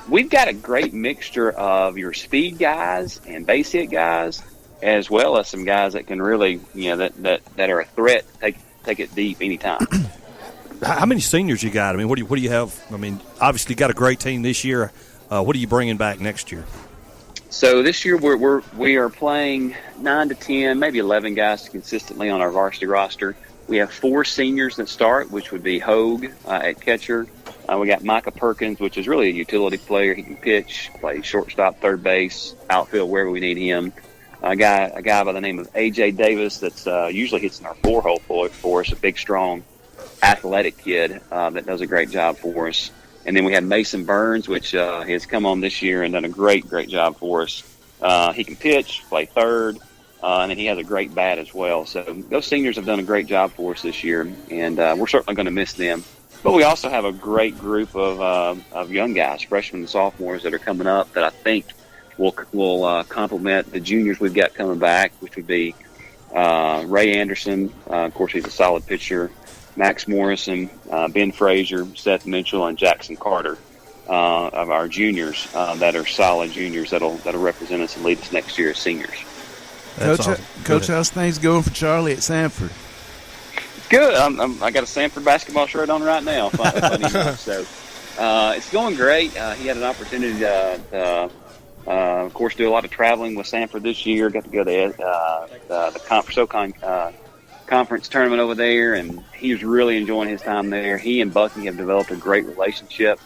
we've got a great mixture of your speed guys and base hit guys, as well as some guys that can really, that are a threat, take it deep anytime. How many seniors you got? I mean, what do you have? I mean, obviously you got a great team this year. What are you bringing back next year? So this year we are playing 9 to 10, maybe 11 guys consistently on our varsity roster. We have 4 seniors that start, which would be Hogue at catcher. We got Micah Perkins, which is really a utility player. He can pitch, play shortstop, third base, outfield, wherever we need him. A guy by the name of A.J. Davis that's usually hits in our 4-hole for us, a big, strong, athletic kid that does a great job for us. And then we have Mason Burns, which has come on this year and done a great, great job for us. He can pitch, play third. And then he has a great bat as well. So those seniors have done a great job for us this year, and we're certainly going to miss them. But we also have a great group of young guys, freshmen and sophomores, that are coming up that I think will complement the juniors we've got coming back, which would be Ray Anderson. Of course, he's a solid pitcher. Max Morrison, Ben Frazier, Seth Mitchell, and Jackson Carter of our juniors that are solid juniors that'll represent us and lead us next year as seniors. Coach, how's things going for Charlie at Sanford? Good. I got a Sanford basketball shirt on right now. Funny enough. So it's going great. He had an opportunity to, of course, do a lot of traveling with Sanford this year. Got to go to the SoCon conference tournament over there, and he was really enjoying his time there. He and Bucky have developed a great relationship.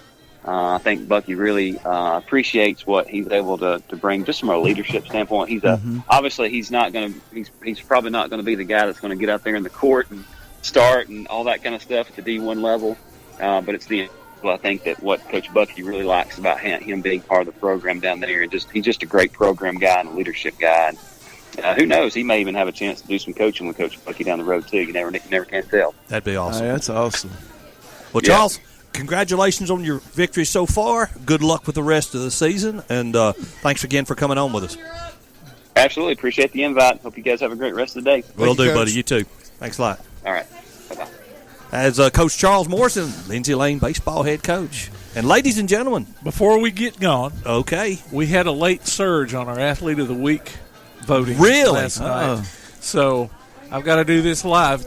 I think Bucky really appreciates what he's able to bring, just from a leadership standpoint. He's obviously he's probably not going to be the guy that's going to get out there in the court and start and all that kind of stuff at the D1 level. But it's I think that what Coach Bucky really likes about him being part of the program down there, and he's just a great program guy and a leadership guy. And, who knows? He may even have a chance to do some coaching with Coach Bucky down the road too. You never can tell. That'd be awesome. That's awesome. Well, Charles, congratulations on your victory so far. Good luck with the rest of the season, and thanks again for coming on with us. Absolutely. Appreciate the invite. Hope you guys have a great rest of the day. Will do, buddy. You too. Thanks a lot. All right. Bye-bye. As Coach Charles Morrison, Lindsay Lane baseball head coach. And ladies and gentlemen, before we get gone, okay, we had a late surge on our Athlete of the Week voting last night. So I've got to do this live.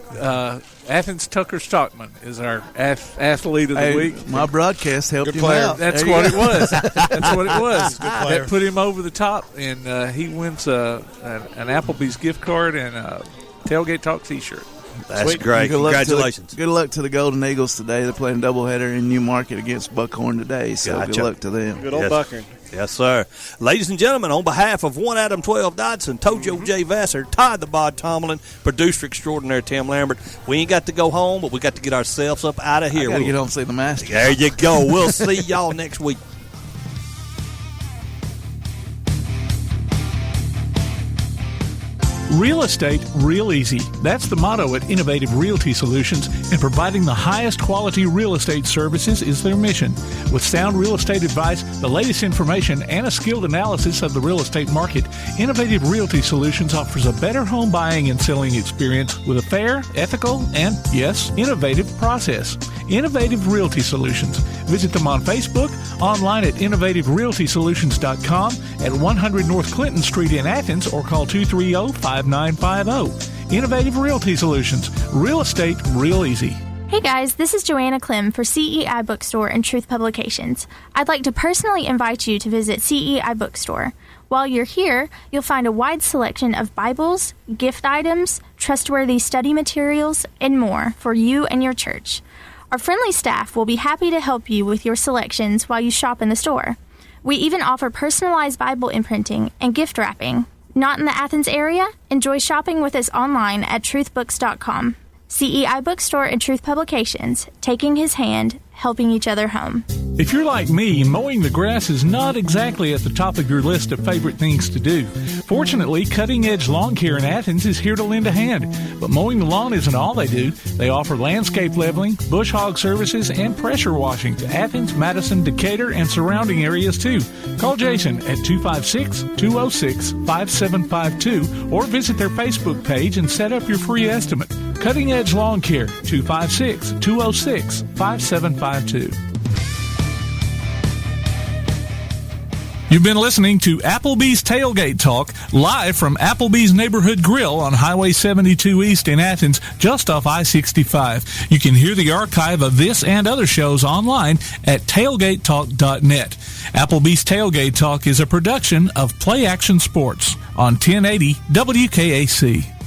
Athens Tucker Stockman is our Athlete of the Week. My broadcast helped him out. That's what it was. That's what it was. That put him over the top, and he wins an Applebee's gift card and a Tailgate Talk T-shirt. That's great. Congratulations. Good luck to the Golden Eagles today. They're playing doubleheader in Newmarket against Buckhorn today, so good luck to them. Good old Buckhorn. Yes, sir. Ladies and gentlemen, on behalf of 1 Adam 12 Dodson, Tojo J. Vassar, Todd the Bod Tomlin, producer extraordinaire Tim Lambert, we ain't got to go home, but we got to get ourselves up out of here. We'll get on and see the Masters. There you go. We'll see y'all next week. Real estate, real easy. That's the motto at Innovative Realty Solutions, and providing the highest quality real estate services is their mission. With sound real estate advice, the latest information, and a skilled analysis of the real estate market, Innovative Realty Solutions offers a better home buying and selling experience with a fair, ethical, and, yes, innovative process. Innovative Realty Solutions. Visit them on Facebook, online at innovativerealtysolutions.com, at 100 North Clinton Street in Athens, or call 230-5950. Innovative Realty Solutions. Real estate, real easy. Hey guys, this is Joanna Clem for CEI Bookstore and Truth Publications. I'd like to personally invite you to visit CEI Bookstore. While you're here, you'll find a wide selection of Bibles, gift items, trustworthy study materials, and more for you and your church. Our friendly staff will be happy to help you with your selections while you shop in the store. We even offer personalized Bible imprinting and gift wrapping. Not in the Athens area? Enjoy shopping with us online at truthbooks.com. CEI Bookstore and Truth Publications, taking his hand, helping each other home. If you're like me, mowing the grass is not exactly at the top of your list of favorite things to do. Fortunately, Cutting Edge Lawn Care in Athens is here to lend a hand. But mowing the lawn isn't all they do. They offer landscape leveling, bush hog services, and pressure washing to Athens, Madison, Decatur, and surrounding areas too. Call Jason at 256-206-5752 or visit their Facebook page and set up your free estimate. Cutting Edge Lawn Care, 256-206-5752. You've been listening to Applebee's Tailgate Talk, live from Applebee's Neighborhood Grill on Highway 72 East in Athens, just off I-65. You can hear the archive of this and other shows online at tailgatetalk.net. Applebee's Tailgate Talk is a production of Play Action Sports on 1080 WKAC.